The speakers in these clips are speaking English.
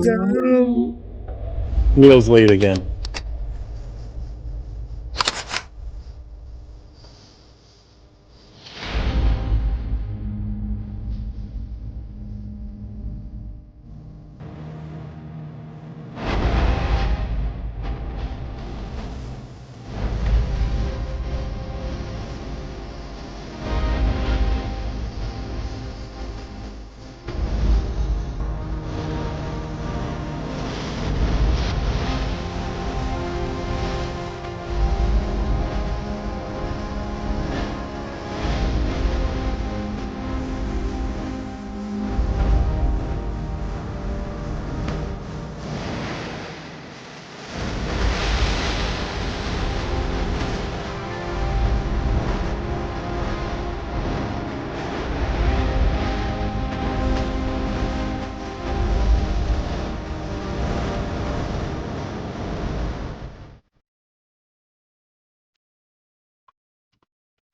go. Neil's late again.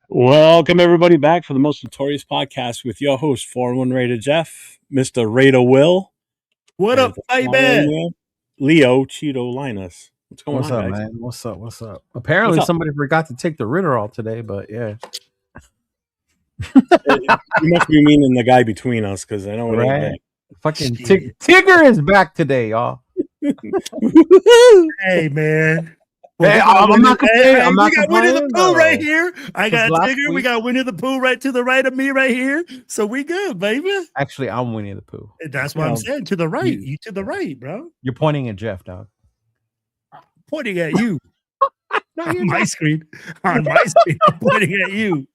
Welcome everybody back for the most notorious podcast with your host, 401 Raider Jeff, Mr. Raider Will. What up, baby? Leo Chidolinus. What's going What's on, up, guys? man? What's up? Apparently, somebody forgot to take the Ritter off today, but yeah. You must be meaning the guy between us, because I know it ain't me. Fucking Tigger is back today, y'all. Hey, man. Hey, I'm not complaining. We got Winnie the Pooh right here. I got Tigger. We got Winnie the Pooh right to the right of me right here. So we good, baby. Actually, I'm Winnie the Pooh. That's what I'm saying. To the right. You to the right, bro. You're pointing at Jeff, dog. Pointing at you. On my screen. On my screen, I'm pointing at you.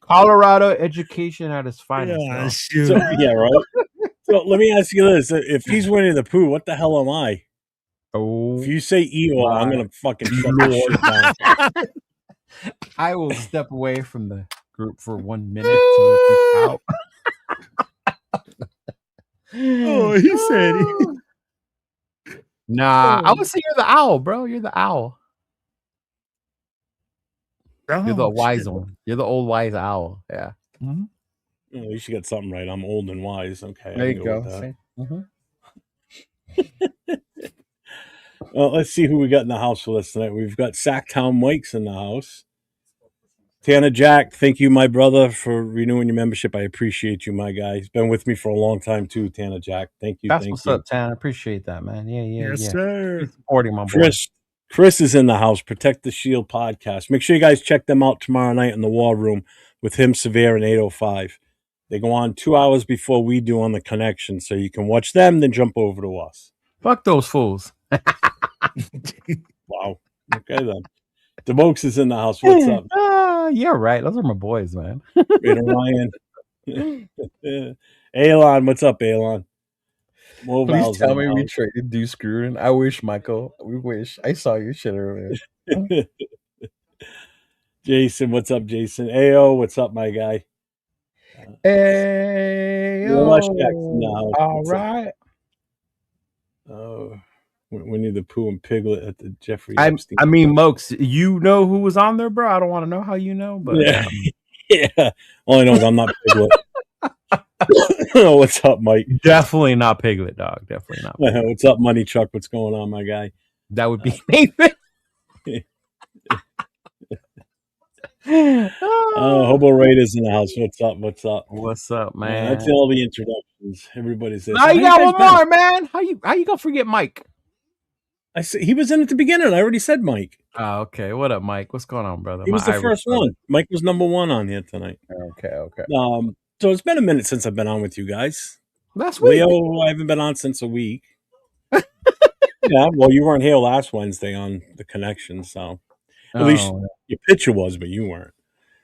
Colorado education at its finest. Yeah, so, yeah, right. So let me ask you this: if he's Winnie the Pooh, what the hell am I? Oh, if you say Eeyore, I'm gonna fucking shut this shit down. I will step away from the group for 1 minute to look out. Oh, he said it. Nah, I would say you're the owl, bro. You're the owl. You're the wise one. You're the old wise owl. Yeah. Mm-hmm. At least you got something right. I'm old and wise. Okay. There you go. Well, let's see who we got in the house for us tonight. We've got Sacktown Mike's in the house. Tanner Jack, thank you, my brother, for renewing your membership. I appreciate you, my guy. He's been with me for a long time too, Tanner Jack. Thank you. That's what's up, Tanner. I appreciate that, man. Yeah. Yes, sir. Supporting my boy. Chris is in the house. Protect the Shield podcast. Make sure you guys check them out tomorrow night in the War Room with him, Severe, and 805. They go on 2 hours before we do on the Connection, so you can watch them, then jump over to us. Fuck those fools. Wow. Okay, then. DeBokes is in the house. What's up? Yeah, right. Those are my boys, man. Raider Ryan. Alon, what's up, Alon? Please tell me we traded Deuce Gruden. I wish, Michael. We wish. I saw your shit earlier. Jason, what's up, Jason? Ayo, what's up, my guy? Hey, all right. Oh, Winnie the Pooh and Piglet at the Jeffrey Epstein. I mean, Mokes, you know who was on there, bro? I don't want to know how you know, but yeah. All I know is I'm not Piglet. Oh, what's up, Mike? Definitely not Piglet, dog. Definitely not. What's up, Money Truck? What's going on, my guy? That would be Nathan. Hobo Raiders in the house. What's up? What's up, man? That's all the introductions. Everybody's there. Now you got one more, man. How you gonna forget Mike? I said he was in at the beginning. I already said Mike. Oh, okay. What up, Mike? What's going on, brother? He was the first one. Mike was number one on here tonight. Okay. So it's been a minute since I've been on with you guys. Last week. Leo, I haven't been on since a week. Yeah, well, you weren't here last Wednesday on the Connection, so at least your picture was, but you weren't.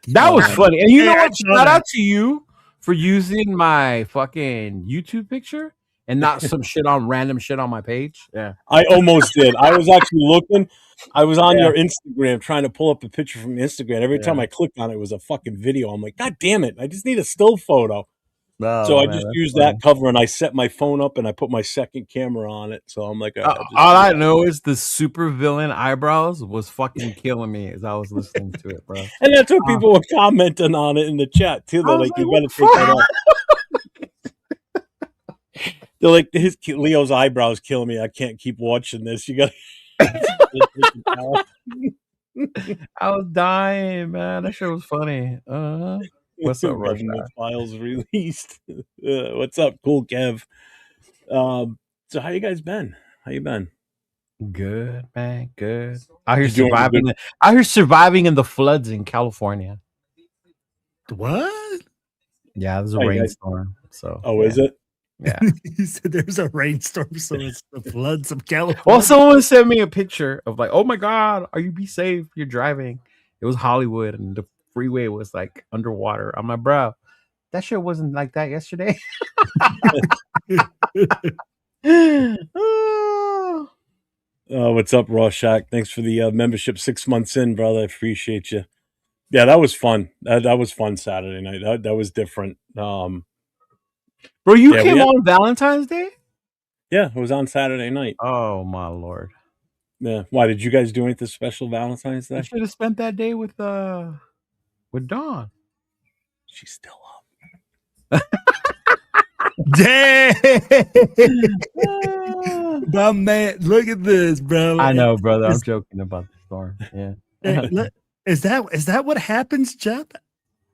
That was funny. And you know what? Shout out to you for using my fucking YouTube picture and not some random shit on my page. Yeah. I almost did. I was actually looking. I was on your Instagram trying to pull up a picture from Instagram. Every time I clicked on it, it was a fucking video. I'm like, God damn it. I just need a still photo. So I just used that cover and I set my phone up and I put my second camera on it. So I'm like, all I know is the super villain eyebrows was fucking killing me as I was listening to it, bro. And that's what people were commenting on it in the chat too. They're like, you better take that off. They're like, Leo's eyebrows killing me. I can't keep watching this. You got. I was dying, man. That shit was funny. What's up, Rush? Government files released. What's up, cool Kev? So how you guys been? How you been? Good, man. Good. Out here surviving. Out here surviving in the floods in California. What? Yeah, there's a rainstorm. So. Is it? Yeah. He said there's a rainstorm, so it's the floods of California. Well, someone sent me a picture of like, oh my God, are you be safe? You're driving. It was Hollywood and the freeway was like underwater. I'm like, bro, that shit wasn't like that yesterday. What's up, Rorschach? Thanks for the membership 6 months in, brother. I appreciate you. Yeah, that was fun. That was fun Saturday night. That was different. Bro, you came on Valentine's Day? Yeah, it was on Saturday night. Oh my Lord. Yeah. Why did you guys do anything special Valentine's Day? You should have spent that day with Dawn. She's still up. Damn. My man, look at this, bro. I know, brother. I'm joking about the storm. Yeah. Is that what happens, Jeff?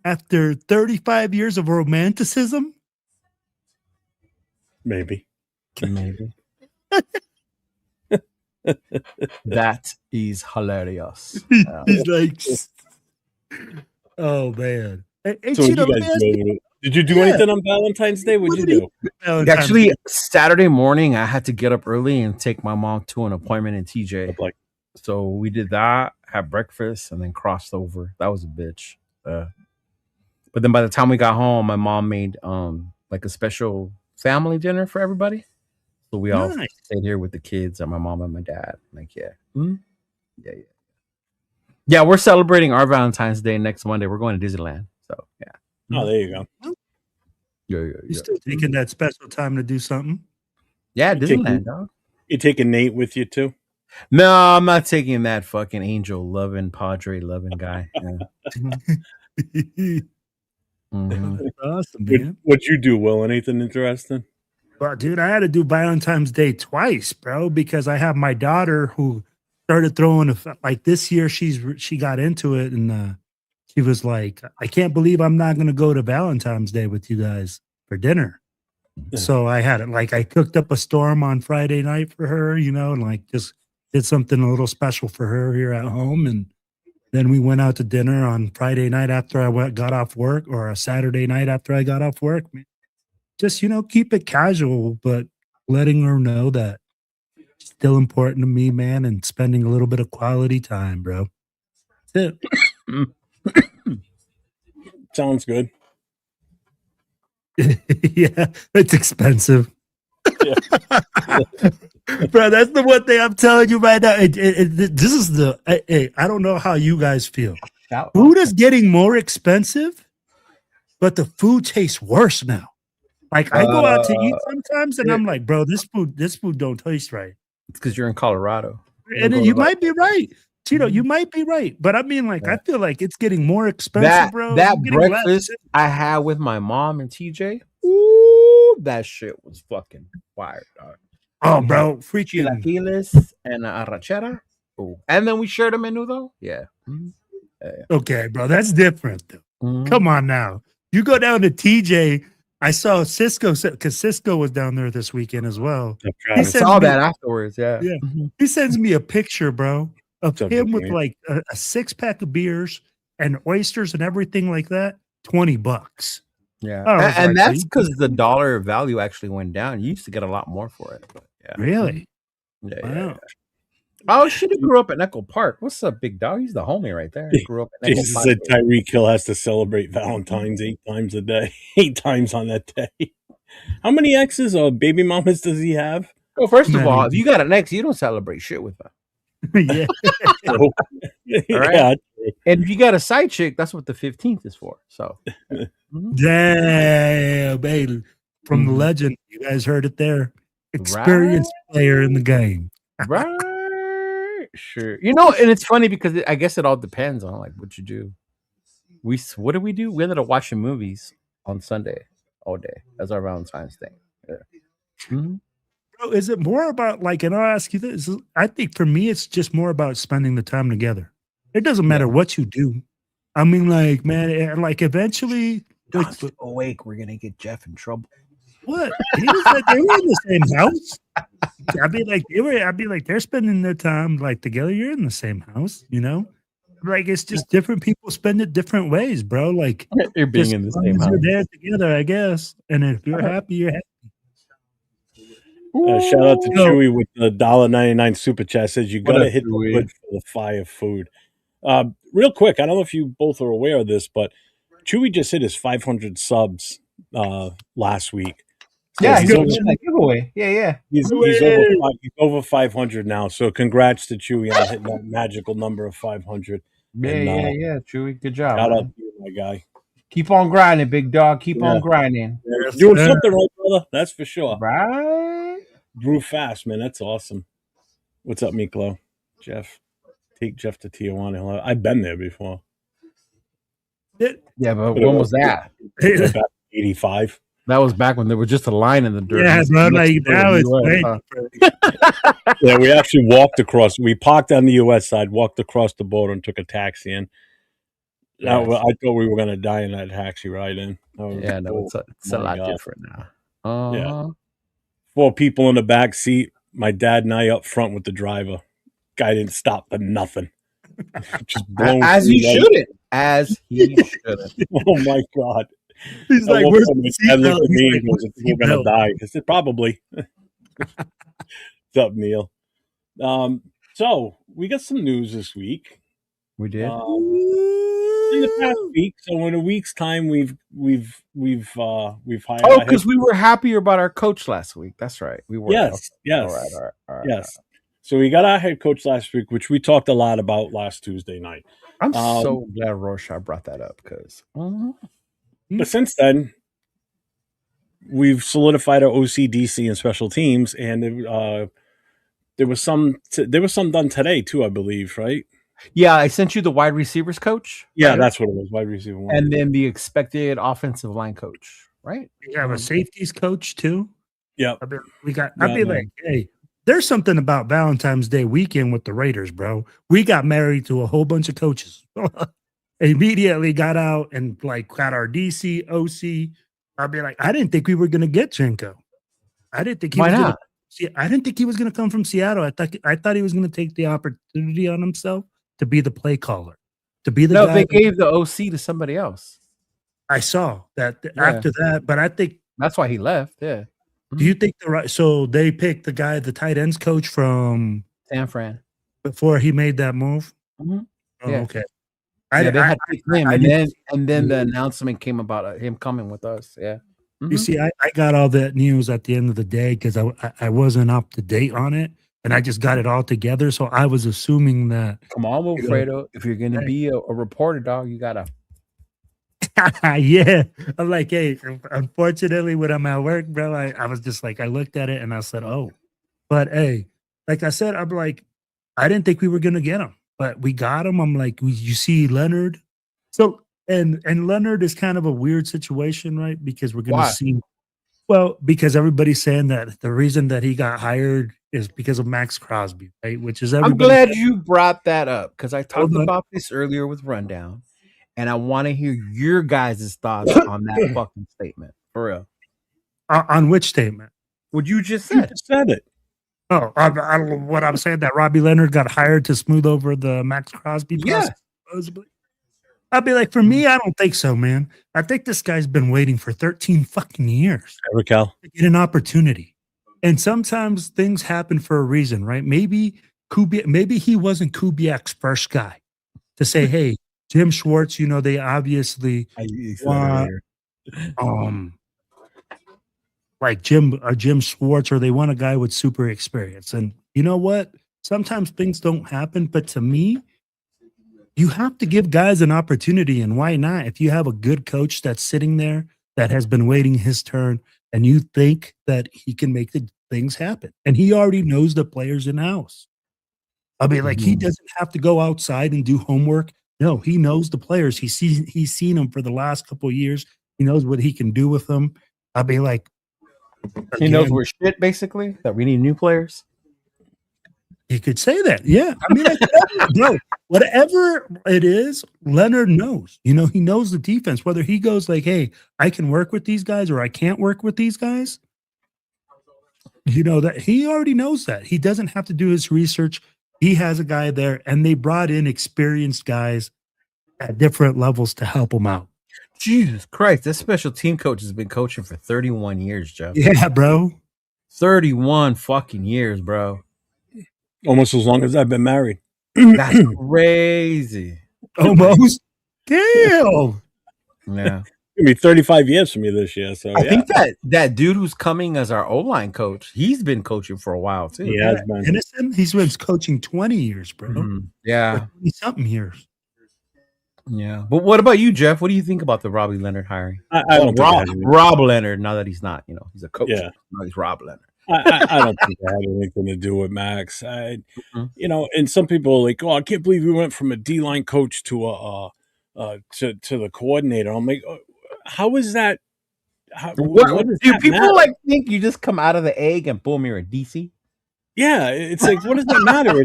After 35 years of romanticism? Maybe. That is hilarious. He's like, oh man. Hey, so did you do anything on Valentine's Day? What'd you do? Actually, Saturday morning, I had to get up early and take my mom to an appointment in TJ. So we did that, had breakfast, and then crossed over. That was a bitch. But then by the time we got home, my mom made like a special family dinner for everybody. So we all stayed here with the kids and my mom and my dad. Like, yeah. We're celebrating our Valentine's Day next Monday. We're going to Disneyland. So yeah. Oh, there you go. Yeah. You still taking that special time to do something? Yeah, Disneyland, dog. You taking Nate with you too? No, I'm not taking that fucking angel loving, Padre loving guy. Yeah. Awesome, man. What'd you do, Will? Anything interesting? Well, dude, I had to do Valentine's Day twice, bro, because I have my daughter who started throwing like this year. She got into it and she was like, I can't believe I'm not going to go to Valentine's Day with you guys for dinner. So I had it like I cooked up a storm on Friday night for her, and like just did something a little special for her here at home. And then we went out to dinner on Friday night after I got off work, or a Saturday night after I got off work. Just, keep it casual, but letting her know that it's still important to me, man, and spending a little bit of quality time, bro. That's it. Sounds good. Yeah, it's expensive. Yeah. Bro, that's the one thing I'm telling you right now. This is I don't know how you guys feel. Food is getting more expensive, but the food tastes worse now. Like I go out to eat sometimes, and I'm like, bro, this food don't taste right. It's because you're in Colorado. You might be right, Chido. You might be right, but I mean, like, I feel like it's getting more expensive, bro. That breakfast I had with my mom and TJ, ooh, that shit was fucking fire, dog. Oh, bro, freaking chilaquiles and arrachera. Ooh. And then we shared a menudo. Yeah. Okay, bro, that's different, though. Come on now. You go down to TJ. I saw Cisco because Cisco was down there this weekend as well. I saw that afterwards. Yeah. He sends me a picture, bro, of him with like a 6-pack of beers and oysters and everything like that. $20. Yeah, and that's because the dollar value actually went down. You used to get a lot more for it. But yeah. Really? Yeah. Wow. Yeah. Oh, shit! He grew up in Echo Park. What's up, big dog? He's the homie right there. He grew up in Echo Park. Said Tyreek Hill has to celebrate Valentine's 8 times a day. 8 times on that day. How many exes or baby mamas does he have? Well, first of all, if you got an ex, you don't celebrate shit with them. Yeah. All right. Yeah. And if you got a side chick, that's what the 15th is for. So, damn, baby, from the legend, you guys heard it there. Experienced player in the game, right? Sure. And it's funny because I guess it all depends on like what you do. What did we do? We ended up watching movies on Sunday all day as our Valentine's thing. Yeah. Mhm. Bro, is it more about like, and I'll ask you this, I think for me, it's just more about spending the time together. It doesn't matter what you do. I mean, like, man, like eventually, like, Don's awake. We're gonna get Jeff in trouble. what? He was like, they were in the same house. I'd be like, they're spending their time like together. You're in the same house, you know? Like, it's just different people spend it different ways, bro. Like, You're being just in the as long same as house. you're there together, I guess. And if you're happy, you're happy. Shout out to Yo. Chewy with the $1.99 super chat. Says you What gotta up, hit the Chewy? wood for the fire food. Real quick, I don't know if you both are aware of this, but Chewy just hit his 500 subs last week. So Yeah, he's he over, did that giveaway. Yeah. he's over 500 now. So congrats to Chewy on hitting that magical number of 500. Yeah, Chewy. Good job, Shout man. out to you, my guy. Keep on grinding, big dog. Keep Yeah. on grinding. You're doing something right, brother. That's for sure. Right? Grew fast, man. That's awesome. What's up, Miklo? Jeff. Take Jeff to Tijuana. I've been there before. Yeah, but when was that? 85. That was back when there was just a line in the dirt. Yeah, bro. Like now it's US, Yeah, we actually walked across. We parked on the U.S. side, walked across the border, and took a taxi in. I thought we were gonna die in that taxi ride in. Yeah, no, it's a lot different now. Yeah. 4 people in the back seat. My dad and I up front with the driver. Guy didn't stop for nothing. Just blown As he through shouldn't. As he shouldn't. Oh my god. He's like, "Where's the I looked at seatbelt?" me He's and goes, "We're gonna die." I said, "Probably." What's up, Neil? So we got some news this week. We did. In the past week, so in a week's time, we've hired. Oh, because we were happier about our coach last week. That's right. We were. Yes. All right. Yes. So we got our head coach last week, which we talked a lot about last Tuesday night. I'm so glad Rorschach brought that up because. But since then, we've solidified our OCDC and special teams, and there was some done today too, I believe, right? Yeah, I sent you the wide receivers coach. Yeah, right? that's what it was, wide receiver one. And then the expected offensive line coach, right? We have a safeties coach too. Yeah, I'd be like, hey, there's something about Valentine's Day weekend with the Raiders, bro. We got married to a whole bunch of coaches. Immediately got out and like got our DC, OC. I'd be like, I didn't think we were gonna get Jenko. I didn't think he Why was not? I didn't think he was gonna come from Seattle. I thought he was gonna take the opportunity on himself to be the play caller, to be the guy. They gave the OC to somebody else. I saw that after that, but I think that's why he left. Yeah. Do you think so they picked the guy, the tight ends coach from San Fran before he made that move? Mm-hmm. Oh, yeah. Okay. They had to pick him, and then the announcement came about him coming with us. Yeah. Mm-hmm. You see, I got all that news at the end of the day because I wasn't up to date on it, and I just got it all together. So I was assuming that. Come on, Wilfredo. If you're gonna be a reporter, dog, you gotta. Yeah, I'm like, hey. Unfortunately, when I'm at work, bro, I was just like, I looked at it and I said, oh, but hey, like I said, I'm like, I didn't think we were gonna get him, but we got him. I'm like, you see Leonard, so and Leonard is kind of a weird situation, right? Because we're gonna see, well, because everybody's saying that the reason that he got hired is because of Maxx Crosby, right? Which is I'm glad you brought that up because I talked about this earlier with Rundown. And I want to hear your guys' thoughts on that fucking statement. For real. On which statement? What you just said. You just said it. Oh, what I'm saying, that Robbie Leonard got hired to smooth over the Maxx Crosby process, supposedly. I'd be like, for me, I don't think so, man. I think this guy's been waiting for 13 fucking years to get an opportunity. And sometimes things happen for a reason, right? Maybe he wasn't Kubiak's first guy to say, hey, Jim Schwartz, they obviously want like Jim Schwartz, or they want a guy with super experience. And you know what? Sometimes things don't happen, but to me, you have to give guys an opportunity. And why not? If you have a good coach that's sitting there that has been waiting his turn, and you think that he can make the things happen, and he already knows the players in house. I mean, like he doesn't have to go outside and do homework. No, he knows the players. He's seen them for the last couple of years. He knows what he can do with them. I'll be like, He knows we're shit, basically, that we need new players. You could say that. Yeah. I mean, whatever it is, Leonard knows. You know, he knows the defense. Whether he goes like, hey, I can work with these guys or I can't work with these guys. You know, that he already knows that. He doesn't have to do his research. He has a guy there, and they brought in experienced guys at different levels to help him out. Jesus Christ, this special team coach has been coaching for 31 years, Jeff. Yeah, bro. 31 fucking years, bro. Almost as long as I've been married. That's crazy. Almost. Damn. Yeah. It'll be 35 years for me this year. So I think that dude who's coming as our O-line coach, he's been coaching for a while too. He has been. Innocent, he's been coaching 20 years, bro. Mm-hmm. Yeah. 20-something years. Yeah. But what about you, Jeff? What do you think about the Robbie Leonard hiring? I don't Rob Leonard, now that he's not, you know, he's a coach. Yeah. Now he's Rob Leonard. I don't think that had anything to do with Max. You know, and some people are like, oh, I can't believe we went from a D-line coach to to the coordinator. I'm like, how is that? What do people matter? Like think you just come out of the egg and boom, you're a DC? Yeah, it's like, what does that matter?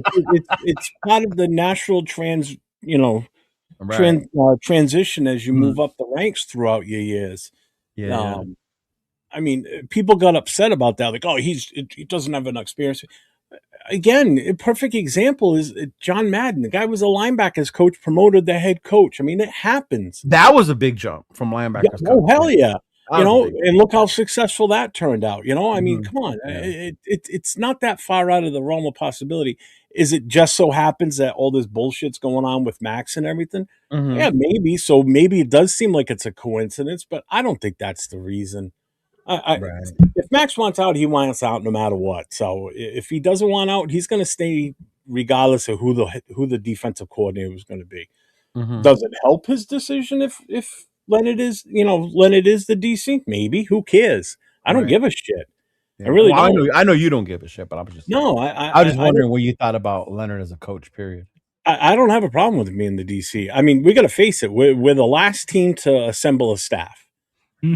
It's part of the natural transition as you move up the ranks throughout your years. Yeah. I mean, people got upset about that. Like, oh, he doesn't have enough experience. Again, a perfect example is John Madden. The guy was a linebackers coach, promoted the head coach. I mean, it happens. That was a big jump from linebackers. Yeah, oh, hell yeah. You know, and look how successful that turned out. You know, I mean, come on. Yeah. It's not that far out of the realm of possibility. Is it just so happens that all this bullshit's going on with Max and everything? Yeah, maybe. So maybe it does seem like it's a coincidence, but I don't think that's the reason. If Max wants out, he wants out no matter what. So if he doesn't want out, he's going to stay regardless of who the defensive coordinator was going to be. Does it help his decision if Leonard is the DC? Maybe. Who cares? I don't give a shit. Yeah. I really don't. I know you don't give a shit, but I'm just I was just wondering what you thought about Leonard as a coach. Period. I don't have a problem with him being the DC. I mean, we got to face it. We're the last team to assemble a staff,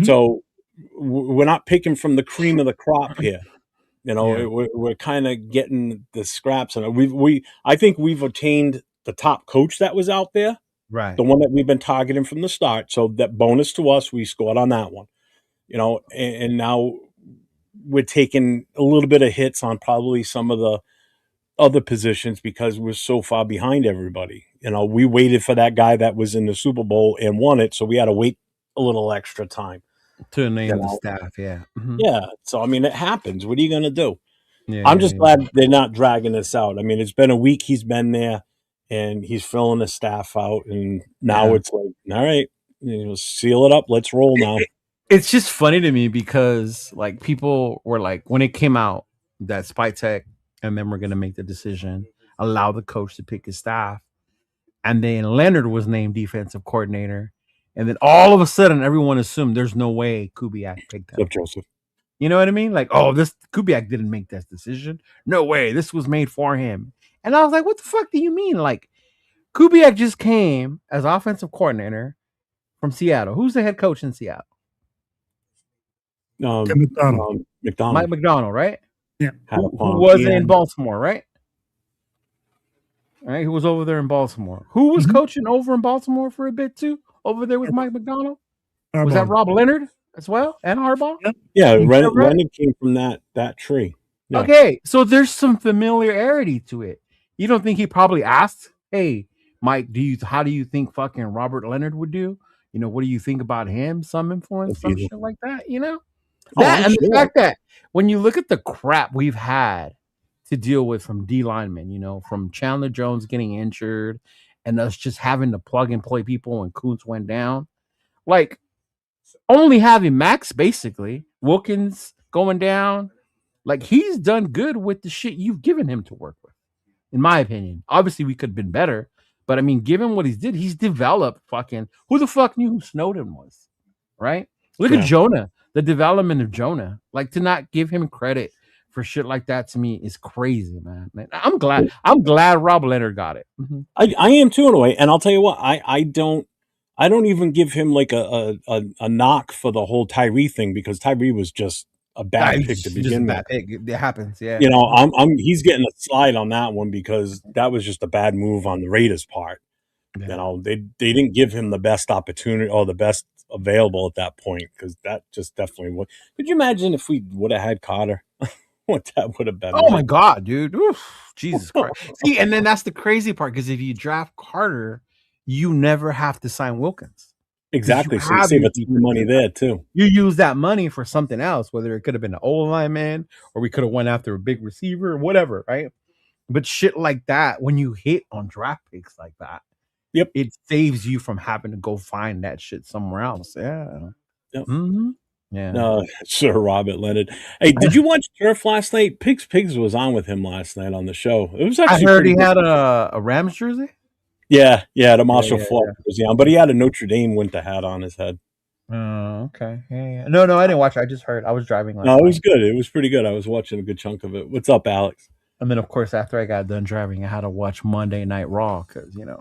so we're not picking from the cream of the crop here. You know, we're kind of getting the scraps, and I think we've attained the top coach that was out there, right? The one that we've been targeting from the start. So that bonus to us, we scored on that one. You know, and now we're taking a little bit of hits on probably some of the other positions because we're so far behind everybody. You know, we waited for that guy that was in the Super Bowl and won it, so we had to wait a little extra time to name the staff. Yeah. Yeah. So, I mean, it happens. What are you going to do? I'm just glad they're not dragging this out. I mean, it's been a week he's been there and he's filling the staff out. And now it's like, all right, seal it up. Let's roll now. It's just funny to me because like people were like, when it came out that Spytek and then we're going to make the decision, allow the coach to pick his staff. And then Leonard was named defensive coordinator. And then all of a sudden, everyone assumed there's no way Kubiak picked him. Joseph. You know what I mean? Like, oh, this Kubiak didn't make that decision. No way. This was made for him. And I was like, what the fuck do you mean? Like, Kubiak just came as offensive coordinator from Seattle. Who's the head coach in Seattle? McDonald. Mike McDonald, right? Yeah. Who was in Baltimore, right? All right, who was over there in Baltimore? Who was coaching over in Baltimore for a bit too? Over there with Mike McDonald? Harbaugh. Was that Rob Leonard as well? And Harbaugh? Yeah, Leonard came from that tree. Yeah. Okay, so there's some familiarity to it. You don't think he probably asked, hey, Mike, how do you think fucking Robert Leonard would do? You know, what do you think about him? Some influence, some shit like that, you know? The fact that when you look at the crap we've had to deal with from D linemen, you know, from Chandler Jones getting injured and us just having to plug and play people when Kuntz went down, like only having Max basically, Wilkins going down, like he's done good with the shit you've given him to work with, in my opinion. Obviously, we could have been better, but I mean, given what he's developed fucking, who the fuck knew who Snowden was, right? Look at Jonah, the development of Jonah. Like to not give him credit for shit like that to me is crazy, man. I'm glad Rob Leonard got it. I am too in a way, and I'll tell you what, I don't even give him like a knock for the whole Tyree thing because Tyree was just a bad pick to begin with. It happens, yeah. You know, he's getting a slide on that one because that was just a bad move on the Raiders' part. Yeah. You know, they didn't give him the best opportunity or the best available at that point because that just definitely would. Could you imagine if we would have had Carter? What that would have been? Oh my God, dude! Oof, Jesus Christ! See, and then that's the crazy part because if you draft Carter, you never have to sign Wilkins. Exactly. So you save a ton of money there too. You use that money for something else, whether it could have been an O-line man or we could have went after a big receiver or whatever, right? But shit like that, when you hit on draft picks like that, yep, it saves you from having to go find that shit somewhere else. Yeah. Yep. Mm-hmm. Yeah. No, Sir Robert Leonard. Hey, did you watch Turf last night? Pigs was on with him last night on the show. It was actually. I heard he had a Rams jersey. Yeah, the Marshall Faulk jersey on, but he had a Notre Dame winter hat on his head. Oh, okay. Yeah. No, I didn't watch it. I just heard. I was driving. No, it was good. It was pretty good. I was watching a good chunk of it. What's up, Alex? And then, of course, after I got done driving, I had to watch Monday Night Raw because back,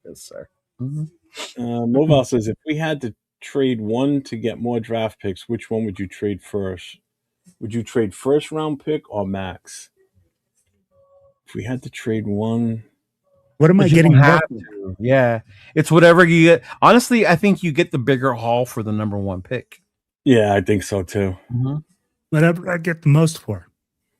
yes, sir. Moval says if we had to trade one to get more draft picks, which one would you trade first? Would you trade first round pick or Maxx? If we had to trade one, what am I getting? Yeah, it's whatever you get. Honestly, I think you get the bigger haul for the number one pick. Yeah, I think so too. Whatever I get the most for.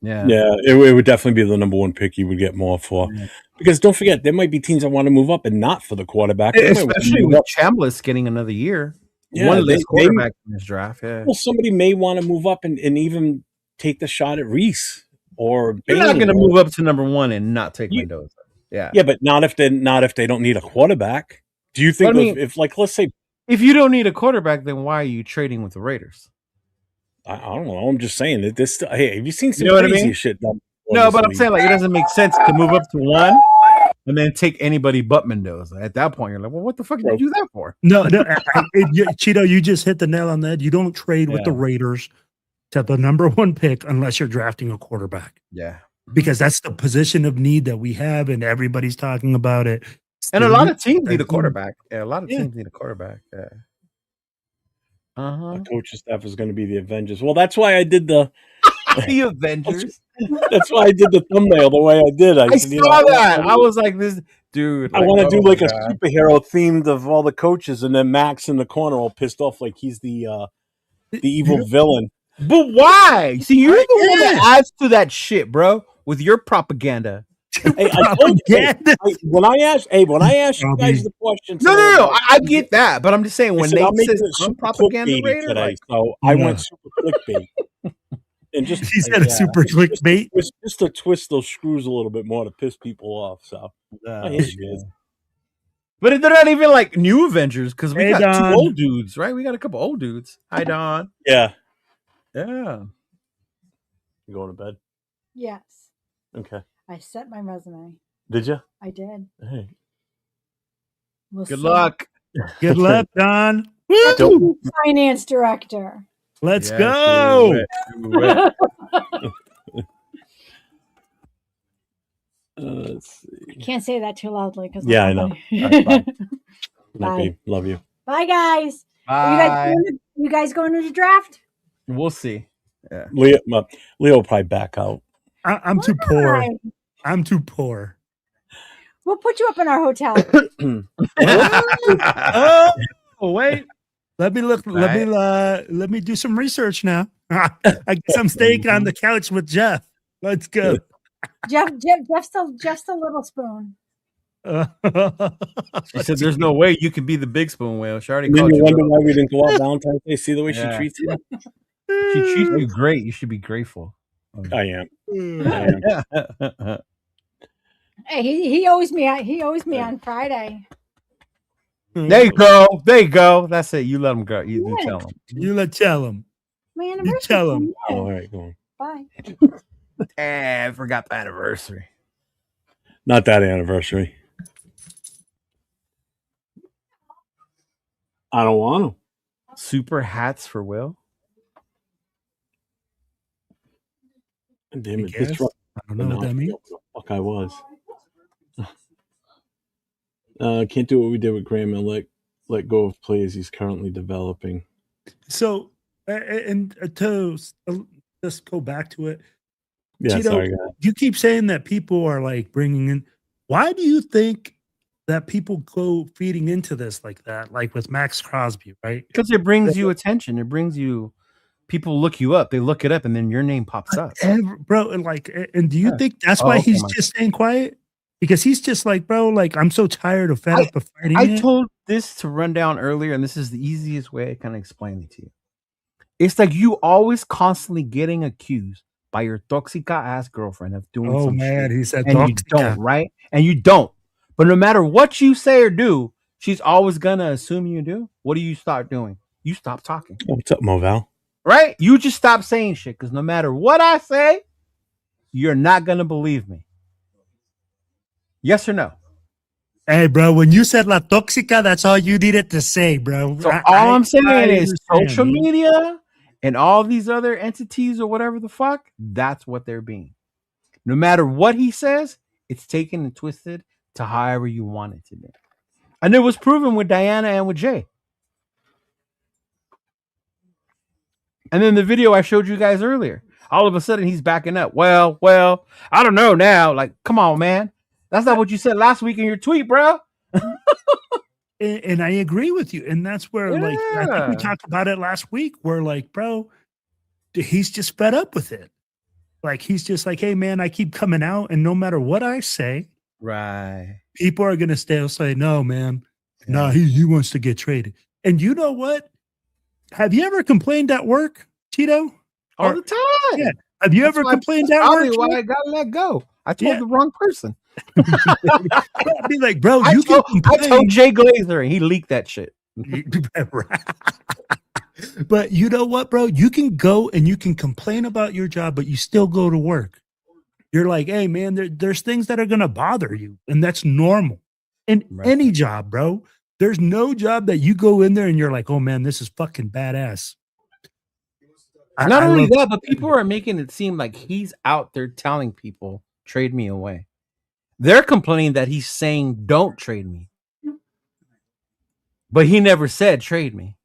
Yeah, it would definitely be the number one pick you would get more for. Yeah. Because don't forget, there might be teams that want to move up and not for the quarterback. Especially with Chambliss getting another year. Yeah, one less quarterback in this draft. Yeah. Well, somebody may want to move up and even take the shot at Reese or you're not going to move up to number one and not take Mendoza. Yeah, but not if they don't need a quarterback. Do you think if like let's say if you don't need a quarterback, then why are you trading with the Raiders? I don't know. I'm just saying that this. Hey, have you seen some crazy shit? No, but I'm saying like it doesn't make sense to move up to one and then take anybody but Mendoza. At that point, you're like, well, what the fuck did you do that for? No, Cheeto, you just hit the nail on the head. You don't trade with the Raiders to the number one pick unless you're drafting a quarterback. Yeah. Because that's the position of need that we have, and everybody's talking about it. And a lot of teams need a quarterback. Yeah, a lot of teams need a quarterback. Yeah. The coaching staff is going to be the Avengers. Well, that's why I did the Avengers. That's why I did the thumbnail the way I did. I saw that. I was like, this dude. I want to do like a superhero themed of all the coaches, and then Maxx in the corner all pissed off like he's the evil villain. But why? See, you're the one that adds to that shit, bro, with your propaganda. Hey, when I asked you guys the question, no, I get that, but I'm just saying when Nate says I'm propaganda today, like, so I went super clickbait, and just he said a super clickbait, just to twist those screws a little bit more to piss people off. So, I hate you guys. But they're not even like new Avengers because we got Don. 2 old dudes, right? We got a couple old dudes. Hi, Don. Yeah. You going to bed? Yes. Okay. I set my resume. Did you? I did. Hey. Good luck. Good luck, Don. Woo! Finance director. Let's go. Do it. Let's see. I can't say that too loudly because I know. Bye. Love you. Bye, guys. Bye. You guys going to the draft? We'll see. Yeah. Leo will probably back out. I'm too poor. I'm too poor. We'll put you up in our hotel. Oh, wait. Let me look. Let me do some research now. I get some steak on the couch with Jeff. Let's go. Jeff's a little spoon. She said, "There's no way you can be the big spoon whale." She already called you. Wonder why we didn't go out Valentine's Day. See the way she treats you. She treats you great. You should be grateful. I am. Hey, he owes me. He owes me on Friday. There you go. There you go. That's it. You let him go. You tell him. You tell him. My anniversary. You tell him. Oh, all right, go on. Bye. I forgot the anniversary. Not that anniversary. I don't want to. Super hats for Will. Damn it! I don't know what that means. Fuck, I was. Can't do what we did with Graham and let go of plays he's currently developing. So And to just go back to it, Yeah, Cheeto, sorry, go ahead. you keep saying that people are like bringing in. Why do you think that people go feeding into this like that? Like with Maxx Crosby, right? Because it brings you attention. It brings you people look you up. They look it up, and then your name pops up. Bro, and like, and do you Yeah. think that's Oh, why okay, he's Mike. just staying quiet? Because he's just like, bro, like I'm so tired of fed up of fighting I it. told this to run down earlier, and this is the easiest way I can explain it to you. It's like you always constantly getting accused by your toxica ass girlfriend of doing Oh some man, shit, he said and you toxica. don't, right? And you don't. But no matter what you say or do, she's always gonna assume you do. What do you start doing? You stop talking, What's up, Moval? right? You just stop saying shit because no matter what I say, you're not gonna believe me. Yes or no? Hey, bro, when you said La Toxica, that's all you needed to say, bro. So all I'm saying is understand, social man. media and all these other entities or whatever the fuck, that's what they're being. No matter what he says, it's taken and twisted to however you want it to be. And it was proven with Diana and with Jay. And then the video I showed you guys earlier, all of a sudden he's backing up. Well, I don't know now. Like, come on, man. That's not what you said last week in your tweet, bro. And I agree with you. And that's where, like, I think Yeah. we talked about it last week, where, like, bro, he's just fed up with it. Like, he's just like, hey, man, I keep coming out, and no matter what I say, Right. people are going to still say, no, man, Yeah. no, he wants to get traded. And you know what? Have you ever complained at work, Tito? All Or- the time. Yeah. Have you That's ever why- complained that's at work? probably why Tito? I got let go. I told Yeah. the wrong person. I'd be like, bro, I you can told complain. Jay Glazer and he leaked that shit. But you know what, bro? You can go and you can complain about your job, but you still go to work. You're like, hey, man, there's things that are going to bother you, and that's normal in Right. any job, bro. There's no job that you go in there and you're like, oh, man, this is fucking badass. Not I only love- that, but people are making it seem like he's out there telling people, trade me away. They're complaining that he's saying, don't trade me. But he never said, trade me.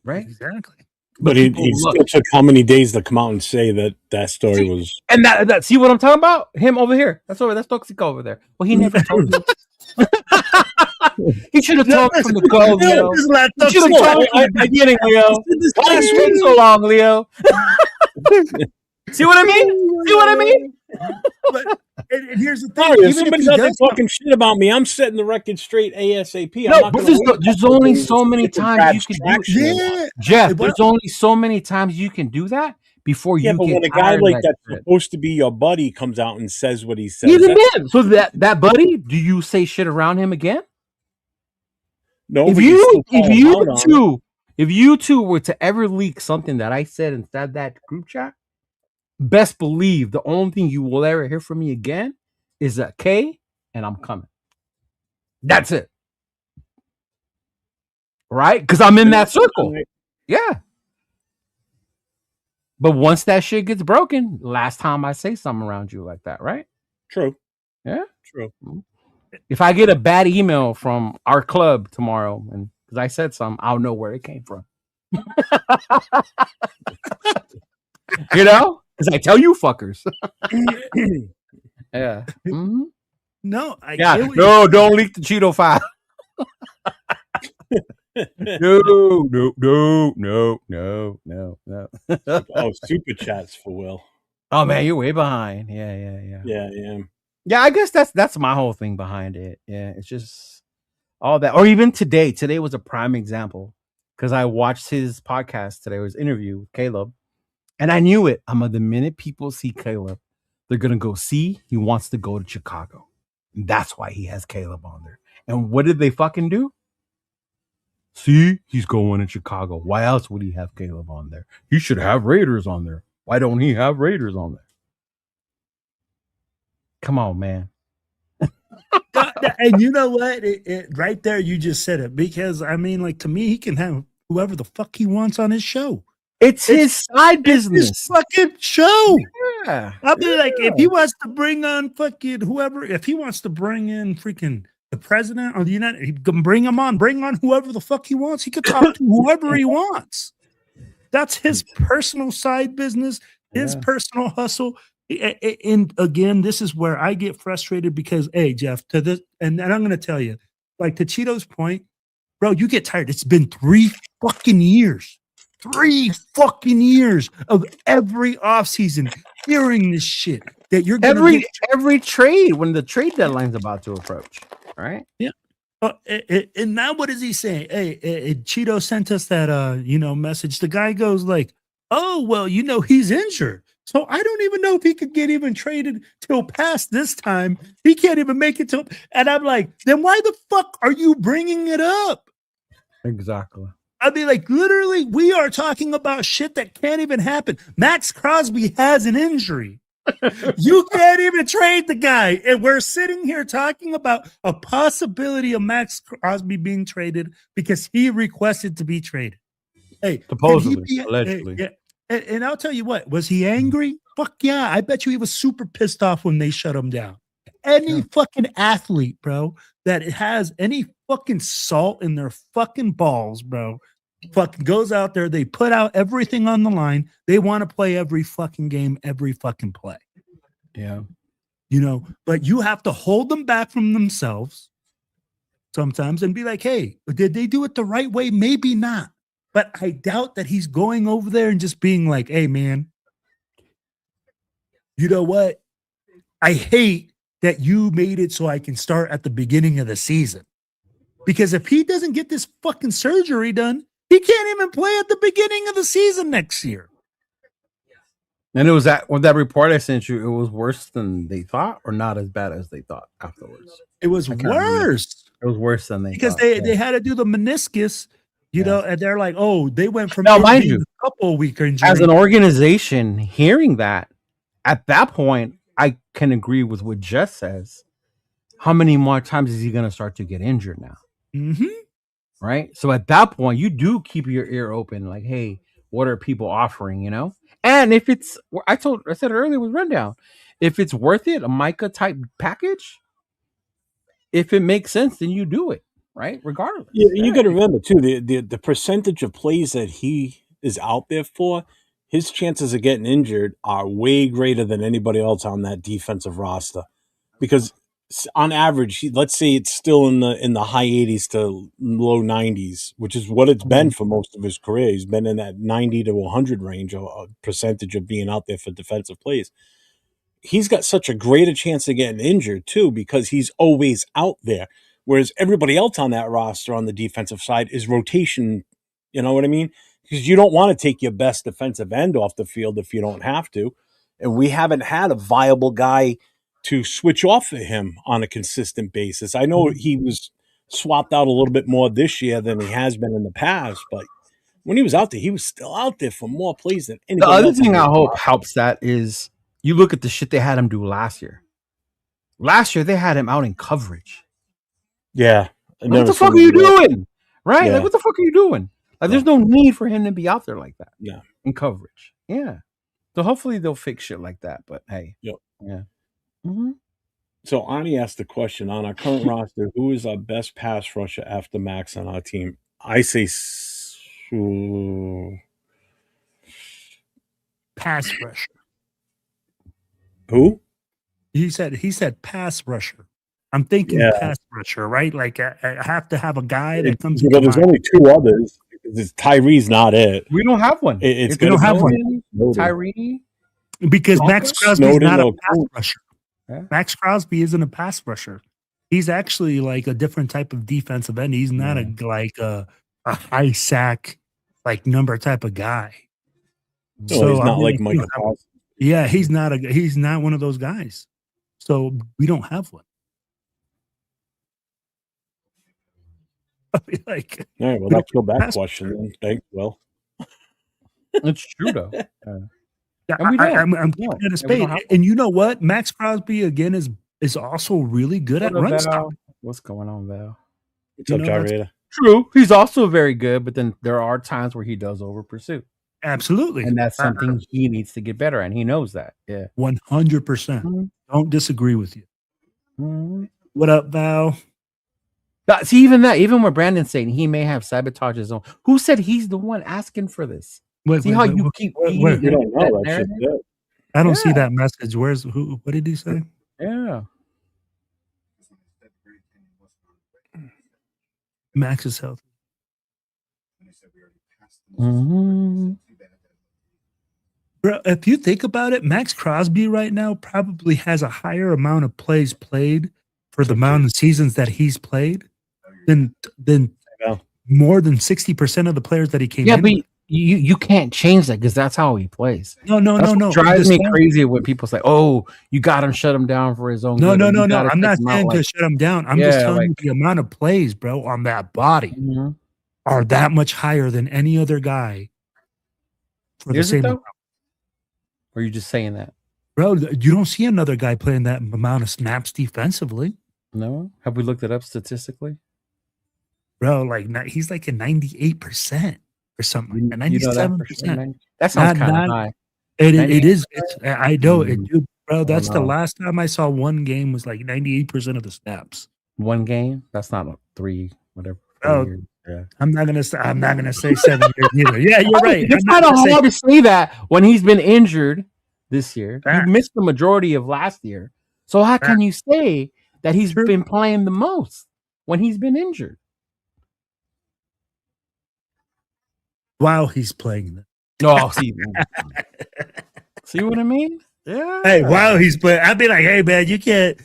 Right? Exactly. But he people look. still took how many days to come out and say that story was. And that see what I'm talking about? Him over here. That's Toxic over there. Well, he never told me. He should have told me from the go, Leo. He should have told me from the beginning, Leo. Why did you wait so long, Leo? See what I mean? See what I mean? But, and here's the thing. Sorry, if even somebody's he out there does talking shit about me, I'm setting the record straight ASAP. I'm No, not but gonna wait there's a couple only days so to many get times bad you can do traction. Yeah. Jeff, Hey, there's only so many times you can do that before you Yeah, but get when a guy tired like of that's shit. supposed to be your buddy comes out and says what he says, Even that's- then, so that buddy, do you say shit around him again? no, If but you still you call him out on it. if you two were to ever leak something that I said inside that group chat, best believe the only thing you will ever hear from me again is a K and I'm coming. That's it. Right? Because I'm in that circle. Yeah. But once that shit gets broken, last time I say something around you like that, right? True. Yeah. True. If I get a bad email from our club tomorrow, and because I said something, I'll know where it came from. You know? Because I tell you fuckers. Yeah. Mhm. No, I Yeah. get what No, don't leak the Cheeto file. No. Oh, super chats for Will. Oh man, you're way behind. Yeah. Yeah, yeah. Yeah, I guess that's my whole thing behind it. Yeah, it's just all that. Or even today. Today was a prime example because I watched his podcast today, his interview with Caleb, and I knew it. The minute people see Caleb, they're gonna go see he wants to go to Chicago. And that's why he has Caleb on there. And what did they fucking do? See, he's going to Chicago. Why else would he have Caleb on there? He should have Raiders on there. Why don't he have Raiders on there? Come on, man. And you know what? Right there, you just said it. Because, I mean, like, to me, he can have whoever the fuck he wants on his show. It's his side business. His fucking show. Yeah. I'll be like, if he wants to bring on fucking whoever, if he wants to bring in freaking the president of the United, he can bring him on, bring on whoever the fuck he wants. He could talk to whoever he wants. That's his personal side business, his personal hustle. And again, this is where I get frustrated because, hey, Jeff, to this, and I'm going to tell you, like to Cheeto's point, bro, you get tired. It's been 3 fucking years. 3 fucking years of every offseason hearing this shit that you're gonna every trade when the trade deadline's about to approach, right? Yeah. And now what is he saying? Hey, Cheeto sent us that message. The guy goes like, oh, well, he's injured. So I don't even know if he could get even traded till past this time. He can't even make it till. And I'm like, then why the fuck are you bringing it up? Exactly. I mean, like, literally, we are talking about shit that can't even happen. Maxx Crosby has an injury. You can't even trade the guy. And we're sitting here talking about a possibility of Maxx Crosby being traded because he requested to be traded. Hey, supposedly, allegedly. And I'll tell you what, was he angry? Fuck yeah. I bet you he was super pissed off when they shut him down. Any fucking athlete, bro, that has any fucking salt in their fucking balls, bro, fucking goes out there. They put out everything on the line. They want to play every fucking game, every fucking play. Yeah. But you have to hold them back from themselves sometimes and be like, hey, did they do it the right way? Maybe not. But I doubt that he's going over there and just being like, hey, man, you know what? I hate that you made it so I can start at the beginning of the season. Because if he doesn't get this fucking surgery done, he can't even play at the beginning of the season next year. And it was that report I sent you, it was worse than they thought or not as bad as they thought afterwards? It was worse. It was worse than they because thought. They had to do the meniscus, and they're like, oh, they went from now, mind you, a couple week injury. As an organization, hearing that, at that point, I can agree with what Jess says. How many more times is he going to start to get injured now? Mm-hmm. Right? So at that point, you do keep your ear open. Like, hey, what are people offering, And if it's, I said earlier with Rundown, if it's worth it, a Micah type package, if it makes sense, then you do it, right? Regardless. Yeah, you got to remember too, the percentage of plays that he is out there for, his chances of getting injured are way greater than anybody else on that defensive roster, because on average, let's say it's still in the high 80s to low 90s, which is what it's been for most of his career. He's been in that 90 to 100 range, a percentage of being out there for defensive plays. He's got such a greater chance of getting injured too, because he's always out there. Whereas everybody else on that roster on the defensive side is rotation. You know what I mean? Because you don't want to take your best defensive end off the field if you don't have to. And we haven't had a viable guy to switch off of him on a consistent basis. I know he was swapped out a little bit more this year than he has been in the past, but when he was out there, he was still out there for more plays than anybody else. The other thing I hope helps that is you look at the shit they had him do last year. Last year, they had him out in coverage. Yeah. What the fuck are you doing? Right? Like, what the fuck are you doing? Like, there's no need for him to be out there like that. Yeah. In coverage. Yeah. So hopefully they'll fix shit like that. But hey. Yep. Yeah. Mm-hmm. So Ani asked the question, on our current roster, who is our best pass rusher after Max on our team? I say pass rusher. Who? He said pass rusher. I'm thinking pass rusher, right? Like I have to have a guy that comes. Well, there's only 2 others. Tyree's not it. We don't have one. It's we don't have one. Tyree. Because Maxx Crosby is not a pass rusher. Yeah. Maxx Crosby isn't a pass rusher. He's actually like a different type of defensive end. He's not a high sack like number type of guy. So he's not like Michael Parsons. Yeah, he's not one of those guys. So we don't have one. Like, all right, well, that killed that question. Then. Thanks, Will. It's true though. I'm keeping it a spade. And you know what? Maxx Crosby again is also really good at run stop. What's going on, Val? What's up, Raider? True, he's also very good, but then there are times where he does over pursue. Absolutely, and that's something he needs to get better at. And he knows that. Yeah, 100%. Don't disagree with you. What up, Val? See, even what Brandon's saying, he may have sabotaged his own. Who said he's the one asking for this? See how you keep feeding We don't know. that That's just it. I don't see that message. Where's who? What did he say? Yeah. Max is healthy. Mhm. Bro, if you think about it, Maxx Crosby right now probably has a higher amount of plays played for the amount of seasons that he's played than more than 60% of the players that he came in. Yeah, but you can't change that because that's how he plays. No. What drives me crazy when people say, "Oh, you got him, shut him down for his own." No. good," or, I'm "You gotta not take him out," saying to like- shut him down. I'm just telling you the amount of plays, bro, on that body Mhm. are that much higher than any other guy for the Is it same though? amount. Or are you just saying that? Bro, you don't see another guy playing that amount of snaps defensively. No? Have we looked it up statistically? Bro, like he's like a 98% or something. You Like know that for 97%. sure? That sounds kind of high. It is. I know it, dude, bro. I That's don't the know. last time I saw one game was like 98% of the snaps. One game? That's not a 3, whatever. 4 Oh, years. Yeah. I'm not gonna say 7 years either. Yeah, you're right. It's kind of hard to say that when he's been injured this year. Fact. He missed the majority of last year. So how can you say that he's True. been playing the most when he's been injured? While he's playing them. Oh, see what I mean? Yeah. Hey, while he's playing, I'd be like, hey man, you can't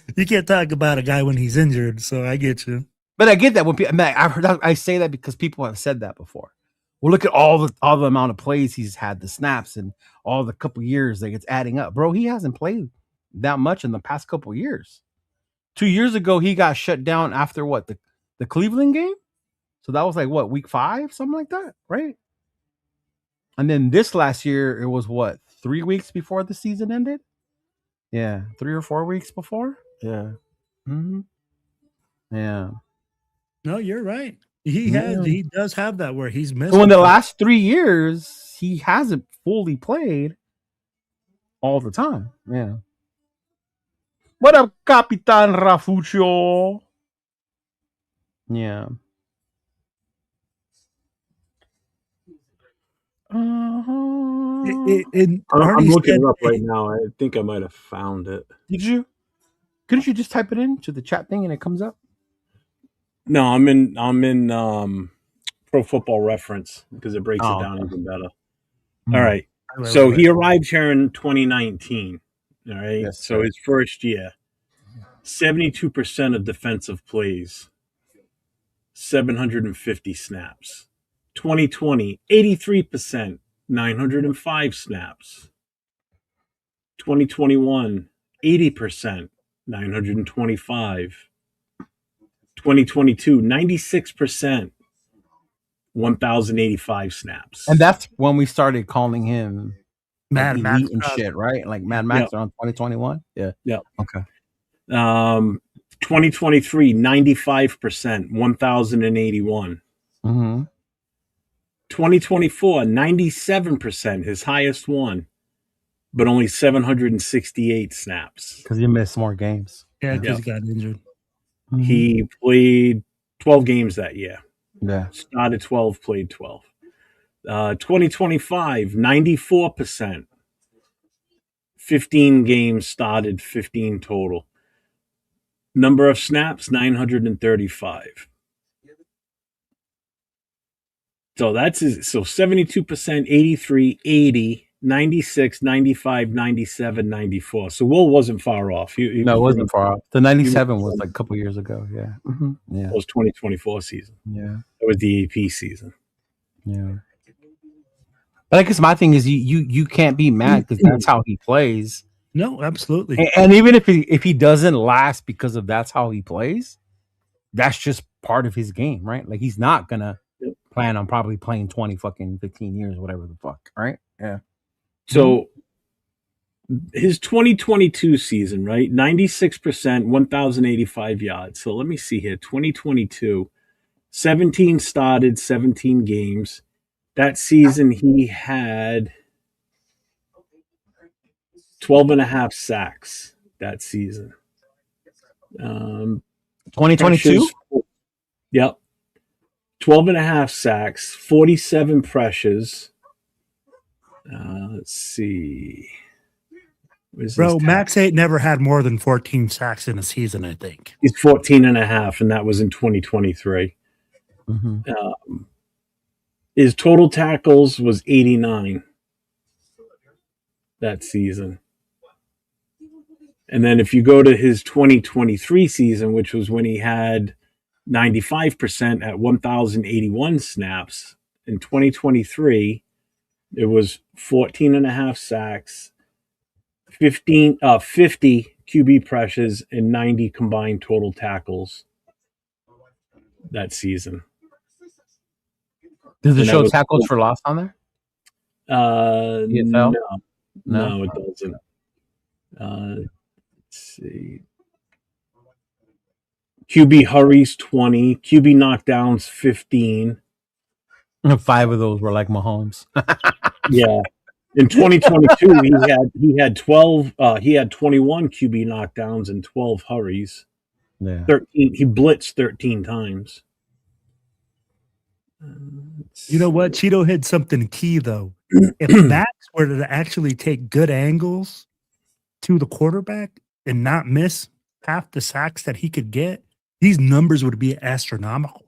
talk about a guy when he's injured. So I get you. But I get that when people, I've heard that, I say that because people have said that before. Well, look at all the amount of plays he's had, the snaps, and all the couple years that it's adding up. Bro, he hasn't played that much in the past couple years. 2 years ago, he got shut down after what, the Cleveland game? So that was like what, week 5, something like that, right? And then this last year, it was what, 3 weeks before the season ended? Yeah, 3 or 4 weeks before. Yeah. Mm-hmm. Yeah. No, you're right. He does have that where he's missed. So in the last 3 years, he hasn't fully played all the time. Yeah. What up, Capitan Rafuccio? Yeah. I'm looking it up right now. I think I might have found it. Did you? Couldn't you just type it into the chat thing and it comes up? No, I'm in Pro Football Reference because it breaks it down even better. All right. So he arrived here in 2019. All right. Yes, so his first year, 72% of defensive plays, 750 snaps. 2020, 83%, 905 snaps. 2021, 80%, 925. 2022, 96%, 1,085 snaps. And that's when we started calling him Mad Max and shit, right? Like Mad Max around 2021. Yeah. Yeah. Okay. 2023, 95%, 1,081. Mm-hmm. 2024, 97%, his highest one, but only 768 snaps. Because he missed more games. Yeah, because he got injured. Mm-hmm. He played 12 games that year. Yeah. Started 12, played 12. 2025, 94%. 15 games started, 15 total. Number of snaps, 935. So that's his, so 72%, 83, 80, 96, 95, 97, 94. So Will wasn't far off. No, it wasn't far off. The 97 was like a couple years ago. Yeah. Mm-hmm. Yeah. That was 2024 season. Yeah. That was the AP season. Yeah. But I guess my thing is you can't be mad because that's how he plays. No, absolutely. And even if he doesn't last because of that's how he plays, that's just part of his game, right? Like he's not gonna plan on probably playing 15 years, whatever the fuck, right? Yeah. So his 2022 season, right? 96%, 1,085 yards. So let me see here. 2022, 17 started, 17 games. That season he had 12 and a half sacks that season. 2022? Yep. 12.5 sacks, 47 pressures. Let's see. Bro, Max 8 never had more than 14 sacks in a season, I think. He's 14.5, and that was in 2023. His total tackles was 89 that season. And then if you go to his 2023 season, which was when he had 95% at 1,081 snaps, in 2023, it was 14.5 sacks, 50 QB pressures, and 90 combined total tackles that season. Does it show tackles for loss on there? No, it doesn't. Let's see. QB hurries 20, QB knockdowns 15. 5 of those were like Mahomes. Yeah. In 2022, he had 12. He had 21 QB knockdowns and 12 hurries. Yeah. 13. He blitzed 13 times. You know what? Cheeto hit something key though. If Max were to actually take good angles to the quarterback and not miss half the sacks that he could get, these numbers would be astronomical.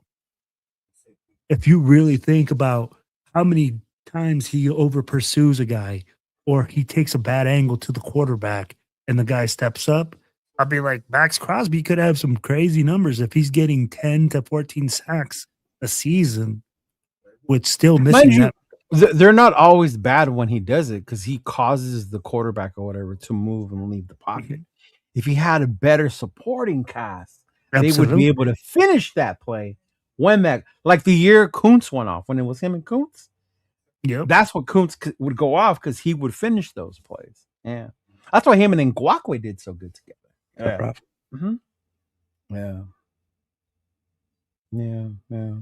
If you really think about how many times he over pursues a guy or he takes a bad angle to the quarterback and the guy steps up, I'll be like, Maxx Crosby could have some crazy numbers if he's getting 10 to 14 sacks a season with still missing that. They're not always bad when he does it because he causes the quarterback or whatever to move and leave the pocket. If he had a better supporting cast, they would be able to finish that play when that, like the year Kuntz went off, when it was him and Kuntz. Yep. That's what Kuntz would go off because he would finish those plays. Yeah. That's why him and Ngakwe did so good together. Yeah. Yeah. Yeah. Yeah.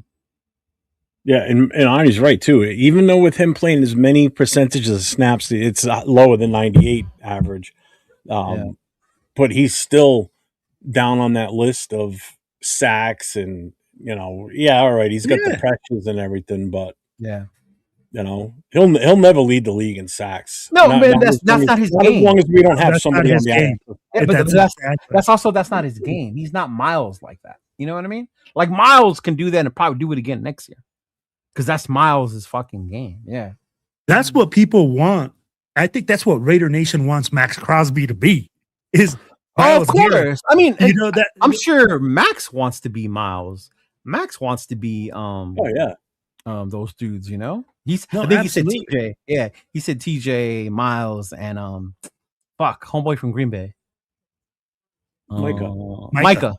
Yeah, and Arnie's right too. Even though with him playing as many percentages of snaps, it's lower than 98 average. But he's still down on that list of sacks and, all right, he's got the pressures and everything, but he'll never lead the league in sacks. No, man, that's not his game. As long as we don't have somebody on the game. Yeah, but that's not his game. He's not Miles like that. You know what I mean? Like Miles can do that and probably do it again next year. Because that's Miles' fucking game. Yeah. That's what people want. I think that's what Raider Nation wants Maxx Crosby to be. Is of course. Here. I mean, that I'm sure Max wants to be Miles. Max wants to be those dudes, I think absolutely. He said TJ. Yeah, he said TJ, Miles, and homeboy from Green Bay. Micah.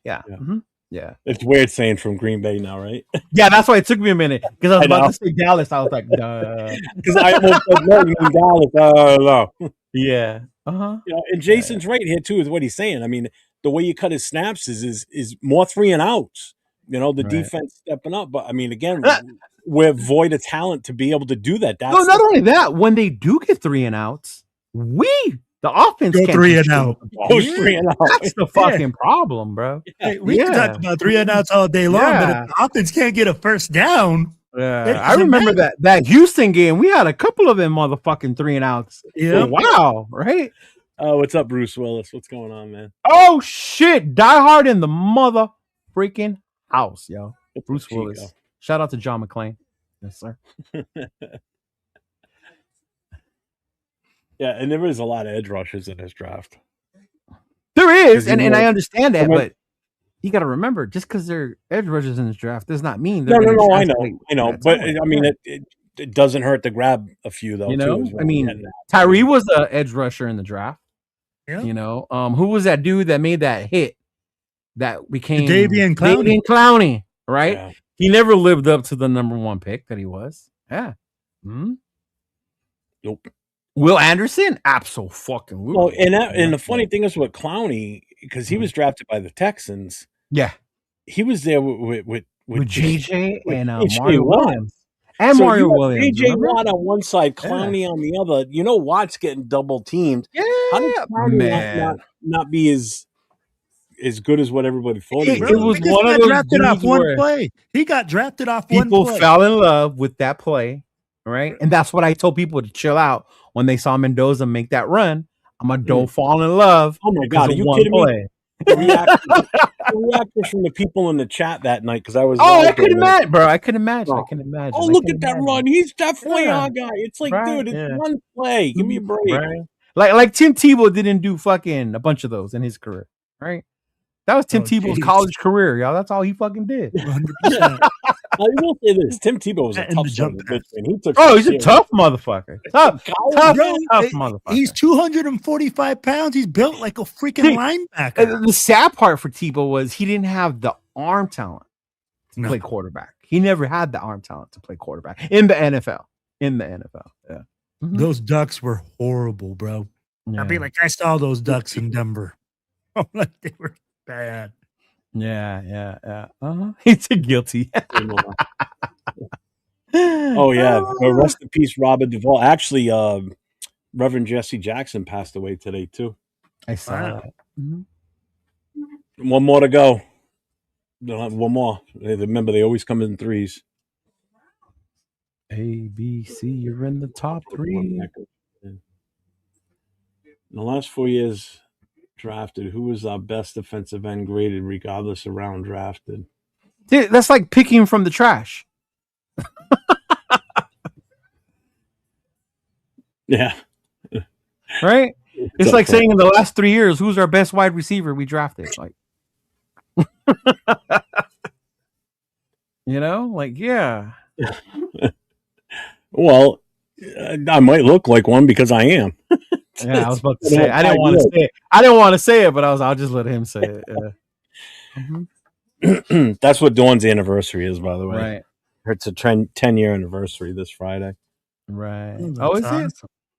Yeah. Mm-hmm. Yeah, it's weird saying from Green Bay now, right? Yeah, that's why it took me a minute because I was about to say Dallas. I was like, duh, because I almost said Dallas. Yeah, and Jason's right here too with what he's saying. I mean, the way you cut his snaps is more 3 and outs. The defense stepping up, but I mean, again, we're void of talent to be able to do that. That's not only that. When they do get 3 and outs, the offense go 3 and out. That's the fucking problem, bro. Hey, we can talk about 3 and outs all day long, but if the offense can't get a first down. Yeah, I remember that Houston game. We had a couple of them motherfucking 3 and outs. Yeah, wow, right? Oh, what's up, Bruce Willis? What's going on, man? Oh shit, Die Hard in the mother freaking house, yo. Bruce Willis. Shout out to John McClane. Yes, sir. Yeah, and there is a lot of edge rushers in this draft. There is, and I understand that, but you got to remember, just because they're edge rushers in this draft does not mean they're no. I know, but I mean, it doesn't hurt to grab a few though. I mean, Tyree was an edge rusher in the draft. Yeah. Who was that dude that made that hit that became Davian Clowney, right? Yeah. He never lived up to the number 1 pick that he was. Yeah. Mm-hmm. Nope. Will Anderson? Absolutely. Well, and the funny thing is with Clowney, because he was drafted by the Texans. Yeah. He was there with JJ and Mario Williams. And Mario Williams. JJ Watt on one side, Clowney on the other. Watt's getting double teamed. Yeah. How did Clowney not be as as good as what everybody thought he It was. was Because one he of got those drafted off dudes one where play. He got drafted off one people play. fell in love with that play, right? And that's what I told people to chill out when they saw Mendoza make that run. I'm a don't fall in love. Oh my because God, are of you one kidding me? play. The reactions from the people in the chat that night, because I was Oh, live I could there. imagine, bro. I could imagine. Oh. I can imagine. Oh, I look can at that imagine. run. He's definitely Yeah. our guy. It's like, Right, dude, it's yeah. one play. Give me a break. Right. Like Tim Tebow didn't do fucking a bunch of those in his career, right? That was Tim Tebow's geez. college career, y'all. That's all he fucking did. 100%. I will say this: Tim Tebow was a And tough the son of jump a bitch, pass. man. He took. Oh, he's a some tough motherfucker. Tough, tough, Bro, tough motherfucker. he's 245 pounds. He's built like a freaking See, linebacker. The sad part for Tebow was he didn't have the arm talent to play quarterback. He never had the arm talent to play quarterback in the NFL. In the NFL, yeah. Mm-hmm. Those Ducks were horrible, bro. Yeah. I mean, like I saw those Ducks in Denver. Like they were bad. Yeah. He's guilty. Oh yeah, rest in peace, Robert Duvall. Actually, Reverend Jesse Jackson passed away today too. I saw that. One more to go. They'll have one more. Remember, they always come in threes. A, B, C. You're in the top 3. In the last 4 years drafted, who was our best defensive end graded, regardless of round drafted? Dude, that's like picking from the trash. Yeah. Right? It's like saying in the last 3 years, who's our best wide receiver we drafted? Like, you know, like, yeah. Well, I might look like one because I am. Yeah, I was about to say. I didn't want to say it. I didn't want to say it, but I'll just let him say it. Yeah. That's what Dawn's anniversary is, by the way. Right. It's a 10-year anniversary this Friday. Right. Oh, Is awesome. it?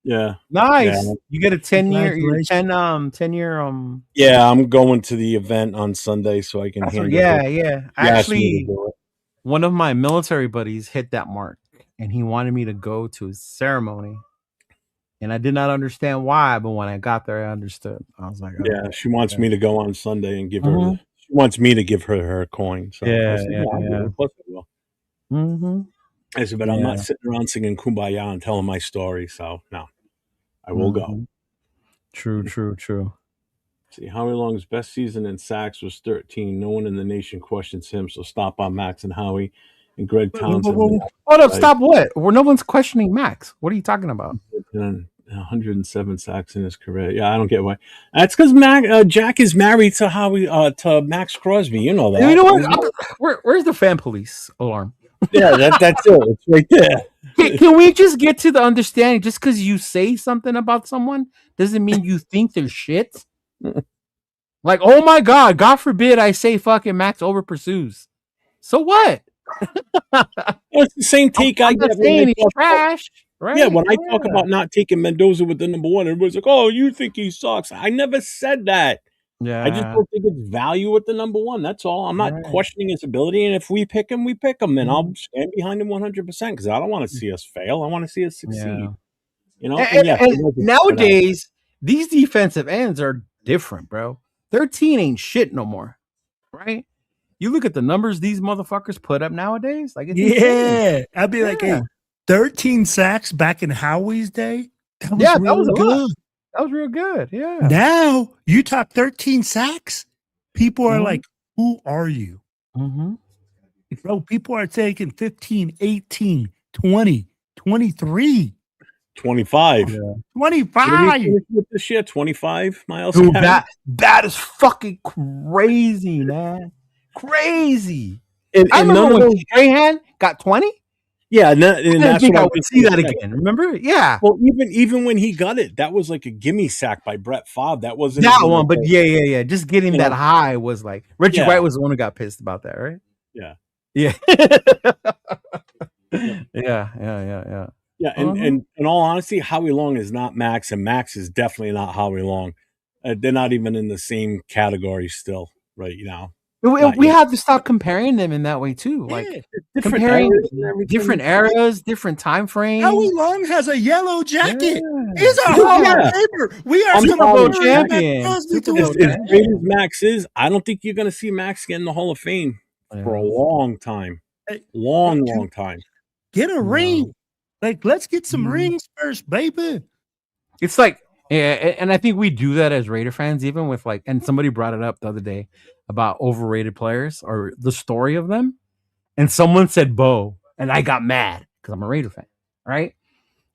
Yeah. Nice. Yeah. You get a 10-year, Congratulations. 10-year. Yeah, I'm going to the event on Sunday so I can handle it. Yeah. He asked me to Actually, do it. one of my military buddies hit that mark, and he wanted me to go to his ceremony. And I did not understand why, but when I got there, I understood. I was like, okay. Yeah, she wants me to go on Sunday and give her. She wants me to give her coin. So Yeah, I said, yeah. Of course I will. Mm-hmm. I said, but I'm not sitting around singing Kumbaya and telling my story. So no, I will go. True. See, Howie Long's best season in sacks was 13. No one in the nation questions him. So stop on Max and Howie and Greg Townsend. Hold up, stop what? Well, no one's questioning Max. What are you talking about? 107 sacks in his career. Yeah, I don't get why. That's because Jack is married to Howie to Maxx Crosby. You know that. You know what? Where's the fan police alarm? Yeah, that's it. It's right there. Can we just get to the understanding? Just because you say something about someone doesn't mean you think they're shit. Like, oh my God, God forbid I say fucking Max over pursues. So what? It's the same take I get when he's trash. Right? Yeah, when I talk about not taking Mendoza with the number 1, everybody's like, "Oh, you think he sucks?" I never said that. Yeah, I just don't think it's value with the number 1. That's all. I'm not questioning his ability, and if we pick him, we pick him, and I'll stand behind him 100% because I don't want to see us fail. I want to see us succeed. Yeah. You know, and nowadays these defensive ends are different, bro. 13 ain't shit no more, right? You look at the numbers these motherfuckers put up nowadays. Like, it's insane. I'd be like, hey, 13 sacks back in Howie's day. That was that real was good. That was real good. Yeah. Now you talk 13 sacks, people are like, who are you? Bro, people are taking 15, 18, 20, 23. 25. Yeah. 25. With this year, 25 miles. Dude, that is fucking crazy, man. Crazy. And remember when Strahan got 20? Yeah, and that's what I would see that again. Remember? Yeah. Well, even when he got it, that was like a gimme sack by Brett Favre. That wasn't that one, but yeah. Just getting that high was like Richie White was the one who got pissed about that, right? Yeah. Yeah. Yeah, and in all honesty, Howie Long is not Max, and Max is definitely not Howie Long. They're not even in the same category still right now. We have to stop comparing them in that way too. Like comparing different eras, different time frames. Howie Long has a yellow jacket. He's a Hall of Famer. We are Super going Bowl to champion. As great as Maxx is, I don't think you're going to see Maxx get in the Hall of Fame for a long time. Long time. Get a ring. Like, let's get some rings first, baby. It's like, and I think we do that as Raider fans, even with like, and somebody brought it up the other day about overrated players or the story of them. And someone said Bo, and I got mad because I'm a Raider fan, right?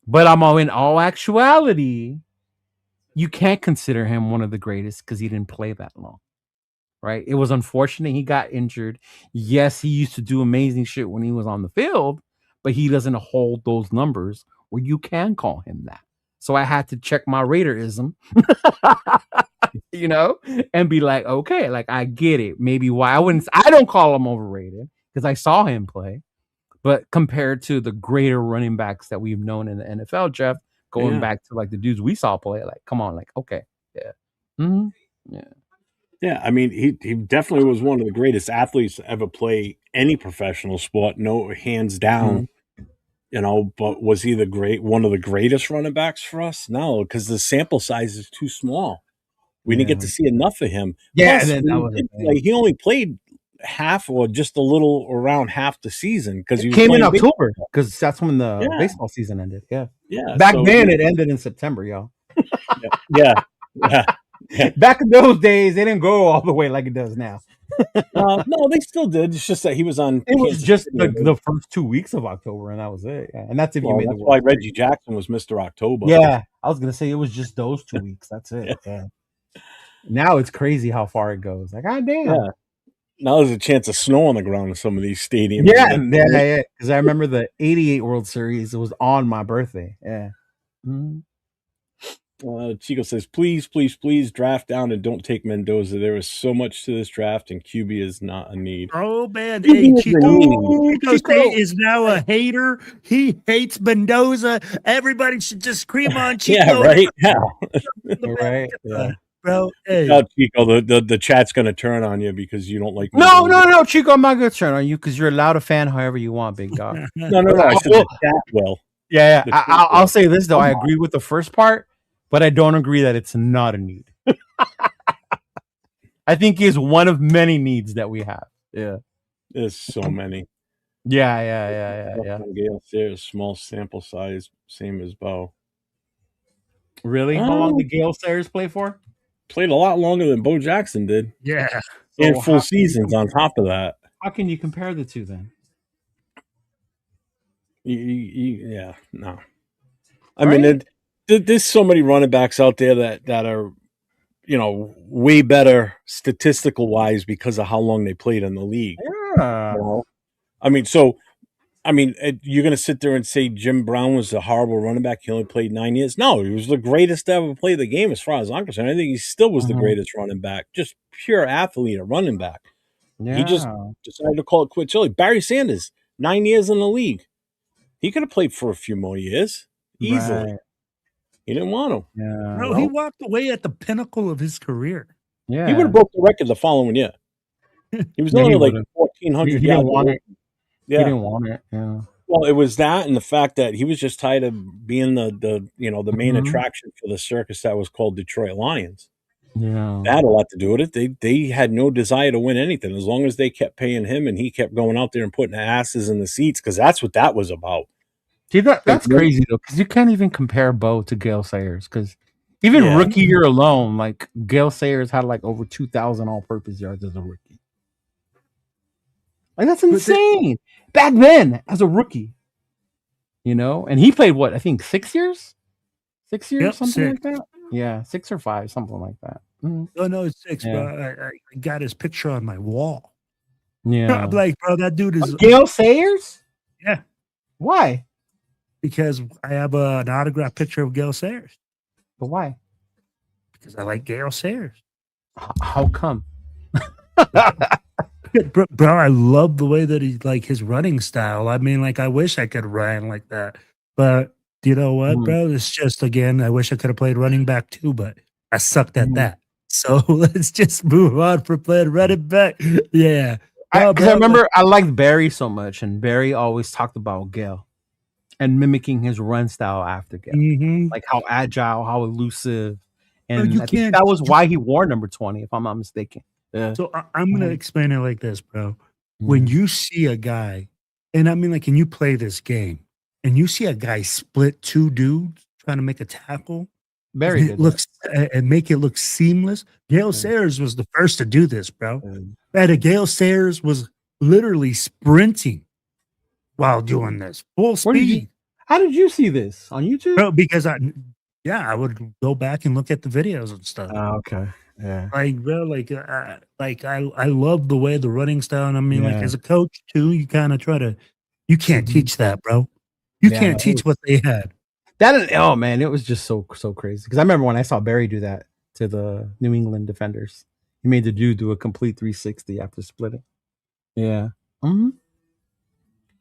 But in all actuality, you can't consider him one of the greatest because he didn't play that long, right? It was unfortunate he got injured. Yes, he used to do amazing shit when he was on the field, but he doesn't hold those numbers where you can call him that. So I had to check my Raiderism, you know, and be like, okay, like I get it. Maybe why I don't call him overrated because I saw him play. But compared to the greater running backs that we've known in the NFL, Jeff, going back to like the dudes we saw play, like, come on, like, okay, yeah. I mean, he definitely was one of the greatest athletes to ever play any professional sport. No, hands down. You know, but was he one of the greatest running backs for us? No, because the sample size is too small. We didn't get to see enough of him. Yeah, plus, he only played half or just a little around half the season because he came in October because that's when the baseball season ended. Yeah. Back then it ended in September, y'all. Yeah. Back in those days, they didn't go all the way like it does now. No, they still did. It's just that he was on. It was just the first 2 weeks of October, and that was it. Yeah. And that's if you made the World why Reggie Jackson was Mr. October. Yeah, I was gonna say it was just those 2 weeks. That's it. Yeah. Now it's crazy how far it goes. Like, God damn. Yeah. Now there's a chance of snow on the ground in some of these stadiums. Yeah. Because I remember the '88 World Series. It was on my birthday. Yeah. Chico says, please draft down and don't take Mendoza. There is so much to this draft, and QB is not a need. Oh, man. Hey, Chico State is now a hater. He hates Mendoza. Everybody should just scream on Chico. Yeah, right? Yeah. Right. Yeah. Bro, hey. No, Chico, the chat's going to turn on you because you don't like Mendoza. No, Chico, I'm not going to turn on you because you're allowed to fan however you want, big dog. No. I said the chat will. Yeah. I'll say this, though. I agree with the first part. But I don't agree that it's not a need. I think he's one of many needs that we have. Yeah. There's so many. Yeah. Gale Sayers, small sample size, same as Bo. Really? How long did Gale Sayers play for? Played a lot longer than Bo Jackson did. Yeah. And full seasons on top of that. How can you compare the two then? Yeah, no. I mean, there's so many running backs out there that are, you know, way better statistical wise because of how long they played in the league. Yeah. You know? I mean, you're going to sit there and say Jim Brown was a horrible running back. He only played 9 years. No, he was the greatest to ever play the game as far as I'm concerned. I think he still was the greatest running back, just pure athlete, a running back. Yeah. He just decided to call it quits early. Barry Sanders, 9 years in the league. He could have played for a few more years easily. Right. He didn't want to. Yeah. Bro, he walked away at the pinnacle of his career. Yeah. He would have broke the record the following year. He was only like 1,400 He didn't want it. Yeah. He didn't want it. Yeah. Well, it was that and the fact that he was just tired of being the main attraction for the circus that was called Detroit Lions. Yeah. That had a lot to do with it. They had no desire to win anything as long as they kept paying him and he kept going out there and putting asses in the seats because that's what that was about. See, that's crazy, though, because you can't even compare Bo to Gale Sayers, because even rookie year alone, like, Gale Sayers had, like, over 2,000 all-purpose yards as a rookie. Like, that's insane. Back then, as a rookie, you know? And he played, what, I think 6 years? 6 years, something like that? Yeah, 6 or 5, something like that. Oh, no, it's 6, bro. I got his picture on my wall. Yeah. I'm like, bro, that dude is... Gale Sayers? Yeah. Why? Because I have an autographed picture of Gale Sayers. But why? Because I like Gale Sayers. How come? Bro, I love the way that he's like his running style. I mean, like, I wish I could run like that. But you know what, bro? It's just, again, I wish I could have played running back too, but I sucked at that. So let's just move on for playing running back. Yeah. Because I remember I liked Barry so much, and Barry always talked about Gale and mimicking his run style after Gale, like how agile, how elusive, and I think that was why he wore number 20, if I'm not mistaken. Yeah. So I'm gonna explain it like this, bro. When you see a guy, and I mean, like, and you play this game, and you see a guy split two dudes trying to make a tackle, Barry it looks and make it look seamless. Gale Sayers was the first to do this, bro. And Gale Sayers was literally sprinting while doing this full speed. How did you see this on YouTube? Bro, because I would go back and look at the videos and stuff. Oh, okay. Yeah. Like, bro, I love the way the running style. And I mean, like, as a coach too, you kind of try to, you can't teach that, bro. You can't teach what they had. Oh man, it was just so crazy. Because I remember when I saw Barry do that to the New England defenders, he made the dude do a complete 360 after splitting. Yeah.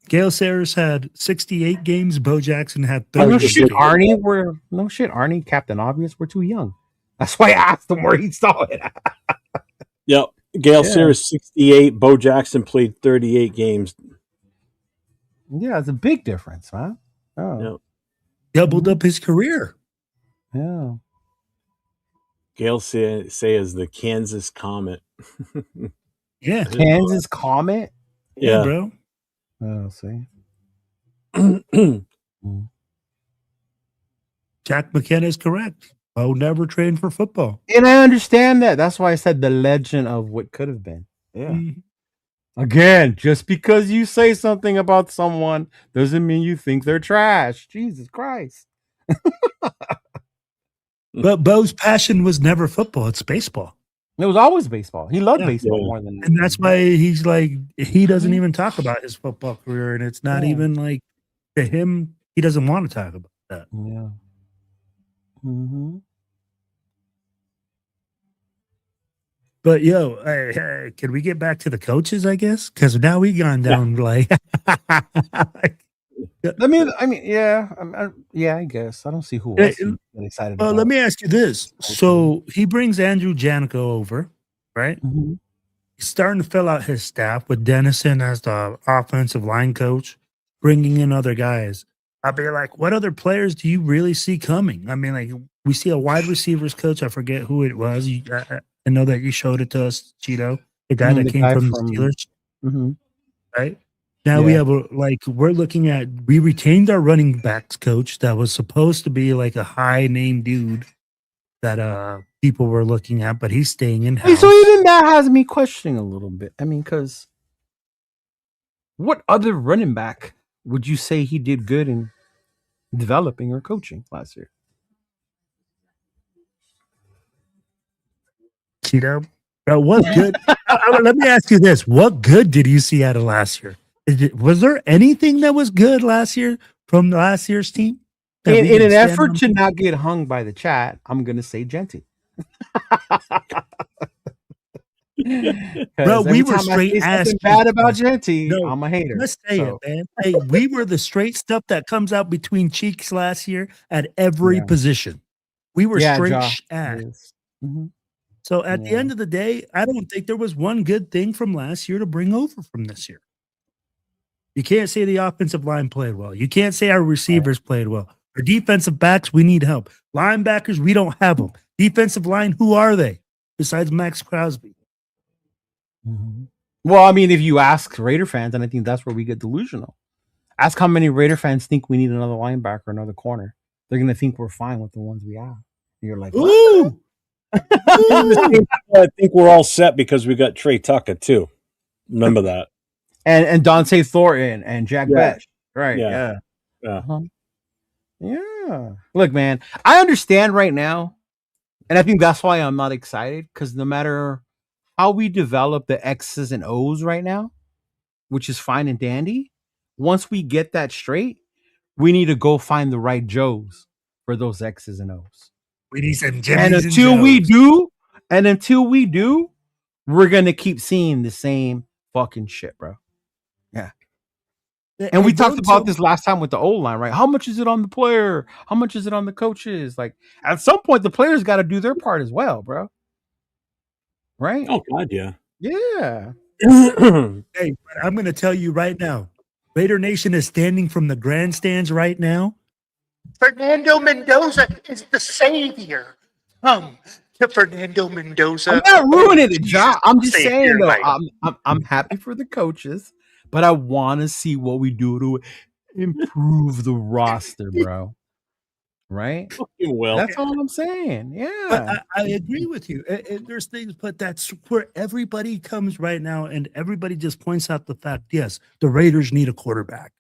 Gale Sayers had 68 games. Bo Jackson had 30. No shit, Arnie, Captain Obvious, we're too young. That's why I asked him where he saw it. Yep. Gale Sayers 68. Bo Jackson played 38 games. Yeah, it's a big difference, man. Oh. Yep. Doubled up his career. Yeah. Gale Sayers, the Kansas Comet. Yeah. Kansas Comet? Yeah, bro. Oh, see. Jack McKenna is correct. Bo never trained for football. And I understand that. That's why I said the legend of what could have been. Yeah. Again, just because you say something about someone doesn't mean you think they're trash. Jesus Christ. But Bo's passion was never football. It's baseball. It was always baseball. He loved baseball more than and that's why he's like, he doesn't even talk about his football career. And it's not even like, to him, he doesn't want to talk about that. Yeah. But yo, can we get back to the coaches, I guess? Because now we gone down like I guess. I don't see who else get excited about. Let me ask you this. So he brings Andrew Janico over, right? He's starting to fill out his staff with Dennison as the offensive line coach, bringing in other guys. I'll be like, what other players do you really see coming? I mean, like, we see a wide receivers coach. I forget who it was. I know that you showed it to us, Cheeto, the guy that came from the Steelers. Right? Now we have we're looking at, we retained our running backs coach that was supposed to be like a high name dude that people were looking at, but he's staying in house. So even that has me questioning a little bit. I mean, because what other running back would you say he did good in developing or coaching last year? Cheeto, what good? Let me ask you this: what good did you see out of last year? Was there anything that was good last year from last year's team? In an effort to not get hung by the chat, I'm gonna say Genty. Bro, we were straight ass bad about Genty. No, I'm a hater. Let's say it, man. Hey, we were the straight stuff that comes out between cheeks last year at every position. We were straight ass. So at the end of the day, I don't think there was one good thing from last year to bring over from this year. You can't say the offensive line played well. You can't say our receivers played well. Our defensive backs, we need help. Linebackers, we don't have them. Defensive line, who are they besides Maxx Crosby? Well, I mean, if you ask Raider fans, and I think that's where we get delusional. Ask how many Raider fans think we need another linebacker, another corner. They're going to think we're fine with the ones we have. And you're like, ooh. I think we're all set because we got Trey Tucker too. Remember that. And Dante Thornton and Jack Betch. Right. Yeah. Look, man, I understand right now. And I think that's why I'm not excited, because no matter how we develop the X's and O's right now, which is fine and dandy, once we get that straight, we need to go find the right Joes for those X's and O's. We need some Jimmys and until we do, we're gonna keep seeing the same fucking shit, bro. Yeah. And we talked about this last time with the O-line, right? How much is it on the player? How much is it on the coaches? Like, at some point, the players got to do their part as well, bro. right? Oh God, yeah. Yeah. Hey, but I'm going to tell you right now, Raider Nation is standing from the grandstands right now. Fernando Mendoza is the savior. To Fernando Mendoza. I'm not ruining the Jesus, job. I'm just savior, saying though, like. I'm happy for the coaches, but I want to see what we do to improve the roster, bro. Right? Well, That's all I'm saying. But Yeah. I agree with you. There's things, but that's where everybody comes right now, and everybody just points out the fact, yes, the Raiders need a quarterback.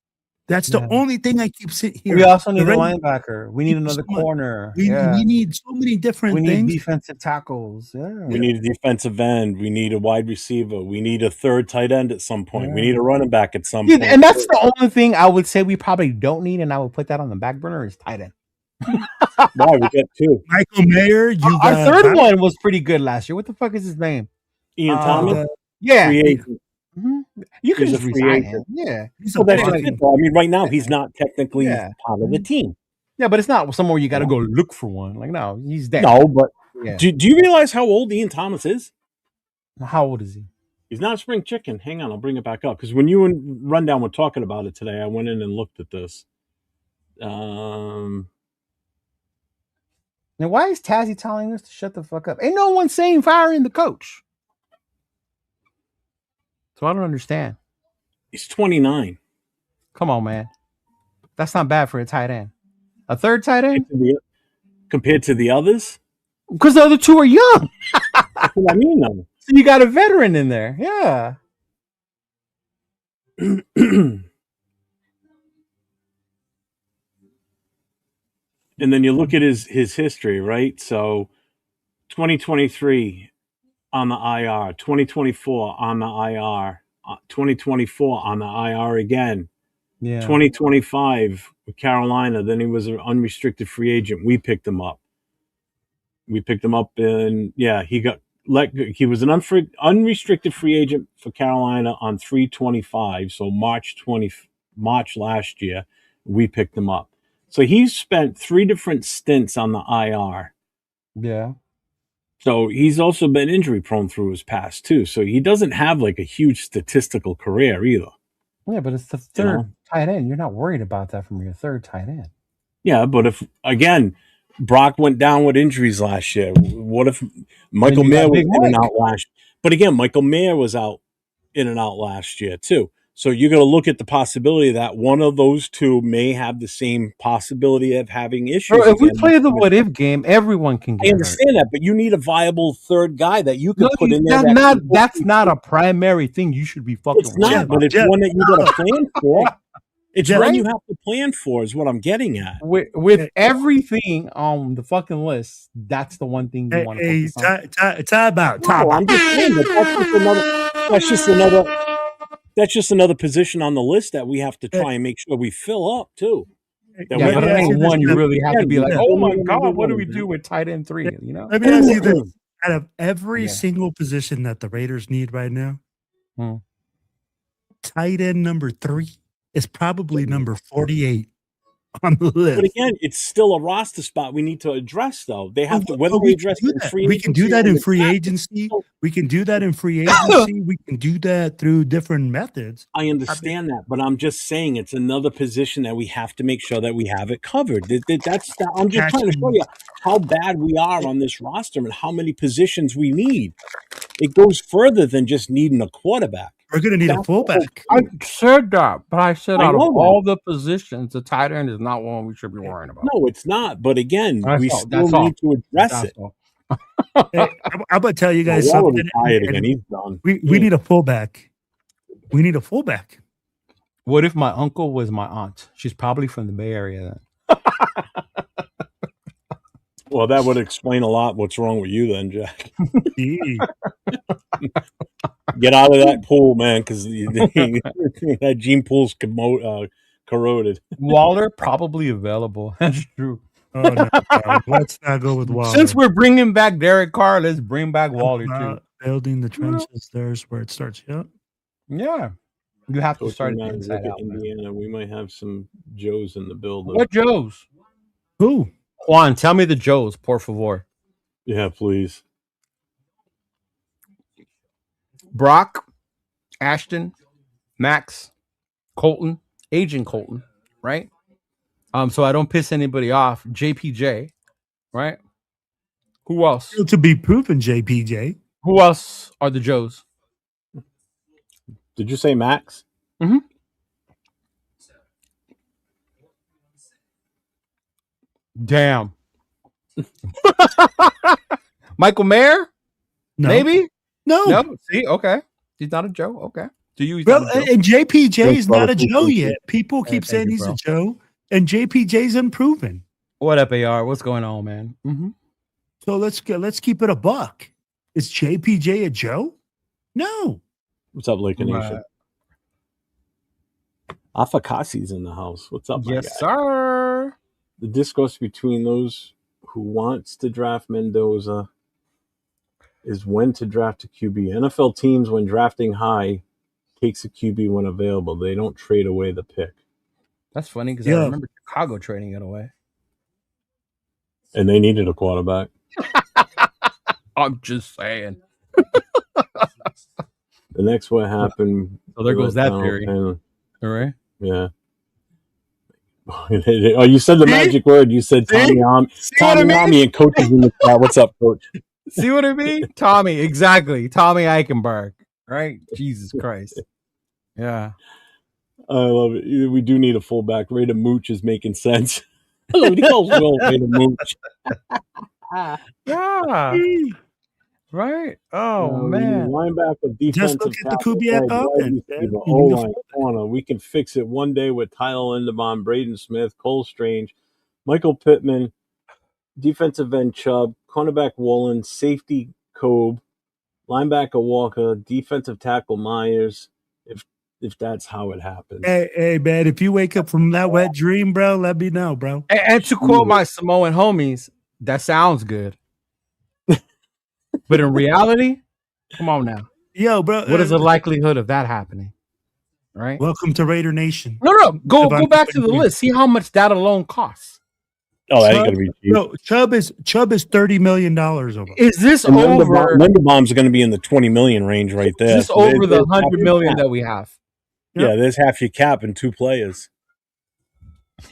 That's the only thing I keep sitting here. We also need The a Raiders linebacker. We need another so much. corner. We need so many different We need things. defensive tackles. Yeah. we need a defensive end. We need a wide receiver. We need a third tight end at some point. We need a running back at some point. And that's the only thing I would say we probably don't need, and I would put that on the back burner is tight end. Why? We get two. Michael Mayer, Our third one was pretty good last year. What the fuck is his name? Ian Thomas. Yeah. Free agent. You can He's just a free resign agent. him. Yeah. So that's just it, though. I mean, right now he's not technically part of the team. Yeah, but it's not somewhere you got to go look for one. Like, no, he's dead. No, but Yeah. do you realize how old Ian Thomas is? How old is he? He's not a spring chicken. Hang on, I'll bring it back up. Because when you and Rundown were talking about it today, I went in and looked at this. Now, why is Tazzy telling us to shut the fuck up? Ain't no one saying firing the coach. So I don't understand. He's 29. Come on, man. That's not bad for a tight end. A third tight end? Compared to the others? Because the other two are young. That's what I mean, though. So you got a veteran in there. Yeah. And then you look at his history, right? So 2023 on the IR, 2024 on the IR, 2024 on the IR again. Yeah. 2025 with Carolina. Then he was an unrestricted free agent. We picked him up. And he was an unrestricted free agent for Carolina on 3/25. So March last year, we picked him up. So he's spent 3 different stints on the IR. Yeah. So he's also been injury prone through his past too. So he doesn't have like a huge statistical career either. Yeah, but it's the third tight end. You're not worried about that from your third tight end. Yeah, but if again Brock went down with injuries last year, what if Michael Mayer was in and out last year? But again, Michael Mayer was out in and out last year too. So you're going to look at the possibility that one of those two may have the same possibility of having issues. Bro, if we play the what if game, everyone can get I understand that, but you need a viable third guy that you can put in there. That's not a primary thing you should be fucking. It's not, but it's one that you got to plan for. It's one you have to plan for, is what I'm getting at. With everything on the fucking list, that's the one thing you want to focus on. Time out. I'm just saying that's just another position on the list that we have to try and make sure we fill up too. Yeah, but ain't one you really have to be like, oh my God, what do we do with tight end 3? You know? Let me ask you this. Out of every single position that the Raiders need right now, tight end number 3 is probably number 48 on the list. But again, it's still a roster spot we need to address, though. They have to, whether we address it in free agency. We can do that in free agency. We can do that in free agency. We can do that through different methods. I understand that, but I'm just saying it's another position that we have to make sure that we have it covered. I'm just trying to show you how bad we are on this roster and how many positions we need. It goes further than just needing a quarterback. We're going to need a fullback. I said that, but I said out of all the positions, the tight end is not one we should be worrying about. No, it's not. But again, we still need to address it. Hey, I'm going to tell you guys something. Again. He's done. We need a fullback. We need a fullback. What if my uncle was my aunt? She's probably from the Bay Area then. Well, that would explain a lot what's wrong with you then, Jack. Get out of that pool, man, because that gene pool's corroded. Waller probably available. That's true. Oh, no, let's not go with Waller. Since we're bringing back Derek Carr, let's bring back Waller too. Building the trenches, there's where it starts. Yep. Yeah. You have to start it inside out. Indiana, we might have some Joes in the building. What Joes? Who? Juan, tell me the Joes, por favor. Yeah, please. Brock, Ashton, Max, Colton, Agent Colton, right? So I don't piss anybody off. JPJ, right? Who else? Still to be proven, JPJ. Who else are the Joes? Did you say Max? Mm-hmm. Damn. Michael Mayer? No. Maybe? No. No. See, okay. He's not a Joe. Okay. To you, he's Bro, not a Joe. and JPJ is Thanks, not brother. a Joe yet. People keep thank saying you, he's bro. a Joe, and JPJ's unproven. What up, AR? What's going on, man? Mm-hmm. So let's keep it a buck. Is JPJ a Joe? No. What's up, Laker Nation? Right. Afakasi's in the house. What's up, my Yes, guy? sir. The discourse between those who wants to draft Mendoza is when to draft a QB. NFL teams, when drafting high, takes a QB when available. They don't trade away the pick. That's funny because Yeah. I remember Chicago trading it away. And they needed a quarterback. I'm just saying. The next what happened. So there goes that theory. Valentine. All right. Yeah. Oh, you said the magic word. You said Tommy what I Tommy mean? Ami and coaches in the chat. What's up, coach? See what I mean? Tommy, exactly. Tommy Eichenberg, right? Jesus Christ. Yeah. I love it. We do need a fullback. Raider Mooch is making sense. What he calls Will Raider Mooch. Yeah. Right. Oh, We need man. linebacker, defensive Just look at the tackle, Kubiak edge, wide offense, receiver, man. O-line, corner. We can fix it one day with Tyler Linderbaum, Braden Smith, Cole Strange, Michael Pittman, defensive end Chubb, cornerback Woolen, safety Cobe, linebacker Walker, defensive tackle Myers. If that's how it happens. Hey, man, if you wake up from that wet dream, bro, let me know, bro. And to quote my Samoan homies, that sounds good. But in reality, come on now. Yo, bro. What is the likelihood of that happening? Right? Welcome to Raider Nation. No. Go Devon back to the Green. list. See how much that alone costs. Oh, that ain't gonna be cheap. No, Chubb is $30 million over. Is this And over? Linderbaum's going to be in the 20 million range right there. Is this over the There's 100 half your million cap. that we have? Yeah, there's half your cap and two players.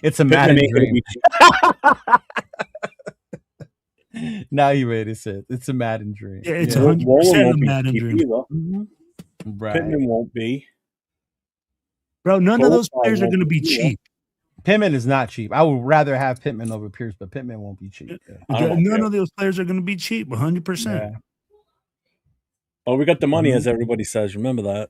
It's a Pittman Madden ain't gonna dream. be cheap. Now you made it sit. It's a Madden dream. Yeah, it's Yeah. 100% Woolen a won't be Madden cheap dream. either. Mhm. Right. Pittman won't be. Bro, none of those Both players are won't going to be be cheap. Pittman is not cheap. I would rather have Pittman over Pierce, but Pittman won't be cheap. Yeah. I don't None care. of those players are going to be cheap, 100%. Yeah. Oh, we got the money, Mm-hmm. as everybody says. Remember that.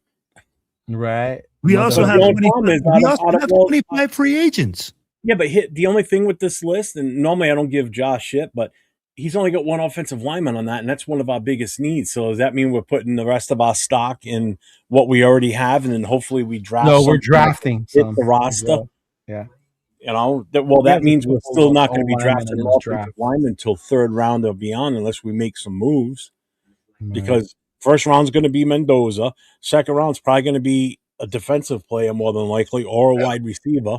Right. We also But have the only problem is out of all- 25 free agents. Yeah, but the only thing with this list, and normally I don't give Josh shit, but he's only got one offensive lineman on that, and that's one of our biggest needs. So does that mean we're putting the rest of our stock in what we already have, and then hopefully we draft? No, we're something drafting that hit some the roster. Yeah. You know, that He has means a we're couple still of not going to be O-linemen drafting in more this draft. linemen until third round or beyond, unless we make some moves. Right. Because first round's going to be Mendoza, second round's probably going to be a defensive player more than likely, or a wide receiver.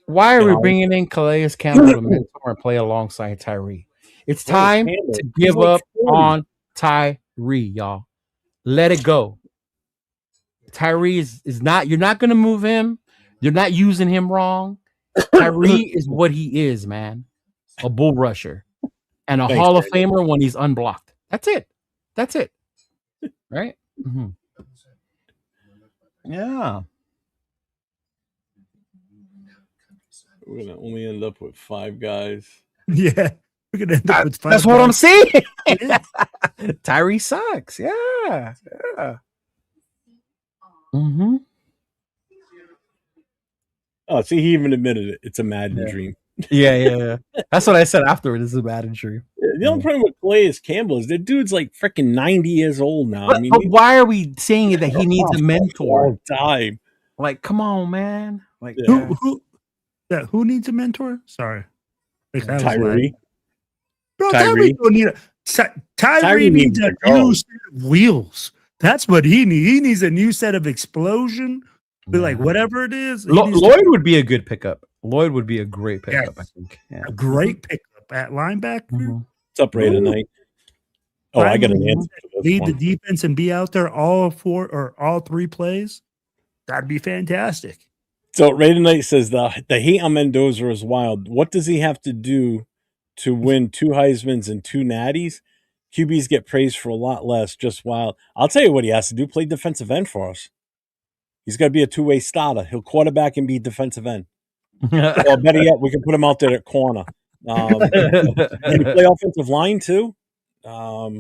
Why are You we know? bringing in Calais Campbell to mentor and play alongside Tyree? It's time Campbell, to he's give like up 40. on Tyree, y'all. Let it go. Tyree is not, you're not going to move him. You're not using him wrong. Tyree is what he is, man. A bull rusher and a Thanks, Hall of Brandon. Famer when he's unblocked. That's it. That's it. Right? Mm-hmm. Yeah. We're going to only end up with 5 guys. Yeah. We're going to end up with 5 That's what I'm guys. saying. Yeah. Tyree sucks. Yeah. Mm-hmm. Oh, see, he even admitted it. It's a Madden dream. Yeah. That's what I said afterward. This is a bad injury. The only problem with Calais Campbell is the dude's like freaking 90 years old now. But why are we saying that he needs a mentor? All time. Like, come on, man. Like, Yeah. Who needs a mentor? Sorry. Like, that was Tyree. loud. Bro, Tyree. Tyree don't need Tyree needs a new set of wheels. That's what he needs. He needs a new set of explosion. But like whatever it is, he needs Lloyd would be a good pickup. Lloyd would be a great pickup, Yes. I think. Yeah. a great pickup at linebacker. Mhm. What's up, Ray, tonight? Oh, I got an answer to this lead one. the defense and be out there all 4 or all 3 plays. That'd be fantastic. So Raider Knight says the hate on Mendoza is wild. What does he have to do to win 2 Heismans and 2 Natties? QBs get praised for a lot less. Just wild. I'll tell you what he has to do: play defensive end for us. He's got to be a 2-way starter. He'll quarterback and be defensive end. Or better yet, we can put him out there at corner. Can he play offensive line too? How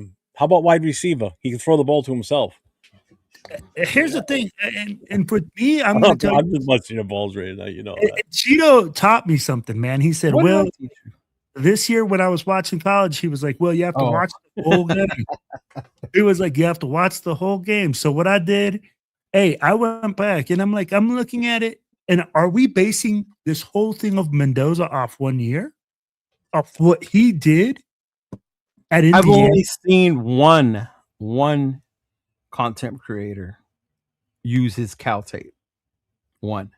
about wide receiver? He can throw the ball to himself. Here's the thing, and for me, I'm going to tell I'm just busting your balls right now. You know that. Cheeto taught me something, man. He said, What "Well, did I teach you? this year when I was watching college, he was like, well, you have to watch the whole game." He was like, you have to watch the whole game. So what I did, I went back and I'm like, I'm looking at it, and are we basing this whole thing of Mendoza off 1 year, of what he did at Indiana? I've only seen one content creator use his Cal tape. One.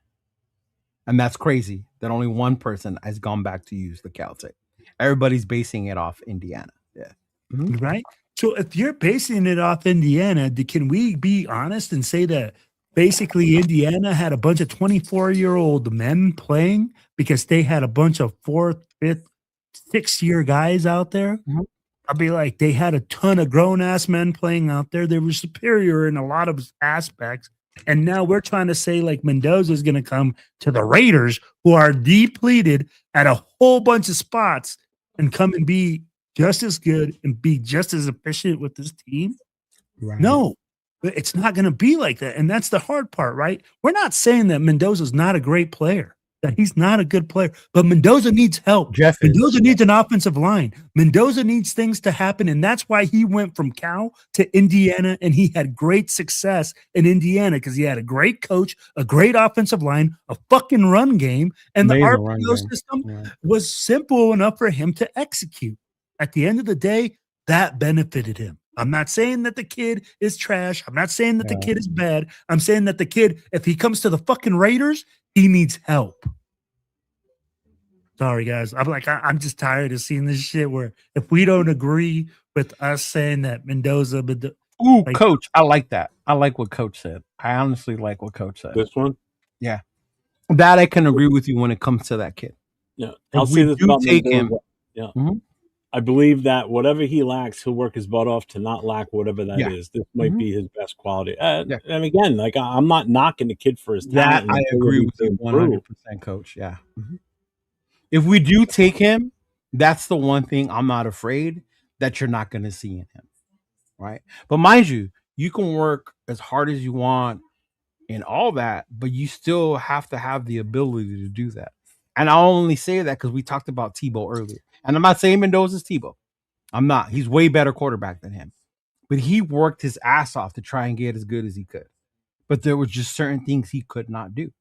And that's crazy that only one person has gone back to use the Cal tape. Everybody's basing it off Indiana. Yeah. Mm-hmm. Right. So if you're basing it off Indiana, can we be honest and say that basically Indiana had a bunch of 24-year-old men playing because they had a bunch of 4th, 5th, 6th-year guys out there? Mm-hmm. I'll be like, they had a ton of grown-ass men playing out there. They were superior in a lot of aspects. And now we're trying to say like Mendoza is going to come to the Raiders, who are depleted at a whole bunch of spots, and come and be just as good and be just as efficient with this team. Right. No, it's not going to be like that. And that's the hard part, right? We're not saying that Mendoza's not a great player, that he's not a good player, but Mendoza needs help. Mendoza needs an offensive line. Mendoza needs things to happen. And that's why he went from Cal to Indiana, and he had great success in Indiana because he had a great coach, a great offensive line, a fucking run game, and the RPO system was simple enough for him to execute. At the end of the day, that benefited him. I'm not saying that the kid is trash. I'm not saying that the kid is bad. I'm saying that the kid, if he comes to the fucking Raiders, he needs help. Sorry, guys. I'm just tired of seeing this shit where if we don't agree with us saying that Mendoza, Coach, I like that. I like what Coach said. I honestly like what Coach said. This one? Yeah. That I can agree with you when it comes to that kid. Yeah. I'll say this about Mendoza. Yeah. Mm-hmm. I believe that whatever he lacks, he'll work his butt off to not lack whatever that is. This might be his best quality. And again, like I'm not knocking the kid for his talent. That I agree with you 100%, Coach. Yeah. Mm-hmm. If we do take him, that's the one thing I'm not afraid that you're not going to see in him. Right. But mind you, you can work as hard as you want and all that, but you still have to have the ability to do that. And I'll only say that because we talked about Tebow earlier. And I'm not saying Mendoza's Tebow. I'm not. He's way better quarterback than him. But he worked his ass off to try and get as good as he could. But there were just certain things he could not do.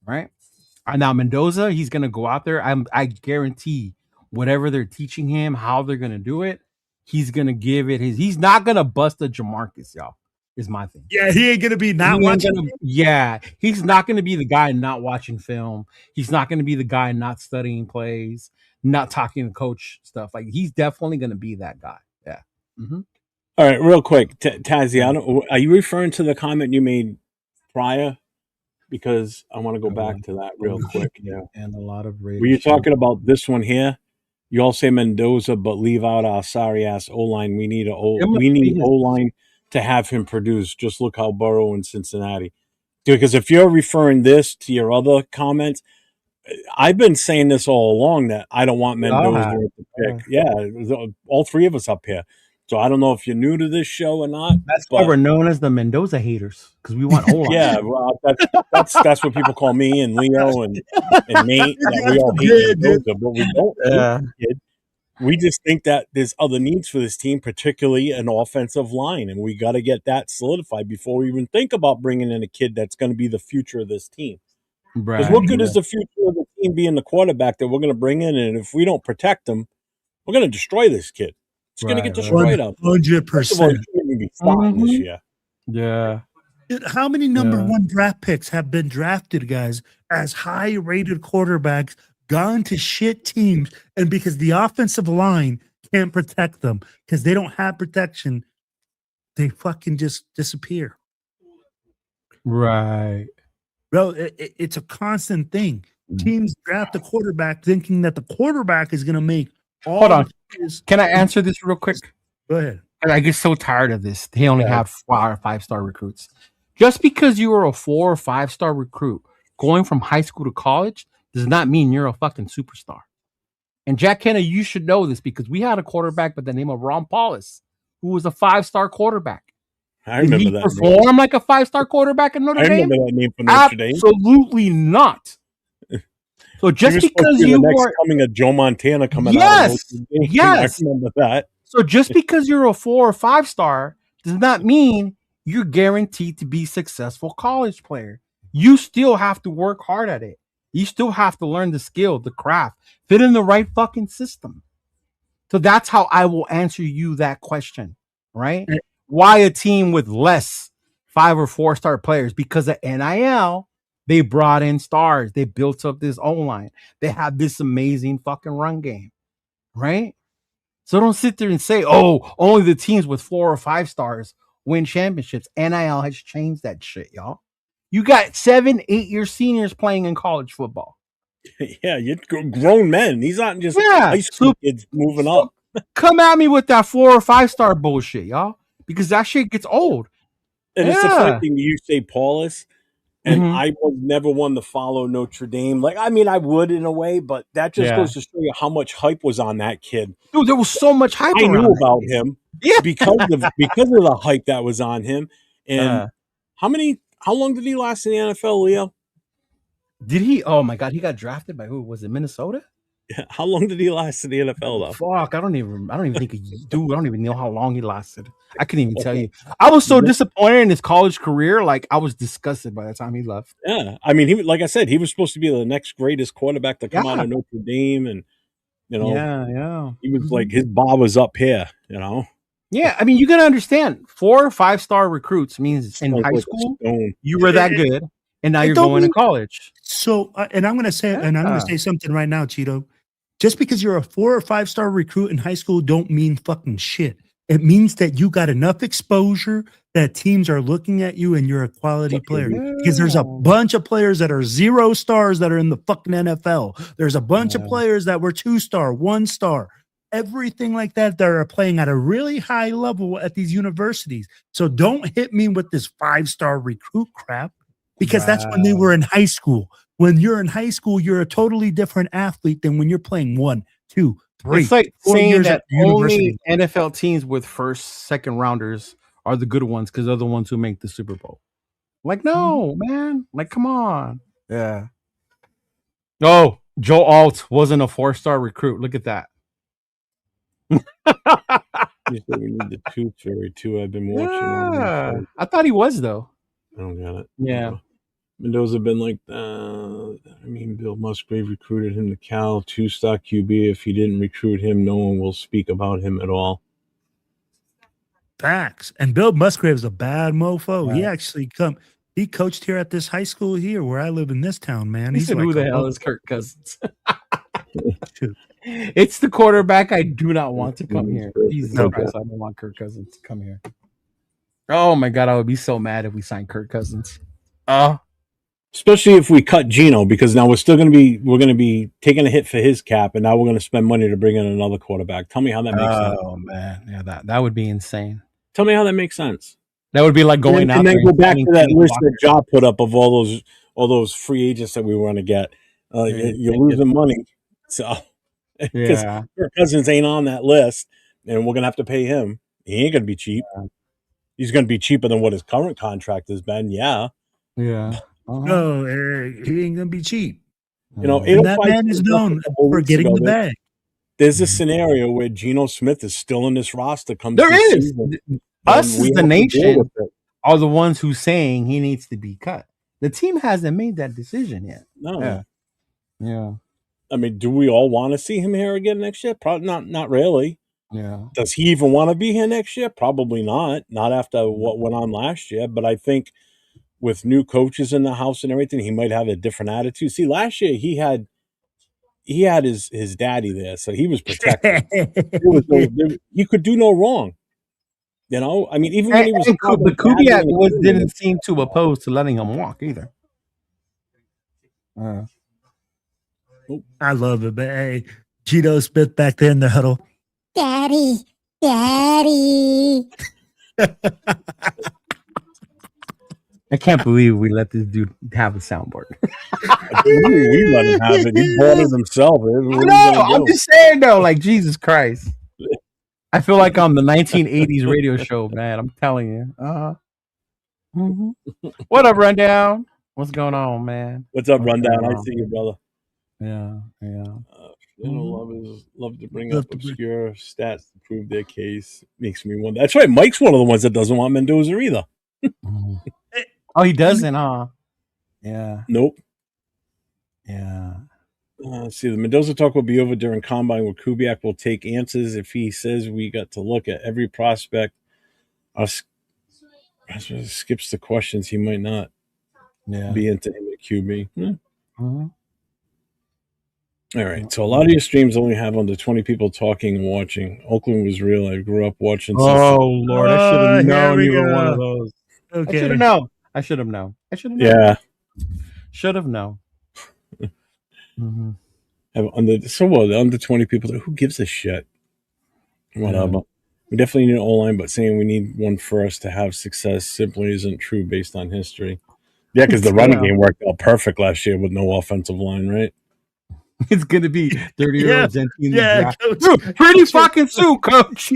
Right? And now Mendoza, he's going to go out there. I guarantee whatever they're teaching him, how they're going to do it, he's going to give it his. He's not going to bust a Jamarcus, y'all. Is my thing. Yeah, he ain't gonna be not watching. He's not gonna be the guy not watching film. He's not gonna be the guy not studying plays, not talking to coach stuff. Like he's definitely gonna be that guy. Yeah. Mm-hmm. All right, real quick, Tazzy, are you referring to the comment you made prior? Because I want to go back to that real quick. Yeah, and a lot of Raiders. Were you talking about this one here? You all say Mendoza, but leave out our sorry ass O line. We need O line to have him produce. Just look how Burrow in Cincinnati. Because if you're referring this to your other comments, I've been saying this all along that I don't want Mendoza to pick. Yeah, all three of us up here. So I don't know if you're new to this show or not. That's why we're known as the Mendoza haters, because we want O-line. Yeah, well, that's what people call me and Leo and Nate. That we all hate Mendoza, but we don't hate the kid. We just think that there's other needs for this team, particularly an offensive line, and we got to get that solidified before we even think about bringing in a kid that's going to be the future of this team. Because what good is the future of the team being the quarterback that we're going to bring in, and if we don't protect him, we're going to destroy this kid. It's going to get destroyed out. 100%. Be starting this year. Yeah. How many number one draft picks have been drafted, guys, as high-rated quarterbacks, gone to shit teams, and because the offensive line can't protect them because they don't have protection. They fucking just disappear. Right. Bro, it's a constant thing. Teams draft a quarterback thinking that the quarterback is going to make all. Hold on. Can I answer this real quick? Go ahead. I get so tired of this. They only have 4 or 5-star recruits. Just because you were a 4 or 5-star recruit going from high school to college does not mean you're a fucking superstar. And Jack Kennedy, you should know this because we had a quarterback by the name of Ron Paulus, who was a 5-star quarterback. I remember Did he that. perform like a 5-star quarterback at Notre Dame? I remember that name from Notre Dame. Absolutely not. So just because you were coming of Joe Montana coming out. Of Yes. I remember that. So just because you're a 4 or 5-star does not mean you're guaranteed to be a successful college player. You still have to work hard at it. You still have to learn the skill, the craft, fit in the right fucking system. So that's how I will answer you that question, right? Why a team with less 5 or 4-star players? Because of NIL, they brought in stars. They built up this O-line. They have this amazing fucking run game, right? So don't sit there and say, oh, only the teams with 4 or 5 stars win championships. NIL has changed that shit, y'all. You got 7, 8-year seniors playing in college football. Yeah, you're grown men. These aren't just high school kids moving up. Come at me with that 4 or 5-star bullshit, y'all, because that shit gets old. And it's the funny thing you say, Paulus, and I was never one to follow Notre Dame. Like, I mean, I would in a way, but that just goes to show you how much hype was on that kid. Dude, there was so much hype. I knew about him because of the hype that was on him. And how long did he last in the NFL, Leo? Did he? Oh my God, he got drafted by who? Was it Minnesota? How long did he last in the NFL though? Fuck, I don't even think dude, I don't even know how long he lasted. I couldn't even tell you. I was so disappointed in his college career, like I was disgusted by the time he left. Yeah. I mean, he, like I said, he was supposed to be the next greatest quarterback to come out of Notre Dame, and you know, he was like his bar was up here, you know. Yeah, I mean, you gotta understand, 4 or 5-star recruits means in high school you were that good, and now you're going to college. So, and I'm gonna say something right now, Cheeto. Just because you're a 4 or 5-star recruit in high school don't mean fucking shit. It means that you got enough exposure that teams are looking at you and you're a quality player. Because there's a bunch of players that are 0 stars that are in the fucking NFL. There's a bunch of players that were 2-star, 1-star, everything like that are playing at a really high level at these universities. So don't hit me with this 5-star recruit crap, because that's when they were in high school. When you're in high school, you're a totally different athlete than when you're playing 1, 2, 3. It's like saying that only NFL teams with 1st, 2nd rounders are the good ones because they're the ones who make the Super Bowl. Like, no, man. Like, come on. Yeah. Oh, Joe Alt wasn't a 4-star recruit. Look at that. You said we need the Tooth Fairy too. I've been watching. I thought he was though. I don't got it. Yeah. Mendoza been like, I mean, Bill Musgrave recruited him to Cal, 2-star QB. If he didn't recruit him, no one will speak about him at all. Facts. And Bill Musgrave is a bad mofo. Right. He actually he coached here at this high school here where I live in this town, man. He said, like, who the hell is Kirk Cousins? It's the quarterback I do not want to come here. Jesus Christ, I don't want Kirk Cousins to come here. Oh my God, I would be so mad if we signed Kirk Cousins. Especially if we cut Geno, because now we're going to be taking a hit for his cap, and now we're going to spend money to bring in another quarterback. Tell me how that makes sense. Oh man, yeah, that would be insane. Tell me how that makes sense. That would be like going out and then go back to that list that Job put up of all those free agents that we want to get. You're losing money, so because Kirk Cousins ain't on that list, and we're going to have to pay him. He ain't going to be cheap. He's going to be cheaper than what his current contract has been. Yeah. No, he ain't gonna be cheap. You know, that man is known for getting the bag. There's a scenario where Geno Smith is still in this roster. There is. Us as the nation are the ones who's saying he needs to be cut. The team hasn't made that decision yet. No. Yeah. I mean, do we all want to see him here again next year? Probably not really. Yeah. Does he even want to be here next year? Probably not. Not after what went on last year. But I think with new coaches in the house and everything, he might have a different attitude. See, last year he had he had his daddy there, so he was protected. He could do no wrong. You know, I mean, even when he was but Kubiak didn't seem to oppose to letting him walk either. I love it, but hey, Cheeto spit back there in the huddle. Daddy, Daddy. I can't believe we let this dude have a soundboard. We let him have it. He bought it himself. I'm just saying though, like Jesus Christ. I feel like I'm the 1980s radio show, man. I'm telling you. What up, Rundown? What's going on, man? What's up, Rundown? I see you, brother. Yeah. Love to bring up obscure stats to prove their case. Makes me wonder. That's right. Mike's one of the ones that doesn't want Mendoza either. Oh, he doesn't, huh? Yeah. Nope. Yeah. Let's see. The Mendoza talk will be over during Combine, where Kubiak will take answers. If he says we got to look at every prospect, skips the questions, he might not be into him at QB. All right. So a lot of your streams only have under 20 people talking and watching. Oakland was real. I grew up watching. Oh, Lord. I should have known you were one of those. Okay. I should have known. Yeah. Should have known. Under 20 people. Who gives a shit? Whatever. We definitely need an O-line, but saying we need one for us to have success simply isn't true based on history. Yeah, because the running game worked out perfect last year with no offensive line, right? It's going to be 30-year-olds in the draft. Coach. Pretty fucking soon, Coach.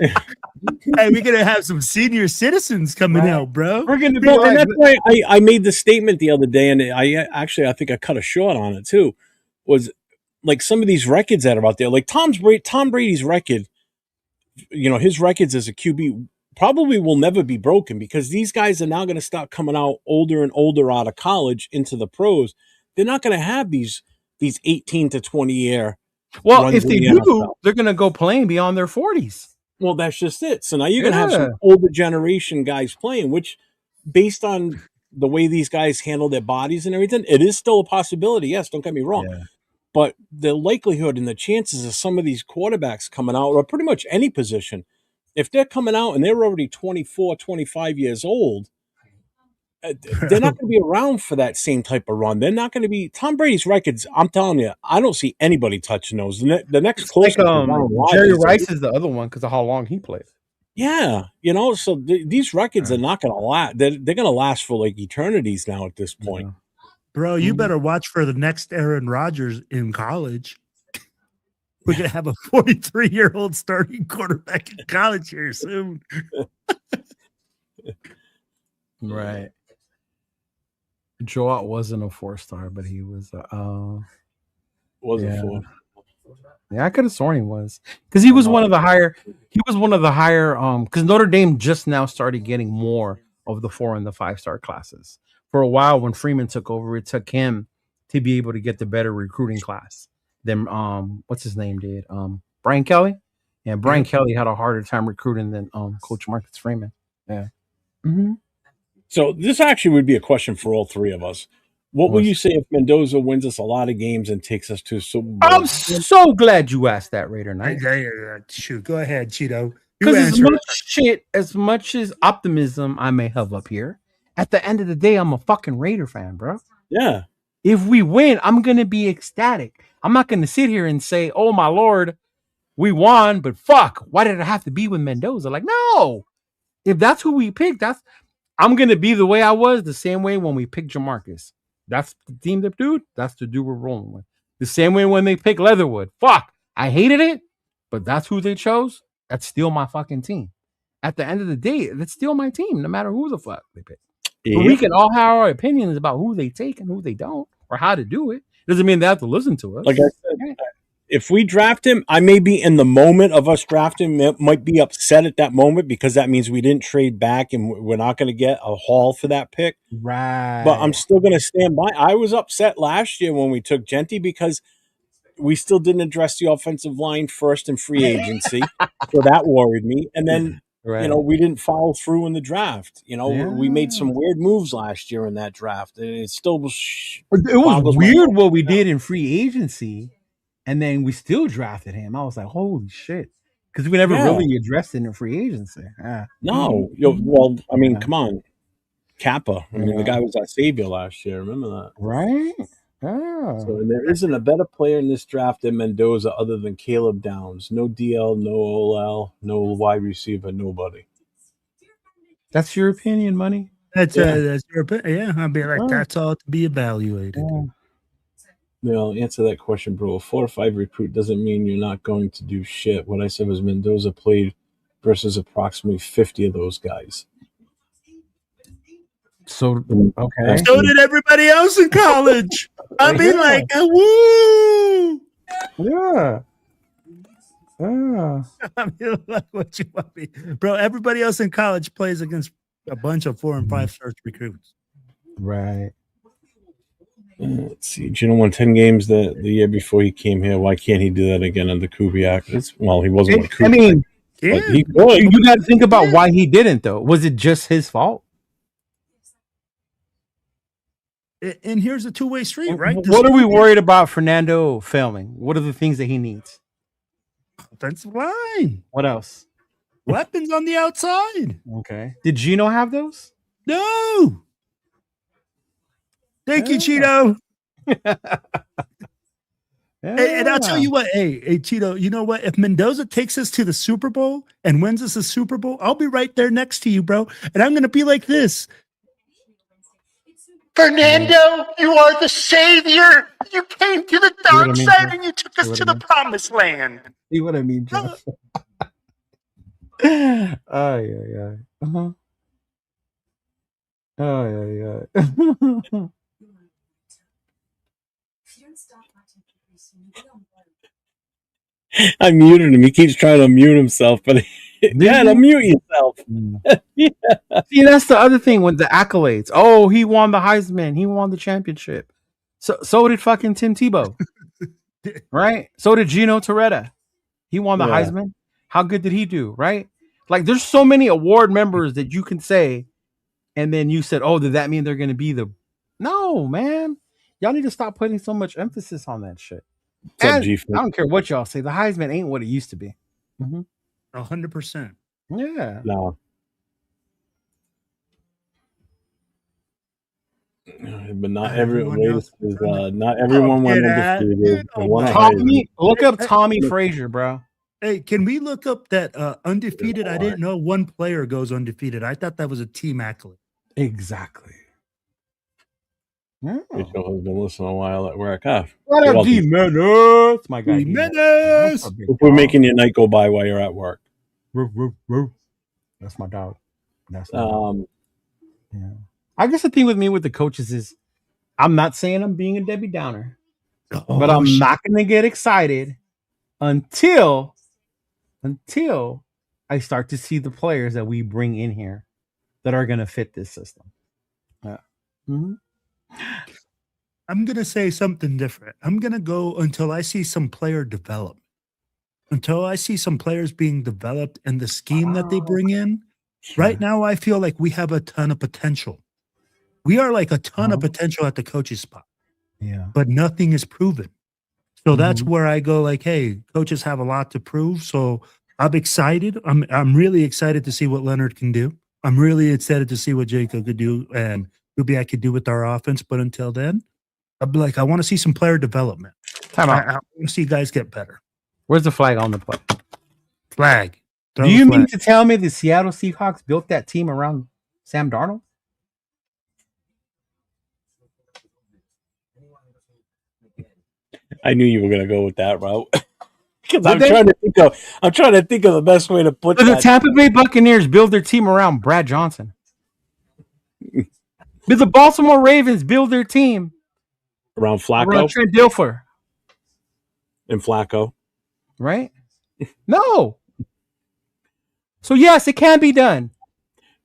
Hey, we're gonna have some senior citizens coming out, bro. We're gonna be and that's why I made the statement the other day, and I think I cut a short on it too. Was like some of these records that are out there, like Tom Brady's record. You know, his records as a QB probably will never be broken because these guys are now going to start coming out older and older out of college into the pros. They're not going to have these 18 to 20 year. Well, if they do, they're going to go playing beyond their 40s. Well, that's just it. So now you're going to have some older generation guys playing, which based on the way these guys handle their bodies and everything, it is still a possibility. Yes, don't get me wrong. Yeah. But the likelihood and the chances of some of these quarterbacks coming out, or pretty much any position, if they're coming out and they're already 24, 25 years old, they're not going to be around for that same type of run. They're not going to be Tom Brady's records. I'm telling you, I don't see anybody touching those. The next closest, Jerry Rice is the other one because of how long he played. Yeah, you know, so these records are not going to last. They're going to last for like eternities now at this point. Yeah. Bro, you better watch for the next Aaron Rodgers in college. We're going to have a 43-year-old starting quarterback in college here soon. Right. Joe wasn't a 4-star, but he was wasn't 4. Yeah, I could have sworn he was. Because he was one of the higher because Notre Dame just now started getting more of the 4 and the 5-star classes. For a while, when Freeman took over, it took him to be able to get the better recruiting class than what's his name did? Brian Kelly. Yeah, Brian Kelly had a harder time recruiting than Coach Marcus Freeman. Yeah. Mm-hmm. So this actually would be a question for all three of us. What will you say if Mendoza wins us a lot of games and takes us to Super Bowl? I'm so glad you asked that, Raider Knight. Shoot, go ahead, Cheeto. Because as much as optimism I may have up here, at the end of the day, I'm a fucking Raider fan, bro. Yeah. If we win, I'm going to be ecstatic. I'm not going to sit here and say, oh, my Lord, we won, but fuck, why did it have to be with Mendoza? Like, no. If that's who we picked, I'm going to be the way I was, the same way when we picked Jamarcus. That's the team that's the dude we're rolling with. The same way when they picked Leatherwood. Fuck, I hated it, but that's who they chose. That's still my fucking team. At the end of the day, that's still my team, no matter who the fuck they pick. Yeah. But we can all have our opinions about who they take and who they don't, or how to do it. Doesn't mean they have to listen to us. Like I said, if we draft him, I may be in the moment of us drafting him, might be upset at that moment because that means we didn't trade back and we're not going to get a haul for that pick. Right. But I'm still going to stand by. I was upset last year when we took Genty because we still didn't address the offensive line first in free agency. So that worried me. And then you know, we didn't follow through in the draft. You know, we made some weird moves last year in that draft, and it still was. It was weird what we did in free agency, and then we still drafted him. I was like, holy shit, because we never really addressed it in free agency. No, well, I mean, come on, Kappa. I mean, the guy was our savior last year. Remember that, right? So, and there isn't a better player in this draft than Mendoza other than Caleb Downs. No DL, no OL, no wide receiver, nobody. That's your opinion, Money? That's your opinion. Yeah, I'll be like, that's all to be evaluated. Yeah, I'll answer that question, bro. A 4 or 5 recruit doesn't mean you're not going to do shit. What I said was Mendoza played versus approximately 50 of those guys. So, okay. So did everybody else in college. I'll be like, woo! Yeah. I mean, like, what you want me, bro? Everybody else in college plays against a bunch of 4 and 5 star recruits. Right. Let's see. Gino won 10 games the year before he came here. Why can't he do that again under Kubiak? Well, he wasn't with Kubiak. I mean, you got to think about why he didn't, though. Was it just his fault? And here's a two-way street, right? What are we worried about Fernando failing? What are the things that he needs? Offensive line. What else? Weapons on the outside. Okay. Did Gino have those? No. Thank you, Cheeto. And I'll tell you what, hey, Cheeto, you know what? If Mendoza takes us to the Super Bowl and wins us a Super Bowl, I'll be right there next to you, bro. And I'm going to be like this. Fernando, you are the savior. You came to the dark side and you took us to the promised land. See what I mean, Jeff? Yeah. Uh-huh. Yeah. I muted him. He keeps trying to mute himself, but unmute yourself. See, that's the other thing with the accolades. Oh, he won the Heisman. He won the championship. So did fucking Tim Tebow. Right? So did Gino Torretta. He won the Heisman. How good did he do? Right? Like, there's so many award members that you can say, and then you said, oh, did that mean they're going to be the... No, man. Y'all need to stop putting so much emphasis on that shit. And I don't care what y'all say. The Heisman ain't what it used to be. 100%. Yeah. No. But not everyone went undefeated. Tommy, look up Tommy Frazier, bro. Hey, can we look up that undefeated? I didn't know one player goes undefeated. I thought that was a team accolade. Exactly. Rachel has been listening a while at work. What up, D-Menace? My guy, D-Menace. We're making your night go by while you're at work. That's my dog. That's my dog. Yeah. I guess the thing with me with the coaches is I'm not saying I'm being a Debbie Downer, but I'm not going to get excited until I start to see the players that we bring in here that are going to fit this system. Yeah. Mm-hmm. I'm going to say something different. I'm going to go until I see some player development. Until I see some players being developed and the scheme that they bring in. Right now, I feel like we have a ton of potential. We are like a ton of potential at the coach's spot. Yeah. But nothing is proven. So that's where I go like, hey, coaches have a lot to prove. So I'm excited. I'm really excited to see what Leonard can do. I'm really excited to see what Jacob could do and Kubiak could do with our offense. But until then, I'll be like, I want to see some player development. I want to see guys get better. Where's the flag on the play? Flag. Do you mean to tell me the Seattle Seahawks built that team around Sam Darnold? I knew you were going to go with that route. Because I'm trying to think of the best way to put that. The Tampa Bay Buccaneers build their team around Brad Johnson. Did the Baltimore Ravens build their team around Flacco? Around Trent Dilfer. And Flacco. Right? No. So, yes, it can be done.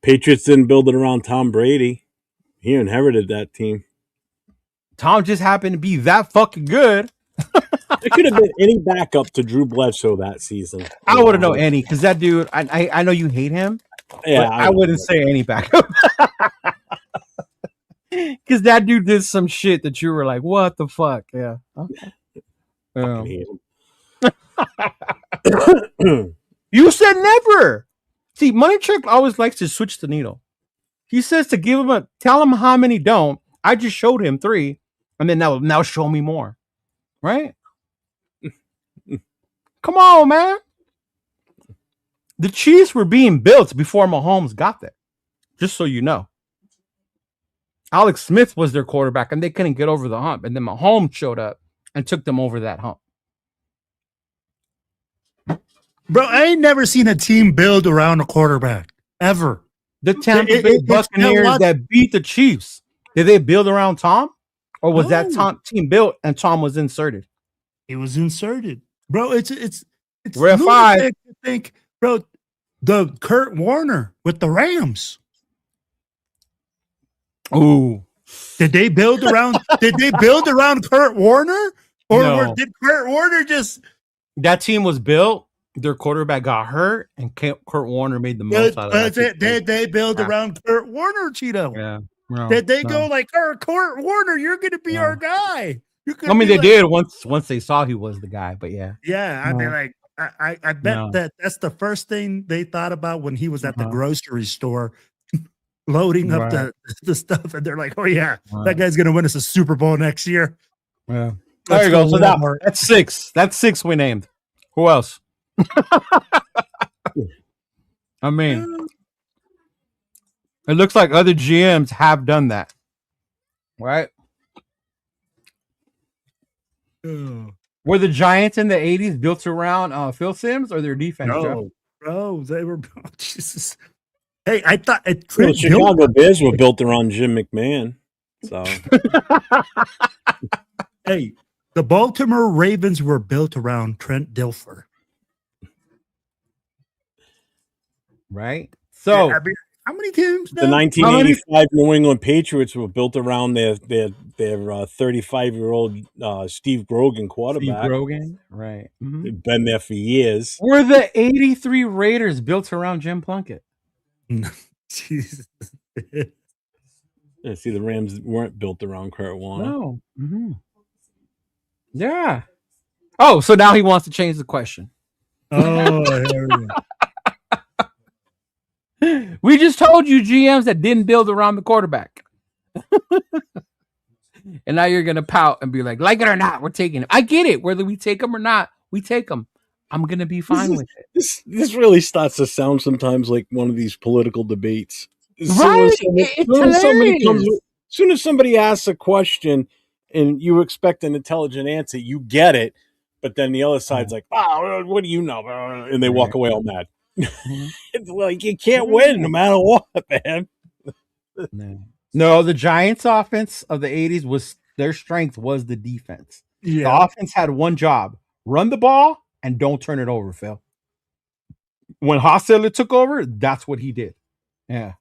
Patriots didn't build it around Tom Brady. He inherited that team. Tom just happened to be that fucking good. There could have been any backup to Drew Bledsoe that season. I wouldn't know any because that dude. I know you hate him. Yeah, I wouldn't say any backup because that dude did some shit that you were like, "What the fuck?" Yeah. Okay. You said never. See, Money Truck always likes to switch the needle. He says to tell him how many don't. I just showed him 3, and then now show me more. Right? Come on, man. The Chiefs were being built before Mahomes got there. Just so you know. Alex Smith was their quarterback, and they couldn't get over the hump. And then Mahomes showed up and took them over that hump. Bro, I ain't never seen a team build around a quarterback ever. The Tampa Bay Buccaneers that beat the Chiefs. Did they build around Tom? Or was that team built and Tom was inserted? He was inserted. Bro, it's Rare 5. To think, bro, the Kurt Warner with the Rams. Ooh. Did they build around Kurt Warner? Or did Kurt Warner just that team was built? Their quarterback got hurt, and Kurt Warner made the most out of it. Did they build around Kurt Warner, Cheeto? Yeah. No, did they go like, Kurt Warner, you're going to be our guy? I mean, they did once they saw he was the guy, but yeah. Yeah, I mean, like, I bet that's the first thing they thought about when he was at the grocery store loading up the stuff, and they're like, oh, yeah, that guy's going to win us a Super Bowl next year. Yeah. There you go. So that's 6. That's 6 we named. Who else? I mean, it looks like other GMs have done that, right? Were the Giants in the 80s built around Phil Simms or their defense? No, bro, they were. Oh, Jesus. Hey, I thought the Chicago Bears were built around Jim McMahon. So, hey, the Baltimore Ravens were built around Trent Dilfer. Right. So, I mean, how many teams? The 1985 New England Patriots were built around their 35-year-old Steve Grogan quarterback. Steve Grogan, right? They've been there for years. Were the 83 Raiders built around Jim Plunkett? Jesus. Yeah, see, the Rams weren't built around Kurt Warner. No. Yeah. Oh, so now he wants to change the question. Oh, we just told you GMs that didn't build around the quarterback. And now you're going to pout and be like it or not, we're taking him. I get it. Whether we take him or not, we take him. I'm going to be fine with it. This really starts to sound sometimes like one of these political debates. Right? As soon as somebody asks a question and you expect an intelligent answer, you get it. But then the other side's like, oh, what do you know? And they walk away all mad. It's like you can't win no matter what, man. No, the Giants offense of the 80s their strength was the defense. Yeah. The offense had one job: run the ball and don't turn it over, Phil. When Hostetler took over, that's what he did. Yeah.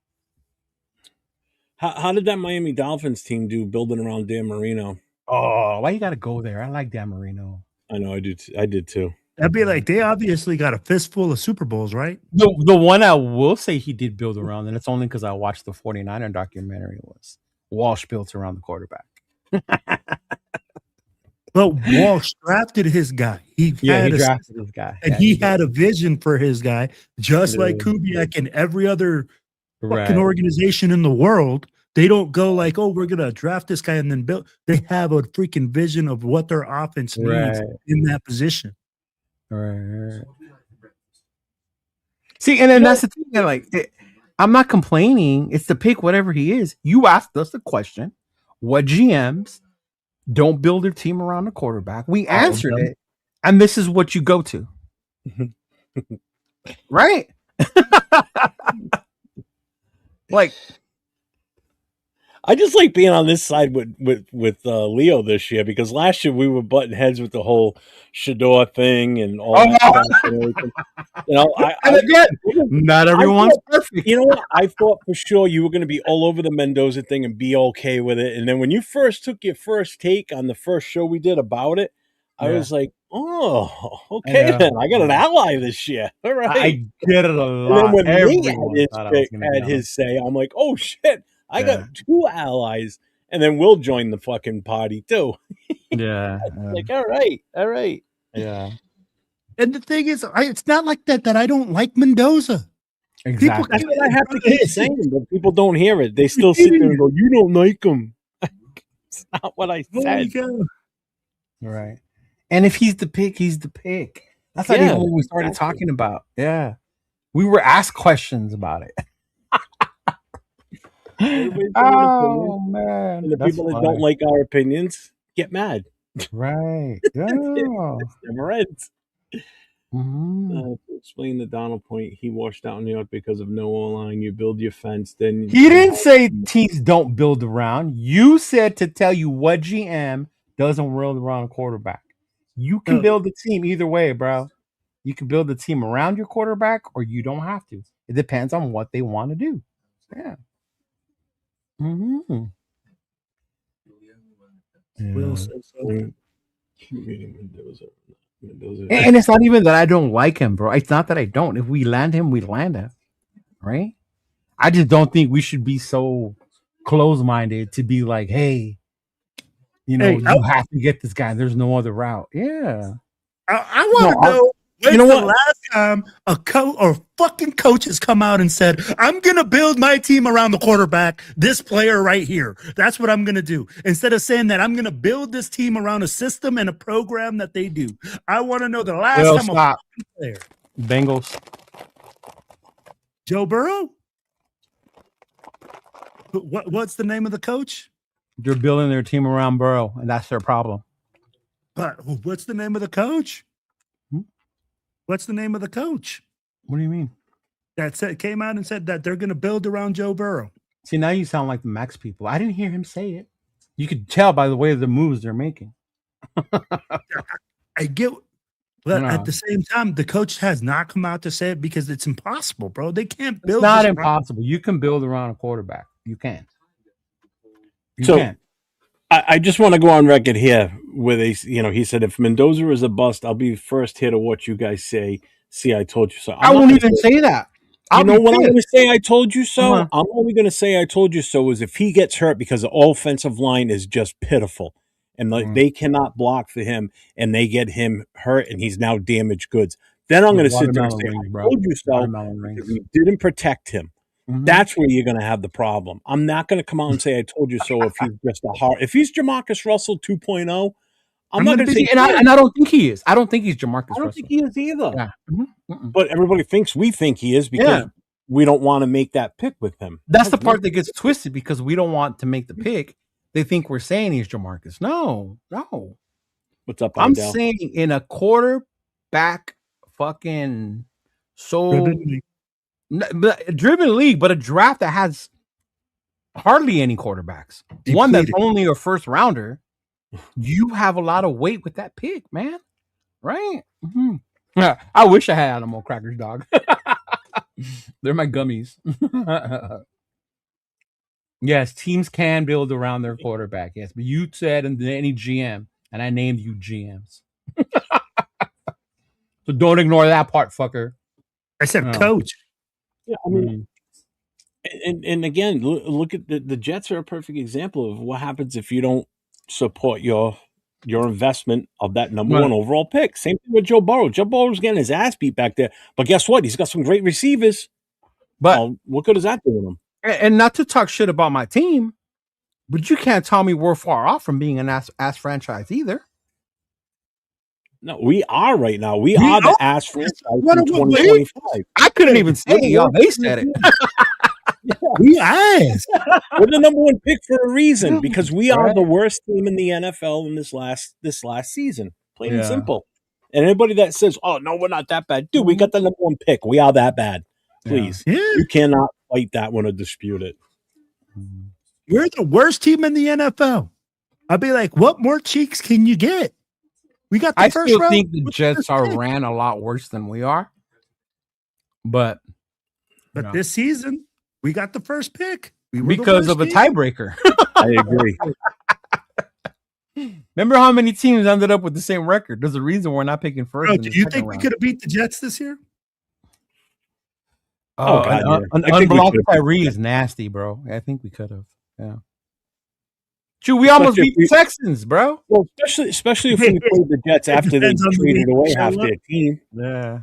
How did that Miami Dolphins team do building around Dan Marino? Oh, why you got to go there? I like Dan Marino. I know, I did too. That'd be like they obviously got a fistful of Super Bowls, right? The one I will say he did build around, and it's only because I watched the 49er documentary, was Walsh built around the quarterback. But Walsh drafted his guy. He drafted his guy. And he had a vision for his guy, just like Kubiak and every other fucking organization in the world. They don't go like, oh, we're going to draft this guy and then build. They have a freaking vision of what their offense needs in that position. Right. See, and then that's the thing. Like, I'm not complaining. It's to pick whatever he is. You asked us the question: what GMs don't build their team around the quarterback? We answered it, and this is what you go to, right? Like, I just like being on this side with Leo this year, because last year we were butting heads with the whole Shador thing and all that stuff and everything. You know, not everyone's perfect. You know what? I thought for sure you were going to be all over the Mendoza thing and be okay with it. And then when you first took your first take on the first show we did about it, I was like, oh, okay then. I got an ally this year. All right. I get it a lot. And then when Nate Everyone had his say, I'm like, oh shit, I got 2 allies. And then we'll join the fucking party too. Yeah. Like, all right. Yeah. And the thing is, it's not like that I don't like Mendoza. Exactly. That's what I have to keep saying, but people don't hear it. They still sit there and go, you don't like him. It's not what I said. Right. And if he's the pick, he's the pick. That's not even what we started talking about. Yeah. We were asked questions about it. Oh, man. And the people that don't like our opinions get mad. Right. Yeah. It never ends. To explain the Donald point, he washed out in New York because of no O-line. You build your fence, then he didn't say teams don't build around. You said to tell you what GM doesn't build around a quarterback. You can build a team either way, bro. You can build a team around your quarterback, or you don't have to. It depends on what they want to do. Yeah. Mm-hmm. Will says so. And it's not even that I don't like him, bro. It's not that I don't. If we land him, we land him. Right? I just don't think we should be so close-minded to be like, hey, you have to get this guy. There's no other route. Yeah. I want to know. When's the last time a fucking coach has come out and said, I'm going to build my team around the quarterback, this player right here. That's what I'm going to do. Instead of saying that I'm going to build this team around a system and a program that they do. I want to know the last time a fucking player. Bengals. Joe Burrow? What's the name of the coach? They're building their team around Burrow, and that's their problem. But what's the name of the coach? What's the name of the coach? What do you mean? That came out and said that they're going to build around Joe Burrow. See, now you sound like the Max people. I didn't hear him say it. You could tell by the way of the moves they're making. I get, but at the same time, the coach has not come out to say it because it's impossible, bro. They can't build. It's not impossible. You can build around a quarterback. You can. You can. I just want to go on record here where he said, if Mendoza is a bust, I'll be first here to what you guys say. See, I told you so. I won't even say that. You know what I'm going to say? I told you so. I'm only going to say I told you so is if he gets hurt because the offensive line is just pitiful and they cannot block for him and they get him hurt and he's now damaged goods. Then I'm going to sit there and say, I told you so because we didn't protect him. That's where you're going to have the problem. I'm not going to come out and say I told you so if he's just if he's Jamarcus Russell 2.0, I'm not going to say. And I don't think he is. I don't think he's Jamarcus Russell. I don't think he is either. Yeah. But everybody thinks we think he is because we don't want to make that pick with him. That's the part that gets twisted because we don't want to make the pick. They think we're saying he's Jamarcus. No. What's up, I'm saying in a quarterback fucking driven league, but a draft that has hardly any quarterbacks. Depleted. One that's only a first rounder. You have a lot of weight with that pick, man. Right? I wish I had animal crackers, dog. They're my gummies. Yes, teams can build around their quarterback. Yes, but you said any GM, and I named you GMs. So don't ignore that part, fucker. I said coach. Yeah, I mean, and again, look at the Jets are a perfect example of what happens if you don't support your investment of that number one overall pick. Same thing with Joe Burrow. Joe Burrow's getting his ass beat back there, but guess what? He's got some great receivers. But what good is that doing him? And not to talk shit about my team, but you can't tell me we're far off from being an ass franchise either. No, we are right now. We are the ass franchise in 2025. I couldn't even say it, y'all. They said it. We ass. We're the number one pick for a reason because we are the worst team in the NFL in this last season. Plain and simple. And anybody that says, "Oh no, we're not that bad," dude, we got the number one pick. We are that bad. Please, you cannot fight that one or dispute it. We're the worst team in the NFL. I'll be like, what more cheeks can you get? We got the I first still round. think the Jets ran a lot worse than we are. But this season, we got the first pick. Because of a tiebreaker. I agree. Remember how many teams ended up with the same record? There's a reason we're not picking first. Bro, do you think we could have beat the Jets this year? Oh, God, yeah. an I think we unblocked could've. Tyree is nasty, bro. I think we could have. Yeah. Dude, we almost beat the Texans, bro. Well, especially if we played the Jets after they depends on the traded week away you show half up. their team. Yeah.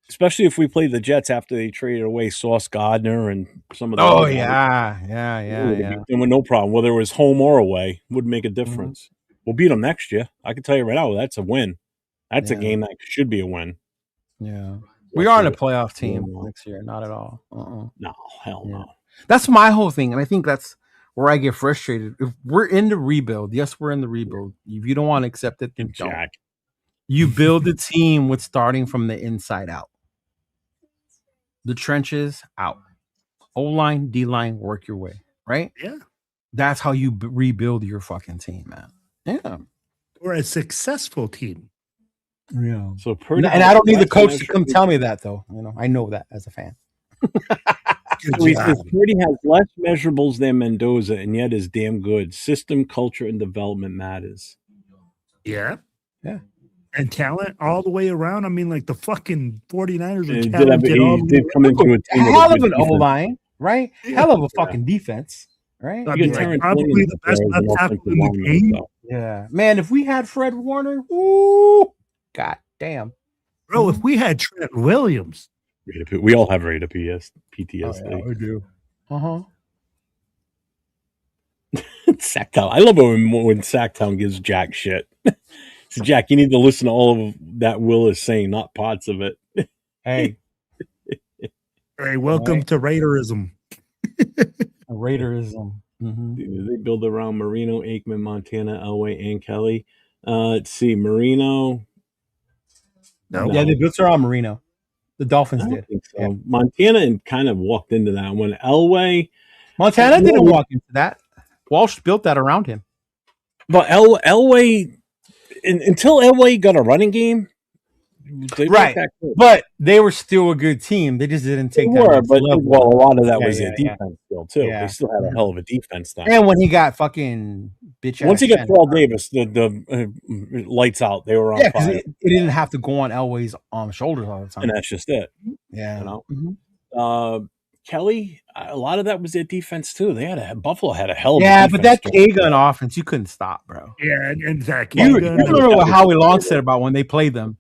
Especially if we played the Jets after they traded away Sauce Gardner and some of the Oh other guys. yeah. And with no problem, whether it was home or away, wouldn't make a difference. We'll beat them next year. I can tell you right now, that's a win. That's a game that should be a win. Yeah. We aren't a playoff team next year. Not at all. No, hell no. That's my whole thing. And I think that's where I get frustrated. If we're in the rebuild, yes, we're in the rebuild. If you don't want to accept it, then don't. Jack. You build a team with starting from the inside out. The trenches out. O-line, D-line, work your way. Right? Yeah. That's how you rebuild your fucking team, man. Yeah. We're a successful team. Yeah. So Purdy, and I don't need the coach to come tell me that, though. I know that as a fan. So he says Purdy has less measurables than Mendoza, and yet is damn good. System, culture, and development matters. Yeah. Yeah. And talent all the way around. I mean, like the fucking 49ers are He talented. come into a team with Hell a of good an defense. O-line, right? Hell of a fucking defense, right? I mean, like, probably the best left tackle in the game. Yeah. Man, if we had Fred Warner, woo, god damn. Bro, if we had Trent Williams. We all have RAIDER PTSD. Oh, yeah, we do. Sacktown. I love it when Sacktown gives Jack shit. So Jack, you need to listen to all of that Will is saying, not parts of it. Hey. Hey, welcome to Raiderism. Raiderism. They build around Marino, Aikman, Montana, Elway, and Kelly. Let's see, Marino. No. Yeah, they built around Marino. The Dolphins did. Think so. Yeah. Montana kind of walked into that one. Elway. Montana didn't walk into that. Walsh built that around him. But Elway, until Elway got a running game, right? But they were still a good team. They just didn't take that. But a lot of that was their defense still too. Yeah. They still had a hell of a defense then. And when he got fucking bitch, once he got Terrell Davis, the lights out. They were on fire. It didn't have to go on Elway's shoulders all the time, and that's just it. Yeah, you know. Kelly, a lot of that was their defense too. They had Buffalo had a hell of a but that K-gun offense you couldn't stop, bro. Yeah, exactly. You remember what Howie Long said about when they played them?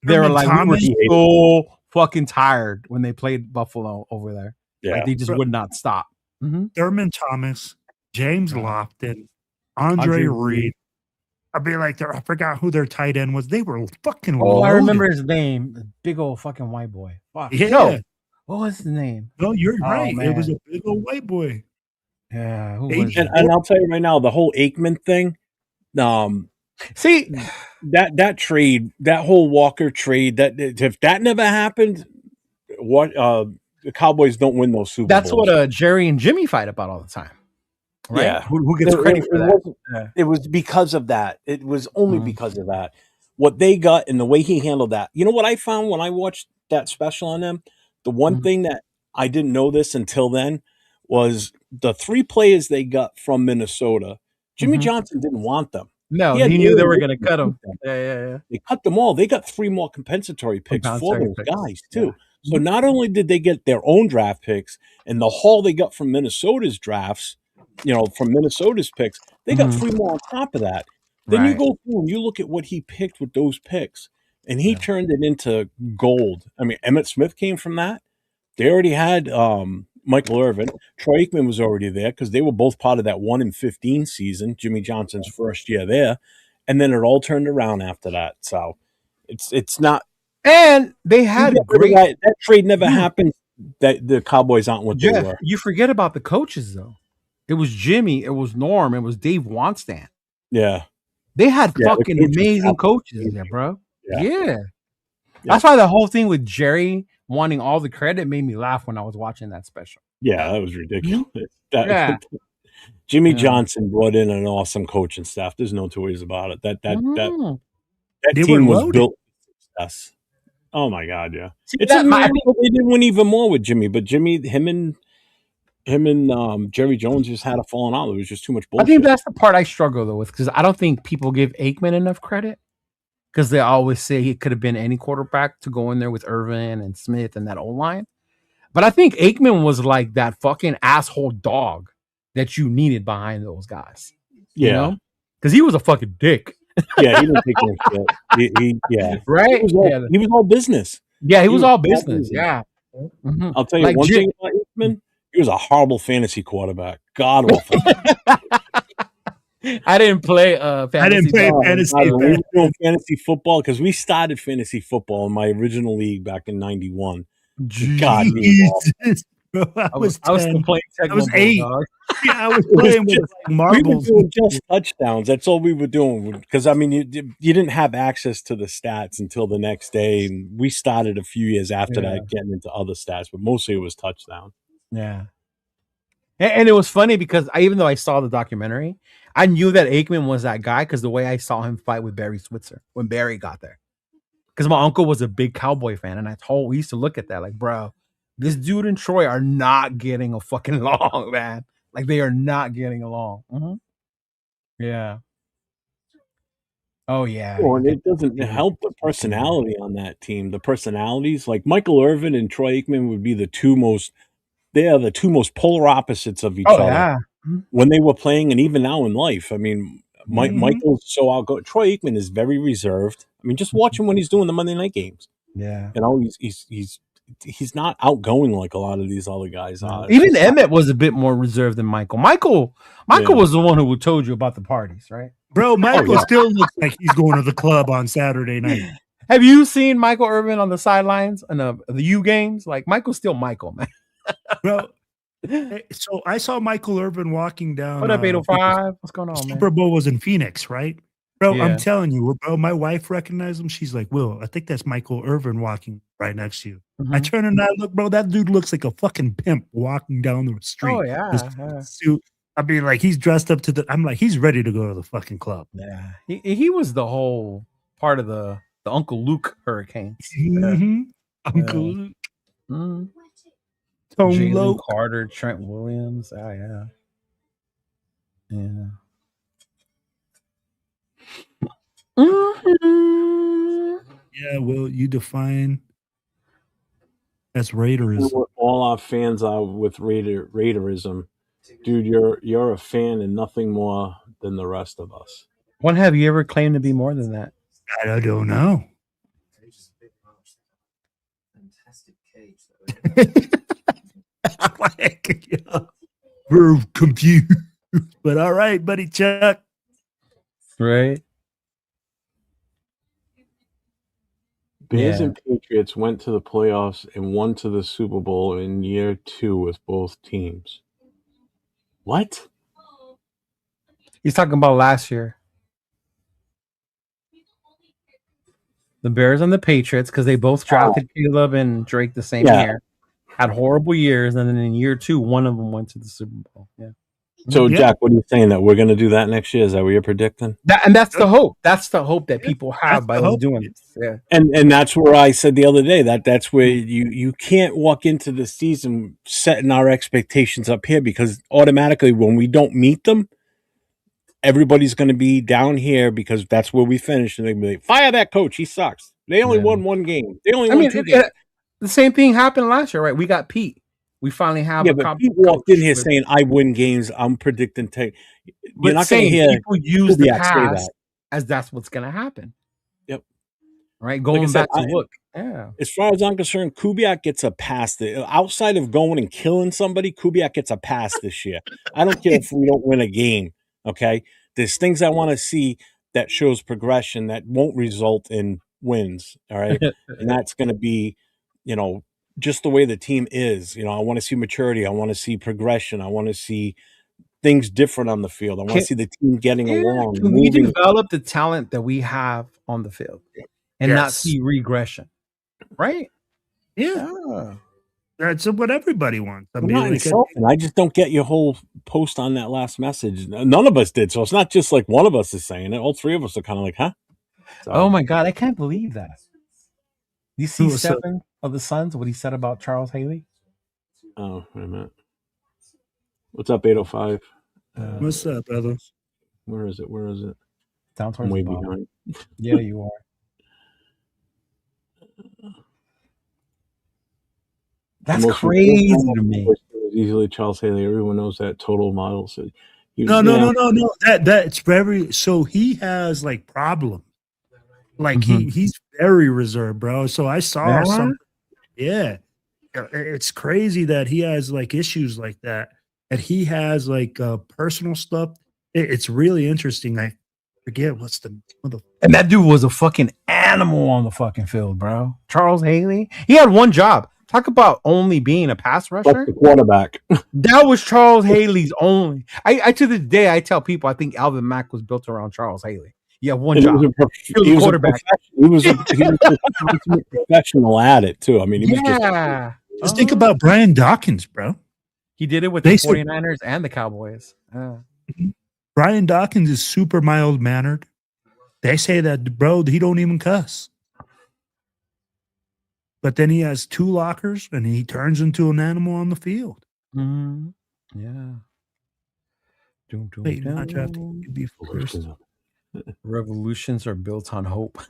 They were like, we were so fucking tired when they played Buffalo over there. Yeah, like, they just would not stop. Thurman Thomas, James Lofton, Andre Reed. I'd be like, I forgot who their tight end was. They were fucking. Oh, I remember his name. The big old fucking white boy. Fuck. Yeah. No. What was his name? No, you're right. Man. It was a big old white boy. Yeah. And I'll tell you right now, the whole Aikman thing. See that trade, that whole Walker trade, that if that never happened, what the Cowboys don't win those Super Bowls. That's what Jerry and Jimmy fight about all the time. Right? Yeah. Who gets credit for that? It was because of that. It was only because of that. What they got and the way he handled that. You know what I found when I watched that special on them? The one thing that I didn't know this until then was the 3 players they got from Minnesota. Jimmy Johnson didn't want them. No, he knew they were going to cut them. Yeah. They cut them all. They got 3 more compensatory picks for those guys, too. Yeah. So not only did they get their own draft picks and the haul they got from Minnesota's drafts, from Minnesota's picks, they got 3 more on top of that. Then you go through and you look at what he picked with those picks, and he turned it into gold. I mean, Emmitt Smith came from that. They already had Michael Irvin. Troy Aikman was already there because they were both part of that 1-15 season, Jimmy Johnson's first year there. And then it all turned around after that. So it's not. And they had that trade never happened. That the Cowboys aren't what they were. You forget about the coaches, though. It was Jimmy, it was Norm, it was Dave Wannstedt. Yeah. They had fucking amazing coaches there, bro. Yeah. That's why the whole thing with Jerry wanting all the credit made me laugh when I was watching that special. Yeah, that was ridiculous. Jimmy Johnson brought in an awesome coaching staff. There's no two ways about it. That team was built for success. Oh my God, yeah. It's amazing they didn't win even more with Jimmy, but him and him and Jerry Jones just had a falling out. It was just too much bullshit. I think that's the part I struggle though with, because I don't think people give Aikman enough credit, because they always say he could have been any quarterback to go in there with Irvin and Smith and that old line. But I think Aikman was like that fucking asshole dog that you needed behind those guys. Yeah. You know? Because he was a fucking dick. Yeah, he didn't take no shit. Yeah. Right? He was all business. Yeah, he was all business. Yeah. Mm-hmm. I'll tell you like one thing about Aikman. He was a horrible fantasy quarterback. God awful. I didn't play fantasy. I didn't play fantasy. We were doing fantasy football because we started fantasy football in my original league back in '91. God, bro, I was still playing. I was 8. Yeah, I was playing with marbles. We were doing just touchdowns. That's all we were doing. Because I mean, you didn't have access to the stats until the next day, and we started a few years after that, getting into other stats. But mostly it was touchdown. Yeah. And it was funny because even though I saw the documentary, I knew that Aikman was that guy because the way I saw him fight with Barry Switzer when Barry got there. Because my uncle was a big Cowboy fan, and we used to look at that like, bro, this dude and Troy are not getting a fucking along, man. Like, they are not getting along. Mm-hmm. Yeah. Oh, yeah. Well, and it doesn't help the personality on that team. The personalities, like Michael Irvin and Troy Aikman would be the two most polar opposites of each other. Yeah. When they were playing, and even now in life. I mean, Michael's so outgoing. Troy Aikman is very reserved. I mean, just watch him when he's doing the Monday night games. Yeah. You know, he's not outgoing like a lot of these other guys are. Even Emmett was a bit more reserved than Michael. Michael was the one who told you about the parties, right? Bro, Michael still looks like he's going to the club on Saturday night. Have you seen Michael Irvin on the sidelines in the U games? Like, Michael's still Michael, man. Bro, so I saw Michael Irvin walking down. What up, 805? What's going on, Super Bowl was in Phoenix, right? Bro, Yeah. I'm telling you, bro, my wife recognized him. She's like, Will, I think that's Michael Irvin walking right next to you. Mm-hmm. I turn and I look, bro, that dude looks like a fucking pimp walking down the street. Oh, yeah. His suit. I mean, like, he's dressed up I'm like, he's ready to go to the fucking club. Yeah. He was the whole part of the Uncle Luke Hurricanes. Mm-hmm. Uncle Luke. Mm-hmm. Jalen Carter, Trent Williams. Oh, yeah. Yeah. Mm-hmm. Yeah, well, you define as Raiders. All our fans are with Raiderism. Dude, you're a fan and nothing more than the rest of us. When have you ever claimed to be more than that? I don't know. We're confused. But all right, buddy Chuck. Right. Bears and Patriots went to the playoffs and won to the Super Bowl in year 2 with both teams. What? He's talking about last year. The Bears and the Patriots, because they both drafted Caleb and Drake the same year, had horrible years, and then in year 2, one of them went to the Super Bowl. Yeah. So, Jack, what are you saying? That we're going to do that next year? Is that what you're predicting? That's the hope. That's the hope that people have by us doing this. Yeah. And that's where I said the other day that's where you can't walk into the season setting our expectations up here, because automatically when we don't meet them, everybody's going to be down here because that's where we finished, and they're going to be like, fire that coach. He sucks. They only won 1 game. They only won 2 games. The same thing happened last year, right? We got Pete. We finally have but Pete walked in here saying, I win games. I'm predicting. You're not going to hear people use the past as that's what's going to happen. Yep. Right? Going back to look. Yeah. As far as I'm concerned, Kubiak gets a pass. Outside of going and killing somebody, Kubiak gets a pass this year. I don't care if we don't win a game. Okay? There's things I want to see that shows progression that won't result in wins. All right? And that's going to be, just the way the team is. I want to see maturity. I want to see progression. I want to see things different on the field. I want to see the team getting along. Can we develop the talent that we have on the field and not see regression? Right? Yeah. That's what everybody wants. I just don't get your whole post on that last message. None of us did. So it's not just like one of us is saying it. All 3 of us are kind of like, huh? So, oh my God. I can't believe that. You see 7 of the Suns, what he said about Charles Haley? Oh, wait a minute. What's up, 805? What's up, brother? Where is it? Down I'm towards way the bottom. behind. Yeah, you are. That's crazy to me. Easily Charles Haley. Everyone knows that total model. So No. That's very. So he has like problems. Like he's very reserved, bro. So I saw something. Yeah, it's crazy that he has like issues like that. And he has like personal stuff. It's really interesting. I forget what's the and that dude was a fucking animal on the fucking field, bro. Charles Haley. He had one job. Talk about only being a pass rusher. That's the quarterback. That was Charles Haley's only. I to this day I tell people I think Alvin Mack was built around Charles Haley. Yeah, one job. He was a quarterback. He was a professional at it too. I mean, he was just think about Brian Dawkins, bro. He did it with the 49ers and the Cowboys. Brian Dawkins is super mild mannered. They say that, bro, he don't even cuss. But then he has 2 lockers and he turns into an animal on the field. Mm-hmm. Yeah. Wait, not drafting be first. Revolutions are built on hope.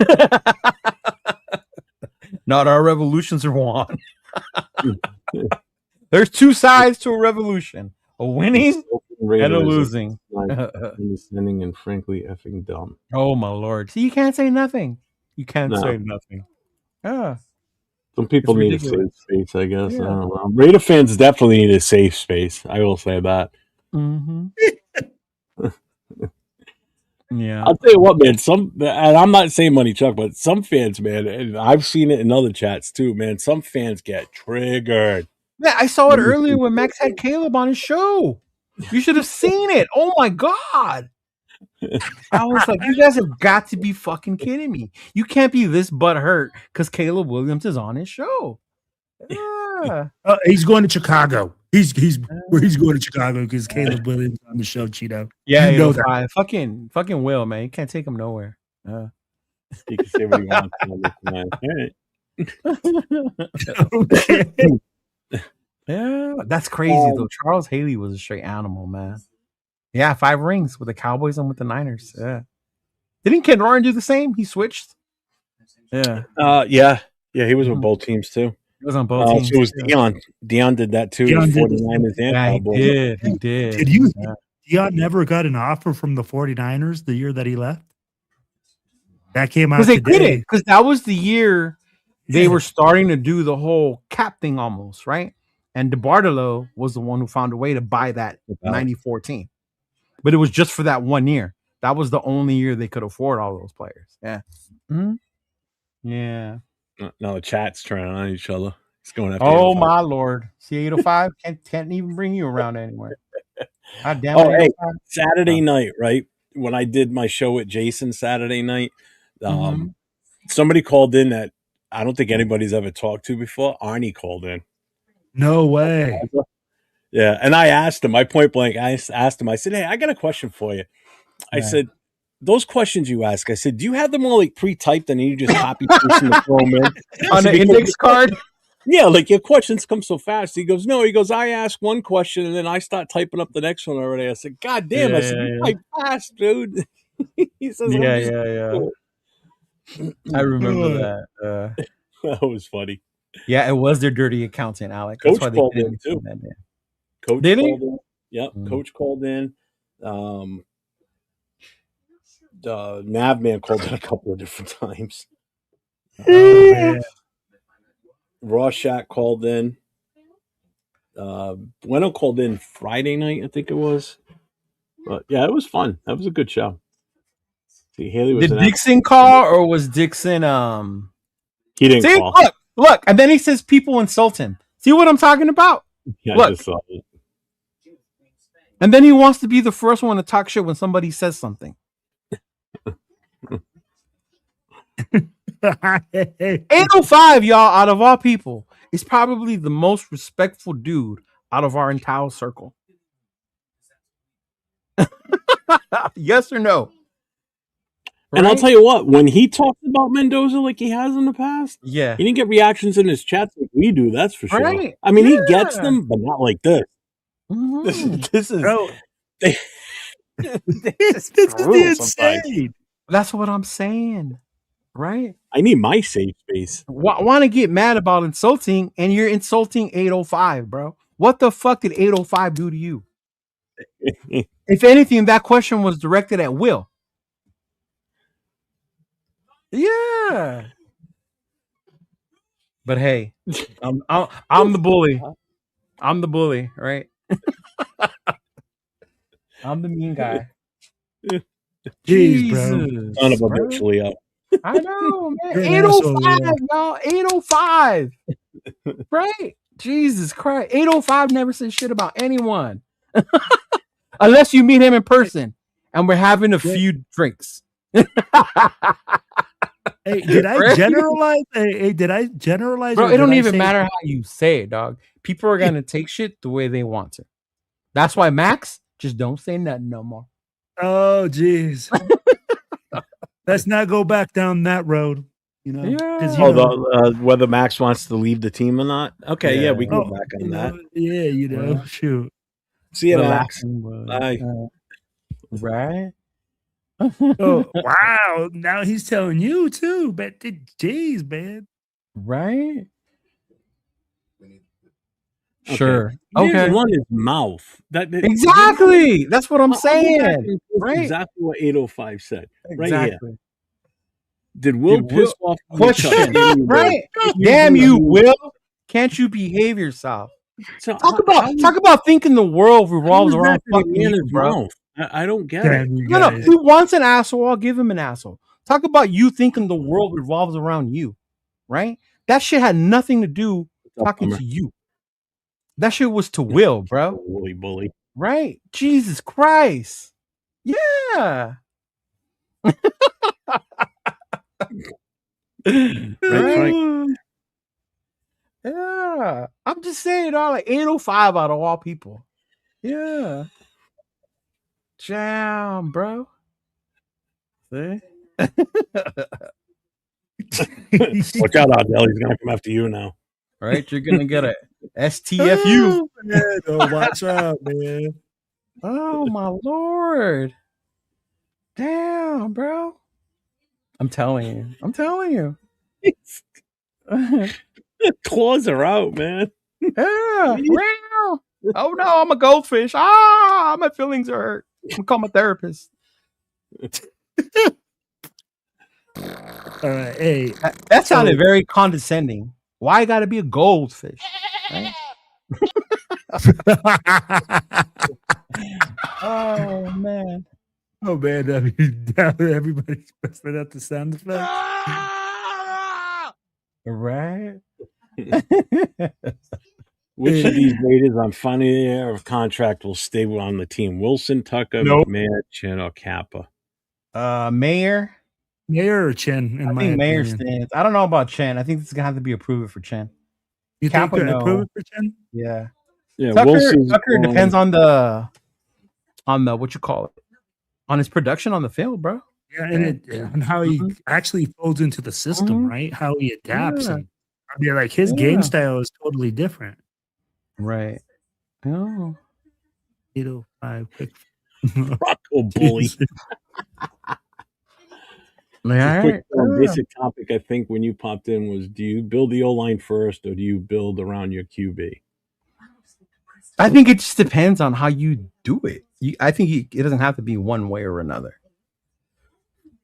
Not our revolutions are won. There's 2 sides to a revolution: a winning and a losing. Condescending and frankly effing dumb. Oh my lord! See, you can't say nothing. You can't say nothing. Yeah. Some people need a safe space, I guess. Yeah. I don't know. Raider fans definitely need a safe space. I will say that. Mm-hmm. Yeah. I'll tell you what, man. And I'm not saying Money Chuck, but some fans, man, and I've seen it in other chats too, man. Some fans get triggered. Yeah, I saw it earlier when Max had Caleb on his show. You should have seen it. Oh my god. I was like, you guys have got to be fucking kidding me. You can't be this butthurt because Caleb Williams is on his show. Yeah. He's going to Chicago. He's going to Chicago because Caleb Williams on the show, Cheeto. Yeah, you know that. Fucking Will, man. You can't take him nowhere. He can say what he wants. All right. Okay. Yeah, that's crazy though. Charles Haley was a straight animal, man. Yeah, 5 rings with the Cowboys and with the Niners. Yeah. Didn't Ken Ryan do the same? He switched. Yeah. Yeah. He was with both teams too. He was on both teams. So was Dion. Dion did that too. Dion did 49ers and Cowboys. He did. Did you? Yeah. Dion never got an offer from the 49ers the year that he left. That came out because they couldn't, because that was the year they were starting to do the whole cap thing almost, right? And DeBartolo was the one who found a way to buy that 94 team. But it was just for that 1 year. That was the only year they could afford all those players. Yeah. Mm-hmm. Yeah. Now the chat's turning on each other. It's going after. Oh my lord! C805 can't even bring you around anywhere. God damn it! Hey, Saturday night, right? When I did my show with Jason Saturday night, somebody called in that I don't think anybody's ever talked to before. Arnie called in. No way. Yeah, and I asked him. I point blank. I asked him. I said, "Hey, I got a question for you." I said, "Those questions you ask," I said, "Do you have them all like pre-typed and then you just copy paste them and throw them in on the index card?" Yeah, like your questions come so fast. He goes, "No." He goes, "I ask one question and then I start typing up the next one already." I said, "God damn!" I said, "You type fast, dude." He says, "Yeah." I remember that. That was funny. Yeah, it was their dirty accountant, Alex. Coach called in too. Coach did he? Called in. Yep, Coach called in. Navman called in a couple of different times. Rorschach called in. Bueno called in Friday night, I think it was. But yeah, it was fun. That was a good show. See, Haley was. Did Dixon call or was Dixon? He didn't call. Look, and then he says people insult him. See what I'm talking about? Yeah, look. I just saw it. And then he wants to be the first one to talk shit when somebody says something. 805, y'all, out of all people, is probably the most respectful dude out of our entire circle. Yes or no? Right? And I'll tell you what, when he talks about Mendoza like he has in the past, he didn't get reactions in his chats like we do, that's for sure. Right. I mean, he gets them, but not like this. This is Bro, this this is the insane. That's what I'm saying, right? I need my safe space. Want to get mad about insulting, and you're insulting 805, bro. What the fuck did 805 do to you? If anything, that question was directed at Will. Yeah. But hey, I'm the bully. I'm the bully, right? I'm the mean guy. Jeez, bro. Son of a bitch, Leo. I know, man. You're an 805, asshole, y'all. 805. Right? Jesus Christ. 805 never said shit about anyone. Unless you meet him in person and we're having a few drinks. Hey, did I generalize? Hey, did I generalize? Bro, or it don't did I even say- matter how you say it, dog. People are gonna take shit the way they want to. That's why Max, just don't say nothing no more. Oh, jeez. Let's not go back down that road. You know, 'cause, you know, Whether Max wants to leave the team or not. Okay, yeah, we can go back on that. Yeah, you know, shoot. See you, Max. Bye. Right? Oh, wow. Now he's telling you too, but jeez, man. Right? Okay. Sure. He Okay. doesn't want his mouth. Exactly. That's what I'm saying. Right. Exactly what 805 said. Right Exactly. here. Did Will piss off? Question. Right? Damn you, Will. Can't you behave yourself? So Talk about thinking the world revolves around fucking you, bro. Mouth? I don't get it. No. He wants an asshole. I'll give him an asshole. Talk about you thinking the world revolves around you, right? That shit had nothing to do talking to you. That shit was to Will, bro. Woolly bully. Right? Jesus Christ. Yeah. Right. Yeah. I'm just saying, like 805 out of all people. Yeah. Jam, bro. See? Watch out, Adele. He's gonna come after you now. Right? You're gonna get a STFU. Oh, man, oh, watch out, man. Oh my lord. Damn, bro. I'm telling you. Claws are out, man. Yeah. Oh no, I'm a goldfish. My feelings are hurt. I'm gonna call my therapist. All right, hey. That sounded very condescending. Why you gotta be a goldfish? Right? Oh man. Oh man, I mean, everybody's busting out the sound effect. Right? Which of these Raiders on final year of contract will stay on the team? Wilson, Tucker, McMahon, Chin, or Kappa? Mayor. Mayor or Chen? I think Mayor stands. I don't know about Chen. I think this is gonna have to be approved for Chen. You Kappa, think no. approve it for Chen? Yeah. Yeah, Tucker depends on the what you call it, on his production on the field, bro. Yeah, and how he actually folds into the system, right? How he adapts, and I mean, like his game style is totally different. Right. Oh. 805 quick. Rocco bully. Quick basic topic, I think, when you popped in was: do you build the O-line first, or do you build around your QB? I think it just depends on how you do it. I think it doesn't have to be one way or another.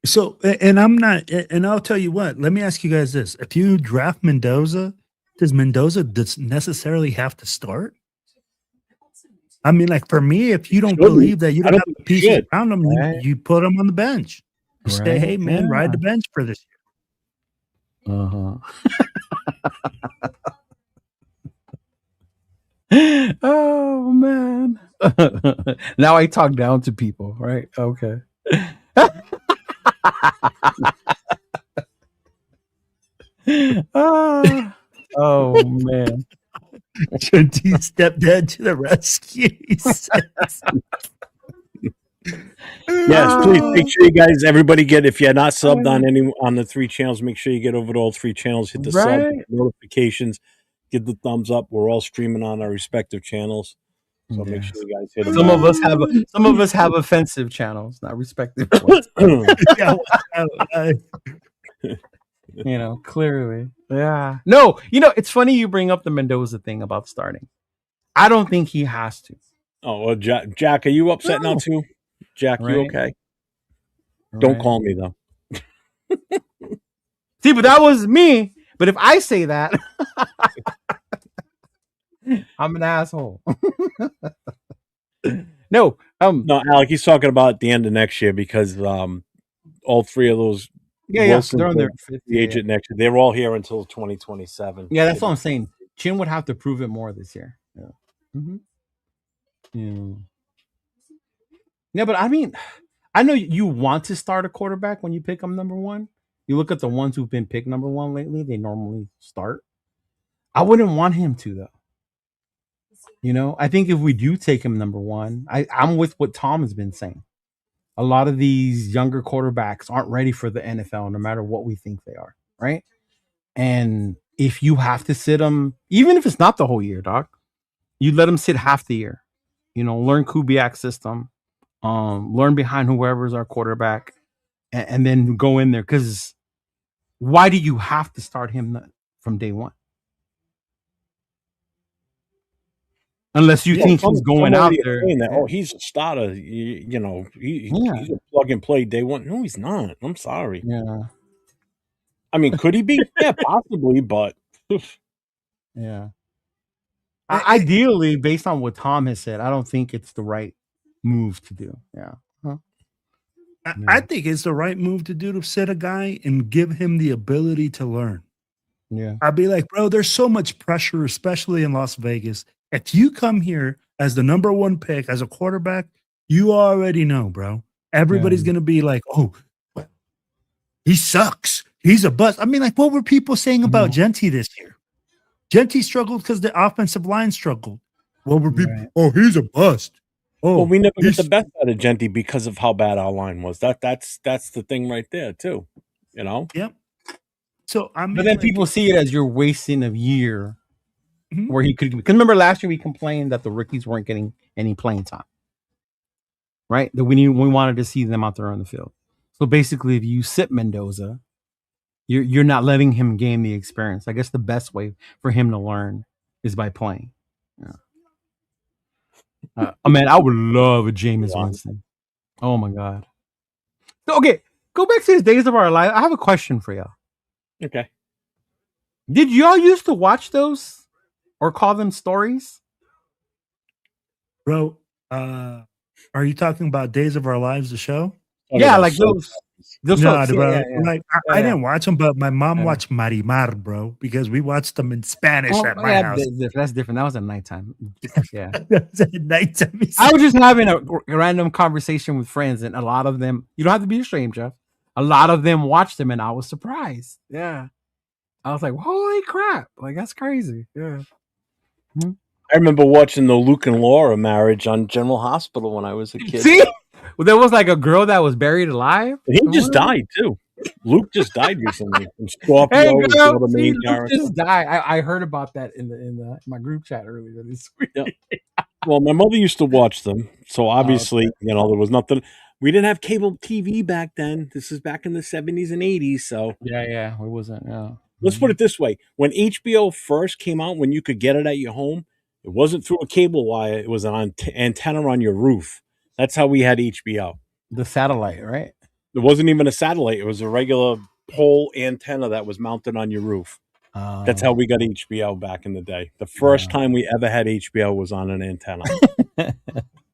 So, and I'm not, and I'll tell you what. Let me ask you guys this: if you draft Mendoza, does Mendoza necessarily have to start? I mean, like for me, if you don't believe that you don't have the pieces around him, you put him on the bench. Say, hey man, ride the bench for this year. Oh man. Now I talk down to people, right? Okay. Oh man. Trent's stepdad to the rescue. Yes, please make sure you guys, everybody get, if you're not subbed on the 3 channels, make sure you get over to all 3 channels, hit the sub notifications, give the thumbs up. We're all streaming on our respective channels. So make sure you guys hit them. Some of us have offensive channels, not respective ones. Clearly. Yeah. No, it's funny you bring up the Mendoza thing about starting. I don't think he has to. Oh, well, Jack, are you upset now too? Jack, you okay? Don't call me though. See, but that was me. But if I say that, I'm an asshole. No, Alec, he's talking about the end of next year because all three of those they're on their fifth agent next year. They're all here until 2027. Yeah, that's what I'm saying. Chin would have to prove it more this year. Yeah. Mm-hmm. Yeah, but I mean, I know you want to start a quarterback when you pick them number one. You look at the ones who've been picked number one lately; they normally start. I wouldn't want him to though. I think if we do take him number one, I'm with what Tom has been saying. A lot of these younger quarterbacks aren't ready for the NFL, no matter what we think they are, right? And if you have to sit them, even if it's not the whole year, Doc, you let them sit half the year. Learn Kubiak's system, learn behind whoever's our quarterback, and then go in there. Because why do you have to start him from day one? Unless you think he's going out there. That, he's a starter. He's a plug and play day one. No, he's not. I'm sorry. Yeah. I mean, could he be? Yeah, possibly, but yeah. Ideally, based on what Tom has said, I don't think it's the right move to do. Yeah. Huh? I think it's the right move to do to sit a guy and give him the ability to learn. Yeah. I'd be like, bro, there's so much pressure, especially in Las Vegas. If you come here as the number one pick as a quarterback, you already know, bro. Everybody's going to be like, oh, he sucks. He's a bust. I mean, like, what were people saying about Genty this year? Genty struggled because the offensive line struggled. What were people? Right. Oh, he's a bust. Oh, well, we never get the best out of Genty because of how bad our line was. That's the thing right there, too. Yep. So but then people see it as you're wasting a year. Where he could, because remember last year we complained that the rookies weren't getting any playing time, right? That we wanted to see them out there on the field. So basically, if you sit Mendoza, you're not letting him gain the experience. I guess the best way for him to learn is by playing. Yeah. Man, I would love a Jameis Winston. Oh my god. So, okay, go back to the days of our life. I have a question for y'all. Okay. Did y'all used to watch those? Or call them stories? Bro, are you talking about Days of Our Lives, the show? Yeah, like those no, bro. Yeah. Like, I didn't watch them, but my mom watched Marimar, bro, because we watched them in Spanish at my house. That's different. That was at nighttime. Yeah. That was at nighttime. I was just having a random conversation with friends, and a lot of them, you don't have to be ashamed, Jeff. A lot of them watched them, and I was surprised. Yeah. I was like, holy crap. Like, that's crazy. Yeah. I remember watching the Luke and Laura marriage on General Hospital when I was a kid. See? Well, there was like a girl that was buried alive. He just died too. Luke just died recently. Hey, girl, see, Luke just died. I heard about that in my group chat earlier this week. Yeah. Well, my mother used to watch them, so obviously, there was nothing. We didn't have cable TV back then. This is back in the 70s and 80s, so yeah, it wasn't. Yeah. Let's put it this way. When HBO first came out, when you could get it at your home, it wasn't through a cable wire. It was an antenna on your roof. That's how we had HBO. The satellite, right? It wasn't even a satellite. It was a regular pole antenna that was mounted on your roof. That's how we got HBO back in the day. The first time we ever had HBO was on an antenna.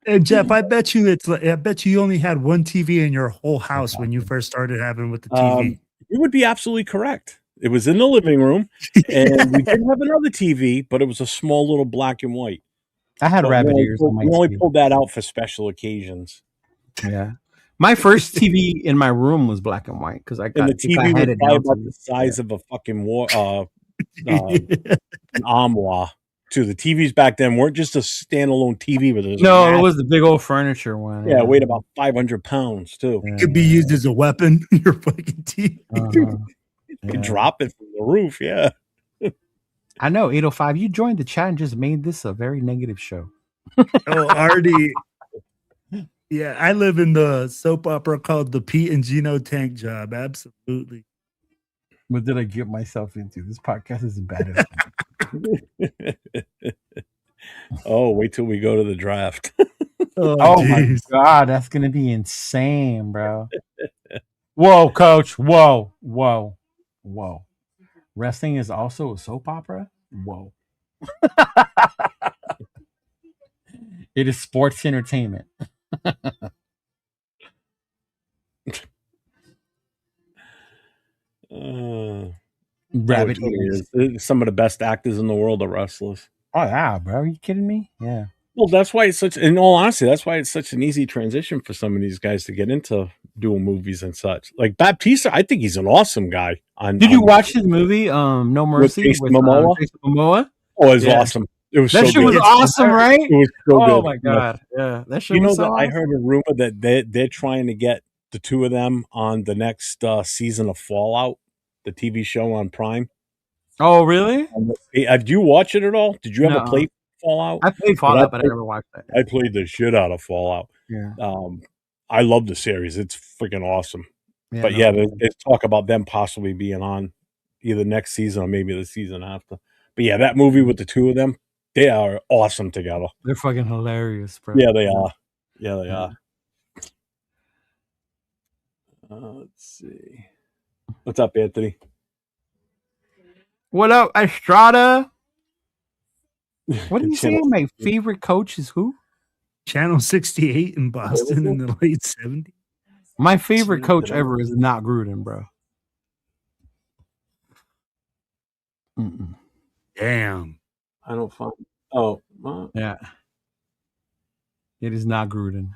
And Jeff, I bet you only had one TV in your whole house when you first started having with the TV. You would be absolutely correct. It was in the living room, and we did have another TV, but it was a small little black and white. I had rabbit ears on my TV. We only pulled that out for special occasions. Yeah. My first TV in my room was black and white because I got the TV was probably about the size of a fucking an armoire. Too. The TVs back then weren't just a standalone TV, but it was the big old furniture one. Yeah, it weighed about 500 pounds too. It could be used as a weapon. Your fucking TV. You could drop it from the roof. Yeah. I know 805. You joined the chat and just made this a very negative show. Oh, Artie. Yeah, I live in the soap opera called The Pete and Gino Tank Job. Absolutely. What did I get myself into? This podcast is bad. Oh, wait till we go to the draft. Oh my God, that's gonna be insane, bro. Whoa, coach. Whoa. Wrestling is also a soap opera? Whoa. It is sports entertainment. Rabbit ears. Some of the best actors in the world are wrestlers. Oh yeah, bro. Are you kidding me? Yeah. Well, that's why it's such. In all honesty, that's why it's such an easy transition for some of these guys to get into doing movies and such. Like Baptista, I think he's an awesome guy. Did you watch his movie, No Mercy, with Momoa? Jason Momoa? Oh, it was awesome. It was that so shit good. was awesome, right? It was so good. Oh my God. Yeah. That shit was so awesome. I heard a rumor that they're trying to get the two of them on the next season of Fallout, the TV show on Prime. Oh, really? Did you watch it at all? Did you ever play Fallout? I played Fallout, but I never watched it. I played the shit out of Fallout. Yeah. I love the series. It's freaking awesome. Yeah, but there's talk about them possibly being on either next season or maybe the season after. But yeah, that movie with the two of them, they are awesome together. They're fucking hilarious, bro. Yeah, they are. Yeah, they are. Let's see. What's up, Anthony? What up, Estrada? What are you saying? My favorite coach is who? Channel 68 in Boston in the late 70s. My favorite coach ever is not Gruden, bro. Damn. I don't find. Oh, yeah. It is not Gruden.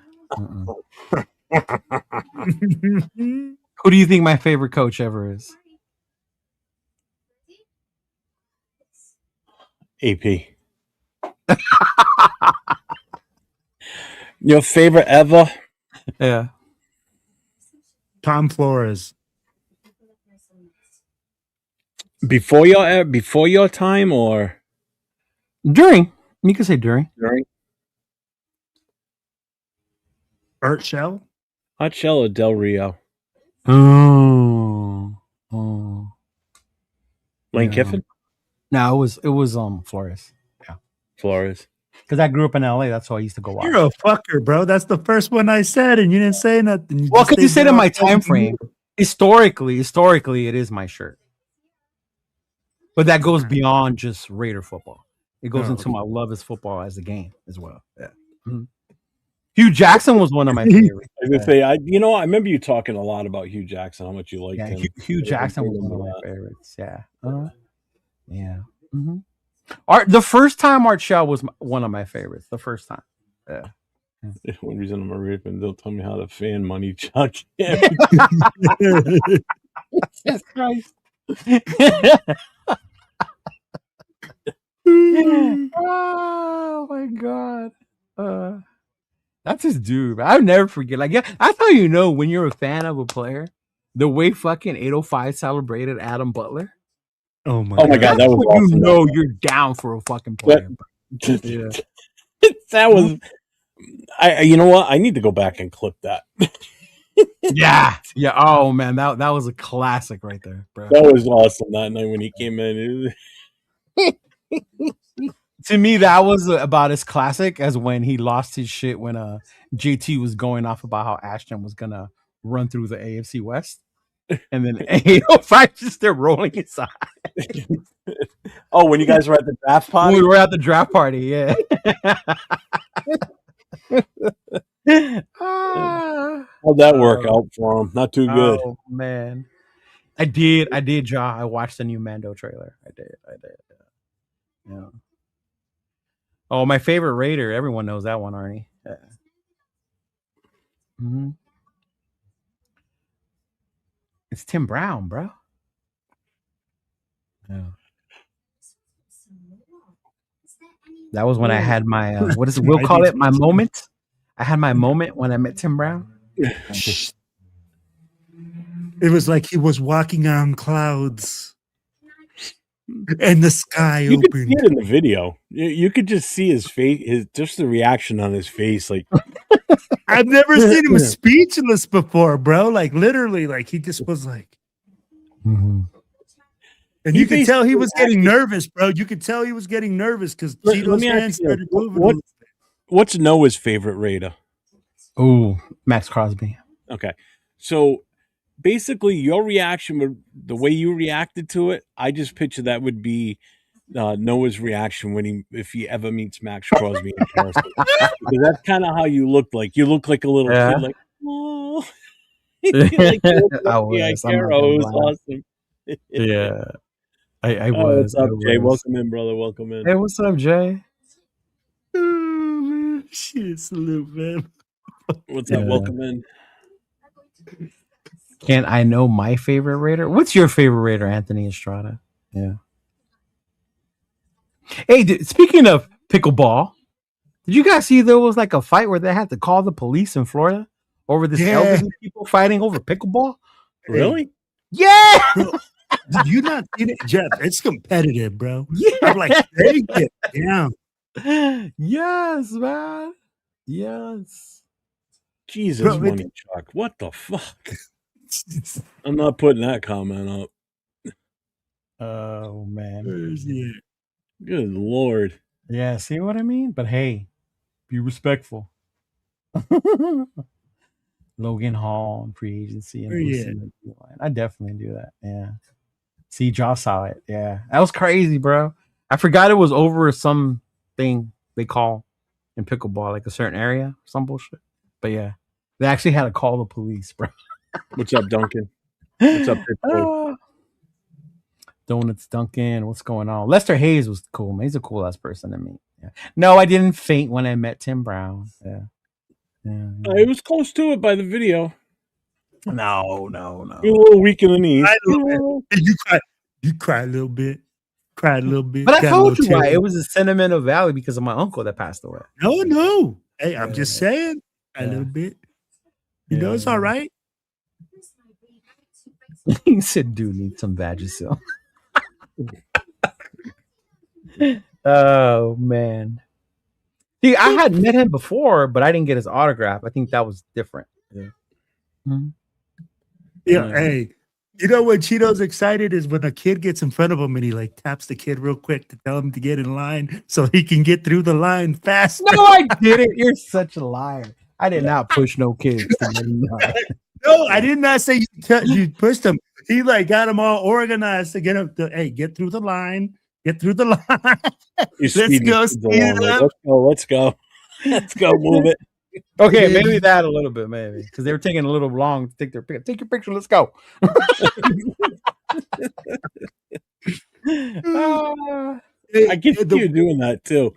Who do you think my favorite coach ever is? AP. Your favorite ever? Yeah. Tom Flores. Before your time or during? You can say during. Art Shell? Art Shell or Del Rio? Oh. Lane Kiffin? No, it was Flores. Yeah. Flores. Because I grew up in LA, that's why I used to go watch. You're a fucker, bro. That's the first one I said, and you didn't say nothing. Well, because you said in my time frame. Historically, it is my shirt. But that goes beyond just Raider football. It goes into my love is football as a game as well. Yeah. Mm-hmm. Hugh Jackson was one of my favorites. I was gonna say, I remember you talking a lot about Hugh Jackson, how much you liked him. Hugh Jackson was one of my favorites. Yeah. Yeah. Mm-hmm. The first time Art Shell was one of my favorites. The first time. Yeah. One reason I'm a raping, they'll tell me how to fan money, Chuck. Jesus Christ. Oh my God. That's his dude. I'll never forget. Like, yeah, that's how you know when you're a fan of a player. The way fucking 805 celebrated Adam Butler. Oh my God, that was awesome. You know you're down for a fucking player. Yeah. That was. You know what? I need to go back and clip that. Yeah. Oh man, that was a classic right there, bro. That was awesome that night when he came in. To me, that was about as classic as when he lost his shit when JT was going off about how Ashton was gonna run through the AFC West, and then 805 just there rolling his eyes. Oh, when you guys were at the draft party? We were at the draft party, yeah. How'd that work out for him? Not too good. Oh man, I did, Ja. I watched the new Mando trailer. I did. Yeah. Oh, my favorite Raider. Everyone knows that one, Arnie. Yeah. Mm-hmm. It's Tim Brown, bro. Yeah. That was when I had my what is it? We'll call it my moment. I had my moment when I met Tim Brown. It was like he was walking on clouds. and the sky You could see opened. it in the video. You could just see his face, just the reaction on his face. Like I've never seen him speechless before, bro. Like literally, like he just was like, and you could tell he was getting nervous, bro. You could tell he was getting nervous because Cheeto's hands started moving. What's Noah's favorite Raider? Oh, Maxx Crosby. Okay, so basically, your reaction would the way you reacted to it. I just picture that would be Noah's reaction if he ever meets Maxx Crosby in person. Because that's kind of how you looked like. You look like a little kid, like, oh, like I was. Awesome. Yeah, I was. What's up, Jay? Welcome in, brother. Welcome in. Hey, what's up, Jay? Shit, salute, man. What's up? Welcome in. Can I know my favorite Raider? What's your favorite Raider, Anthony Estrada? Yeah. Hey, speaking of pickleball, did you guys see there was like a fight where they had to call the police in Florida over this elderly people fighting over pickleball? Really? Yeah. Bro, did you not see it, Jeff? It's competitive, bro. Yeah. I'm like, they get down. Yes, man. Yes. Jesus, Bro, money truck. What the fuck? I'm not putting that comment up. Oh man. Good Lord. Yeah, see what I mean? But hey, be respectful. Logan Hall and free agency and I definitely do that. Yeah. See, Josh saw it. Yeah. That was crazy, bro. I forgot it was over something they call in pickleball, like a certain area, some bullshit. But yeah, they actually had to call the police, bro. What's up, Duncan? What's up, Donuts Duncan? What's going on? Lester Hayes was cool, man. He's a cool ass person to meet. Yeah. No, I didn't faint when I met Tim Brown. Yeah. It was close to it by the video. No. You're a little weak in the knees. You cried a little bit. Cried a little bit. But I told you why. It was a sentimental value because of my uncle that passed away. No. Hey, I'm just saying. A little bit. You know, it's all right. He said, dude, need some Vagisil. Oh, man. See, I had met him before, but I didn't get his autograph. I think that was different. Yeah. Mm-hmm. Yeah, hey. You know when Cheeto's excited is when a kid gets in front of him and he like taps the kid real quick to tell him to get in line so he can get through the line faster. No, I didn't. You're such a liar. I did not push no kids to get in line. No, I did not say you pushed him. He like got them all organized to get him to get through the line. Get through the line. Let's go. Let's go. Move it. Okay, maybe that a little bit, maybe because they were taking a little long to take their picture. Take your picture. Let's go. I get you doing that too.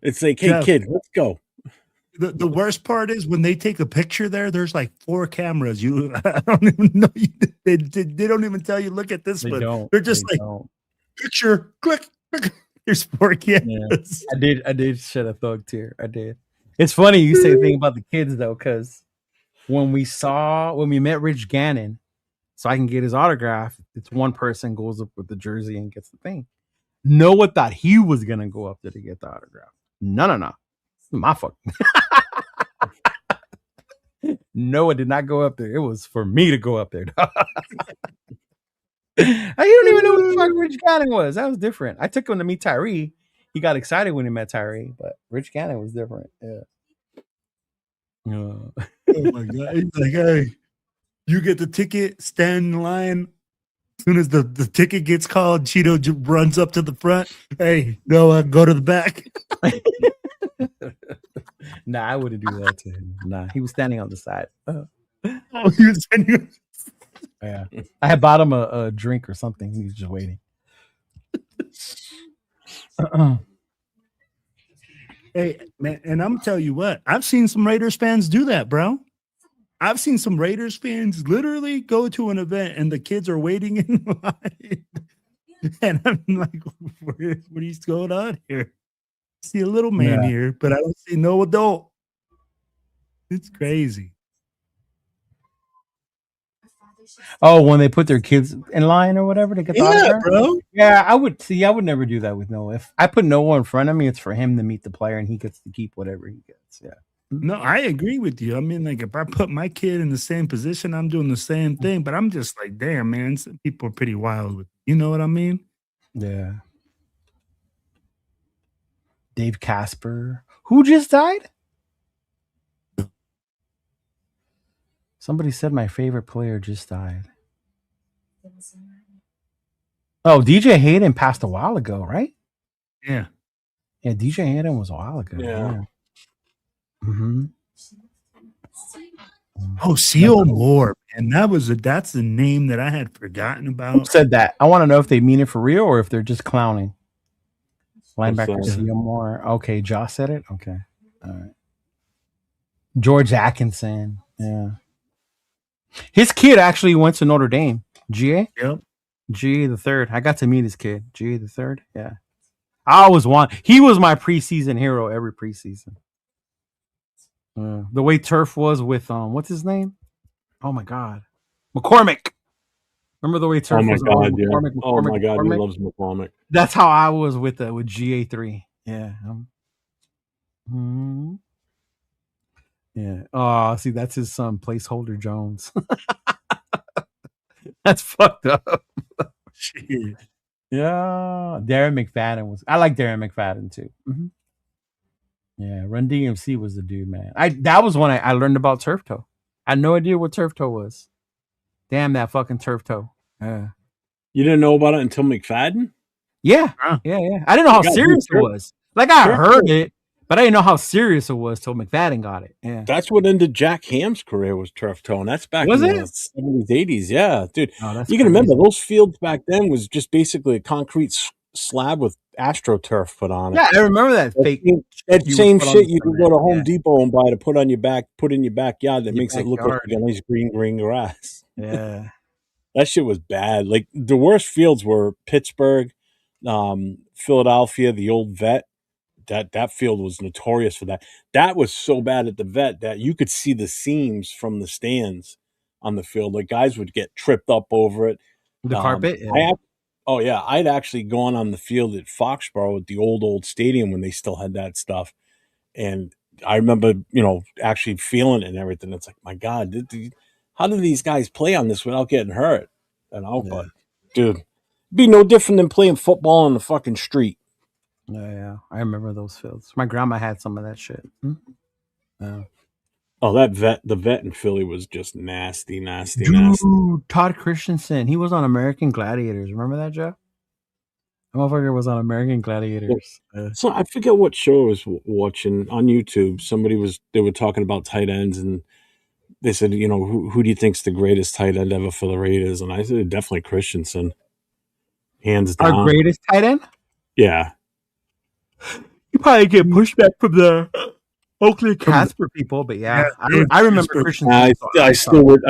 It's like, hey, kid, let's go. The worst part is when they take a picture there's like 4 cameras. I don't even know. They don't even tell you, look at this one. They're just picture, click. There's 4 cameras. Yeah. I did shed a thug tear. I did. It's funny you say the thing about the kids though, because when we met Rich Gannon, so I can get his autograph, it's one person goes up with the jersey and gets the thing. Noah thought he was gonna go up there to get the autograph. No. My fuck. Noah did not go up there. It was for me to go up there. You don't even know who the fuck Rich Gannon was. That was different. I took him to meet Tyree. He got excited when he met Tyree, but Rich Gannon was different. Yeah. Oh my god! He's like, hey, you get the ticket, stand in line. As soon as the ticket gets called, Cheeto runs up to the front. Hey, Noah, go to the back. Nah, I wouldn't do that to him. Nah, he was standing on the side. Oh, he was standing. Yeah, I had bought him a drink or something. He was just waiting. Hey, man, and I'm tell you what, I've seen some Raiders fans do that, bro. I've seen some Raiders fans literally go to an event and the kids are waiting in line. And I'm like, what is going on here? I see a little man here, but I don't see no adult. It's crazy. Oh, when they put their kids in line or whatever to get the autograph? bro. Yeah, I would never do that with Noah. If I put Noah in front of me, it's for him to meet the player and he gets to keep whatever he gets. Yeah. No, I agree with you. I mean, like if I put my kid in the same position, I'm doing the same thing. But I'm just like, damn, man, some people are pretty wild with, you know what I mean? Yeah. Dave Casper, who just died? Somebody said my favorite player just died. Oh, DJ Hayden passed a while ago, right? Yeah. Yeah, DJ Hayden was a while ago. Yeah. Mm-hmm. Oh, C.O. Moore, and that's the name that I had forgotten Who about. said that? I want to know if they mean it for real or if they're just clowning. Linebacker sorry. C.O. Moore. Okay, Josh said it. Okay, all right. George Atkinson. Yeah, his kid actually went to Notre Dame. GA. Yep. GA the third. I got to meet his kid. GA the third. Yeah, I always want. He was my preseason hero every preseason. The way Turf was with what's his name? Oh my God, McCormick. Remember the way Turf was? God, yeah. McCormick, My God, McCormick? he loves McCormick. That's how I was with GA3. Yeah. Yeah. Oh, see, that's his son, placeholder Jones. That's fucked up. Shit. Yeah. Darren McFadden was. I like Darren McFadden too. Mm-hmm. Yeah. Run DMC was the dude, man. That was when I learned about turf toe. I had no idea what turf toe was. Damn that fucking turf toe. Yeah. You didn't know about it until McFadden? Yeah. Huh. Yeah. I didn't know how serious it was. Like I heard it, but I didn't know how serious it was till McFadden got it. Yeah. That's what ended Jack Ham's career was turf toe, and that's back in the 70s, 80s. Yeah, dude. You can remember those fields back then was just basically a concrete slab with AstroTurf put on it. Yeah, I remember that fake. That same shit you can go to Home Depot and buy to put in your backyard that makes it look like a nice green grass. Yeah. That shit was bad. Like the worst fields were Pittsburgh, Philadelphia, the old Vet. That field was notorious for that. That was so bad at the Vet that you could see the seams from the stands on the field. Like guys would get tripped up over it. The carpet? Yeah. I'd actually gone on the field at Foxborough at the old stadium when they still had that stuff. And I remember, actually feeling it and everything. It's like, my God, how do these guys play on this without getting hurt? But dude, it'd be no different than playing football on the fucking street. Yeah, I remember those fields. My grandma had some of that shit. Oh, the Vet in Philly was just nasty. Dude, Todd Christensen, he was on American Gladiators. Remember that, Joe? That motherfucker was on American Gladiators. So I forget what show I was watching on YouTube. They were talking about tight ends, and they said, who do you think's the greatest tight end ever for the Raiders? And I said definitely Christensen, hands down. Our greatest tight end? Yeah. You probably get pushback from the Oakland Casper people, but yeah, I remember Christensen. I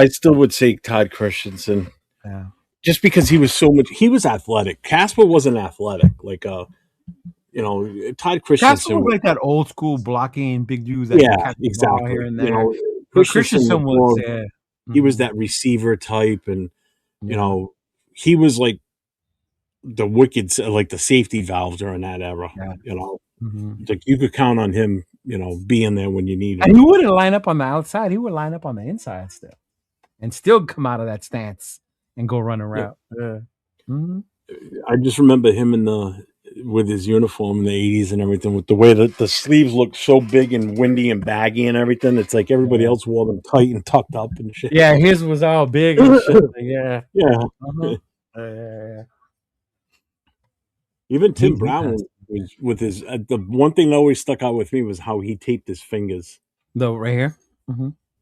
still would say Todd Christensen. Yeah. Just because he was athletic. Casper wasn't athletic. Like Todd Christensen. Casper was like that old school blocking big dude. That exactly. Here and there. Christensen was he was that receiver type, and he was like the wicked, like the safety valve during that era. Like you could count on him, being there when you need him. And he wouldn't line up on the outside; he would line up on the inside still, and still come out of that stance and go run around. Yeah. I just remember him with his uniform in the 80s and everything, with the way that the sleeves looked so big and windy and baggy and everything. It's like everybody else wore them tight and tucked up and shit. Yeah, his was all big and shit. Yeah. Yeah. Even Tim Brown was with his. The one thing that always stuck out with me was how he taped his fingers. Right here.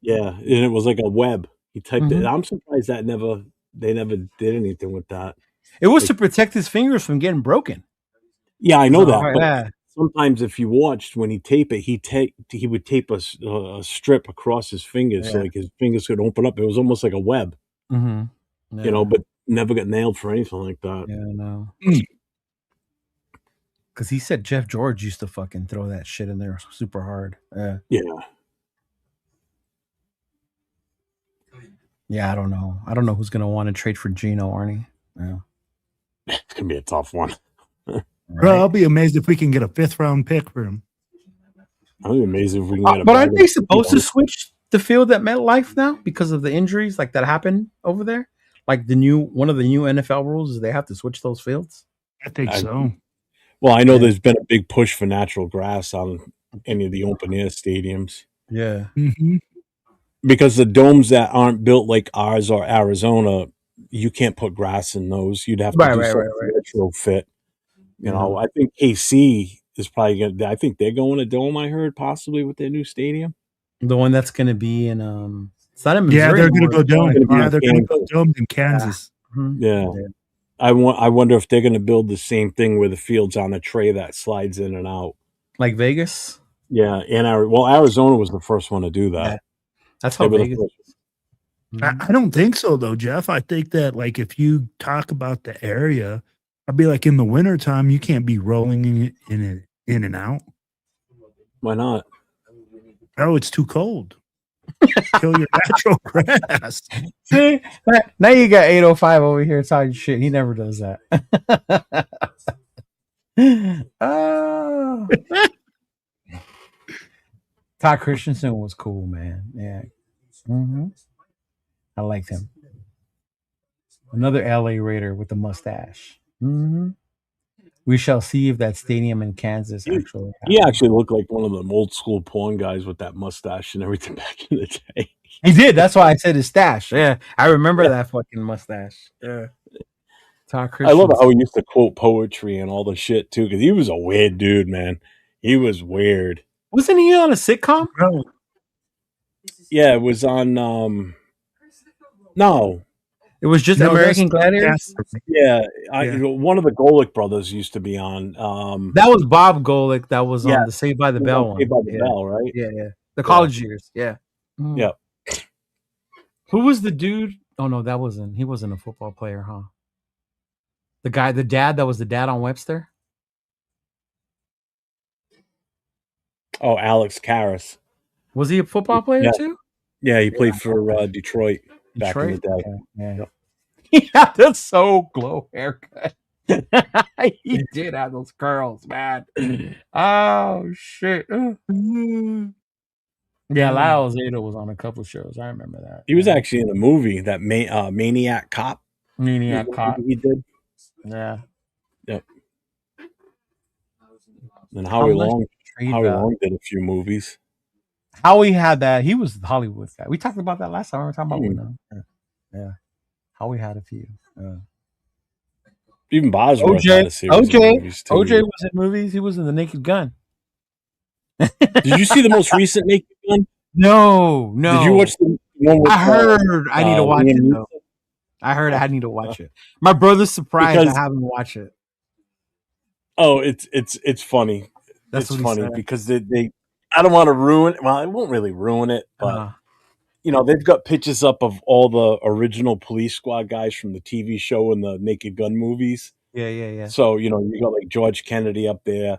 Yeah, and it was like a web. He typed it. I'm surprised they never did anything with that. It was to protect his fingers from getting broken. Yeah, I know that. But sometimes if you watched when he taped it, he would tape a strip across his fingers so like his fingers could open up. It was almost like a web. But never got nailed for anything like that. Yeah, no. Because he said Jeff George used to fucking throw that shit in there super hard. Yeah. Yeah, I don't know. I don't know who's gonna want to trade for Gino, Arnie. Yeah. It's gonna be a tough one. Right? Bro, I'll be amazed if we can get a 5th round pick for him. I'll be amazed if we can get a. But aren't they supposed to switch the field at MetLife now because of the injuries like that happened over there? Like one of the new NFL rules is they have to switch those fields. I think so. Well, I know there's been a big push for natural grass on any of the open air stadiums. Yeah. Mm-hmm. Because the domes that aren't built like ours or Arizona, you can't put grass in those. You'd have to do some retrofit. You know, I think KC is probably going to. I think they're going to dome. I heard possibly with their new stadium. The one that's going to be in it's not in Missouri. Yeah, they're going to go dome. Yeah, they're going to go dome in Kansas. Yeah. I wonder if they're going to build the same thing where the field's on a tray that slides in and out, like Vegas. Yeah, and Arizona was the first one to do that. Yeah. That's how Vegas. I don't think so though, Jeff. I think that like if you talk about the area, I'd be like in the wintertime, you can't be rolling in and out. Why not? Oh, it's too cold. Kill your natural grass. See, now you got 805 over here talking shit. He never does that. Oh. Todd Christensen was cool, man. Yeah. Mm-hmm. I liked him. Another LA Raider with a mustache. Mm-hmm. We shall see if that stadium in Kansas actually. He actually looked like one of them old school porn guys with that mustache and everything back in the day. He did. That's why I said his stash. Yeah, I remember that fucking mustache. Yeah. Todd Christensen. I love how he used to quote poetry and all the shit too, because he was a weird dude, man. He was weird. Wasn't he on a sitcom? Bro. Yeah, it was on. No. It was just American Gladiators. Yeah, one of the Golick brothers used to be on. That was Bob Golick. That was on the Saved by the Bell one. Saved by the Bell, right? Yeah, yeah. The college years. Yeah. Mm. Yep. Who was the dude? Oh no, that wasn't. He wasn't a football player, huh? The guy, the dad. That was the dad on Webster. Oh, Alex Karras. Was he a football player too? Yeah, he played for Detroit back in the day. Yeah. Yep. He had the so glow haircut. He did have those curls, man. Oh shit. Yeah, Lyle Zeta was on a couple shows. I remember that. He was actually in a movie, that Maniac Cop. Maniac Cop. He did. Yeah. Yep. And Howie Long did a few movies. Howie had that. He was the Hollywood guy. We talked about that last time. We were talking about Winona. Yeah. Howie had a few. Even Bosworth had a series of movies too. OJ was in movies. He was in The Naked Gun. Did you see the most recent Naked Gun? No. Did you watch the one with, I heard I need to watch it though. I heard I need to watch it. My brother's surprised I haven't watched it. Oh, it's funny. It's funny because they I don't want to ruin it. Well, it won't really ruin it, but they've got pictures up of all the original Police Squad guys from the TV show and the Naked Gun movies. Yeah. So, you got like George Kennedy up there,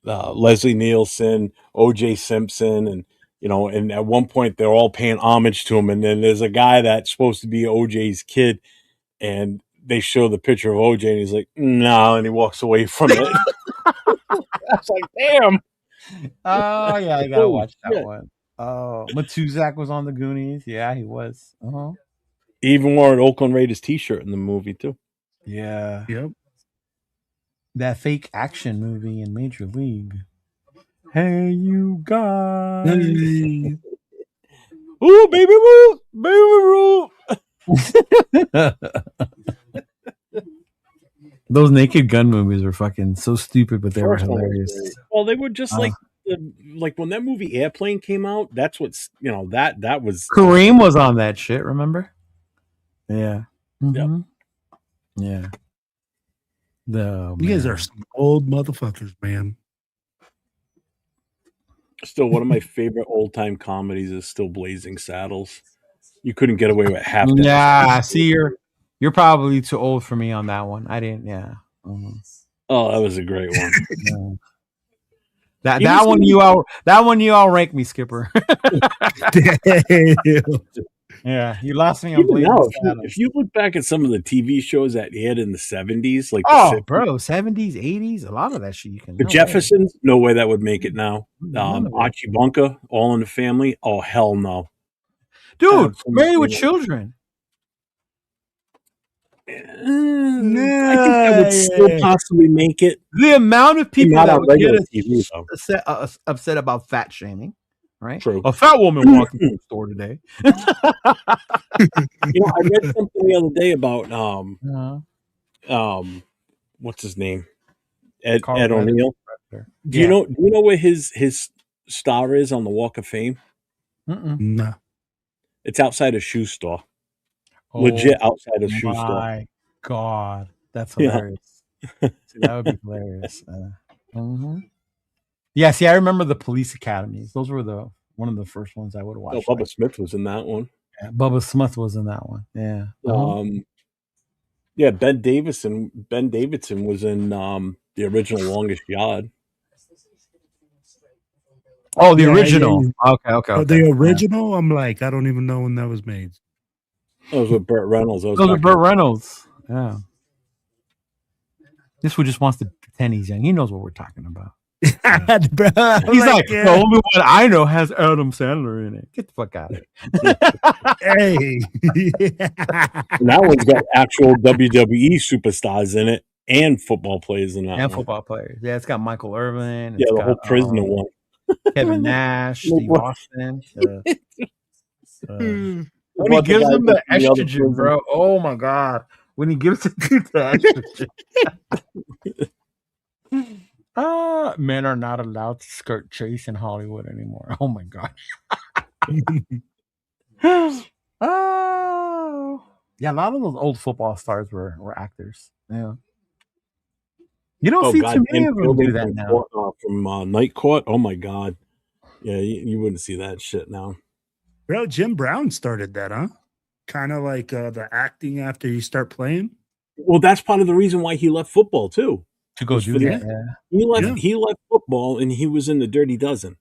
Leslie Nielsen, O.J. Simpson, and and at one point they're all paying homage to him, and then there's a guy that's supposed to be O.J.'s kid, and they show the picture of O.J. and he's like, no, and he walks away from it. I was like, damn. Oh yeah, I gotta watch that one. Oh, Matuzak was on the Goonies. Yeah, he was. He even wore an Oakland Raiders t-shirt in the movie too. Yeah. Yep. That fake action movie in Major League. Hey, you guys. Hey. Ooh, baby woo, baby woo. Those Naked Gun movies were fucking so stupid, but they were hilarious. Well, they were just like when that movie Airplane came out. That's what's that was Kareem was on that shit. Remember? Yeah. Mm-hmm. Yeah. You guys are some old motherfuckers, man. Still, one of my favorite old time comedies is still Blazing Saddles. You couldn't get away with half that. Yeah, see, you're probably too old for me on that one. I didn't. Yeah. Oh, that was a great one. That one you all rank me, Skipper. Yeah, you lost me on Even now, Blazing if you look back at some of the TV shows that aired in the 70s, like the bro, 70s, 80s, a lot of that shit you can. The Jeffersons, no way that would make it now. Archie Bunker, All in the Family, oh hell no. Dude, Married with Children. I think that would still possibly make it. The amount of people that would get TV, upset about fat shaming, right? True. A fat woman walking through the store today. I read something the other day about what's his name? Ed O'Neill. Do you know where his star is on the Walk of Fame? No. It's outside a shoe store. Legit outside a shoe store. My God, that's hilarious. See, that would be hilarious. Yeah, see, I remember the Police Academies. Those were one of the first ones I would watch. Oh, Bubba Smith was in that one. Yeah, Bubba Smith was in that one. Yeah. Yeah, Ben Davidson was in the original Longest Yard. Oh, the original. Yeah. Okay. The original, yeah. I'm like, I don't even know when that was made. That was with Burt Reynolds. Those are Burt Reynolds. Yeah. This one just wants to pretend he's young. He knows what we're talking about. He's like, the only one I know has Adam Sandler in it. Get the fuck out of here. Hey. And that one's got actual WWE superstars in it and football players in that. And football players. Yeah, it's got Michael Irvin. Yeah, the whole prisoner one. Kevin Nash, Steve Austin. When he gives him the estrogen, bro. Oh my God. When he gives him the estrogen. Men are not allowed to skirt chase in Hollywood anymore. Oh my gosh. Oh. Yeah, a lot of those old football stars were actors. Yeah. You don't see too many of them do that now. From Night Court. Oh my God. Yeah, you wouldn't see that shit now. Bro, Jim Brown started that, huh? Kind of like the acting after you start playing. Well, that's part of the reason why he left football too. To go do that. Yeah. He left football and he was in The Dirty Dozen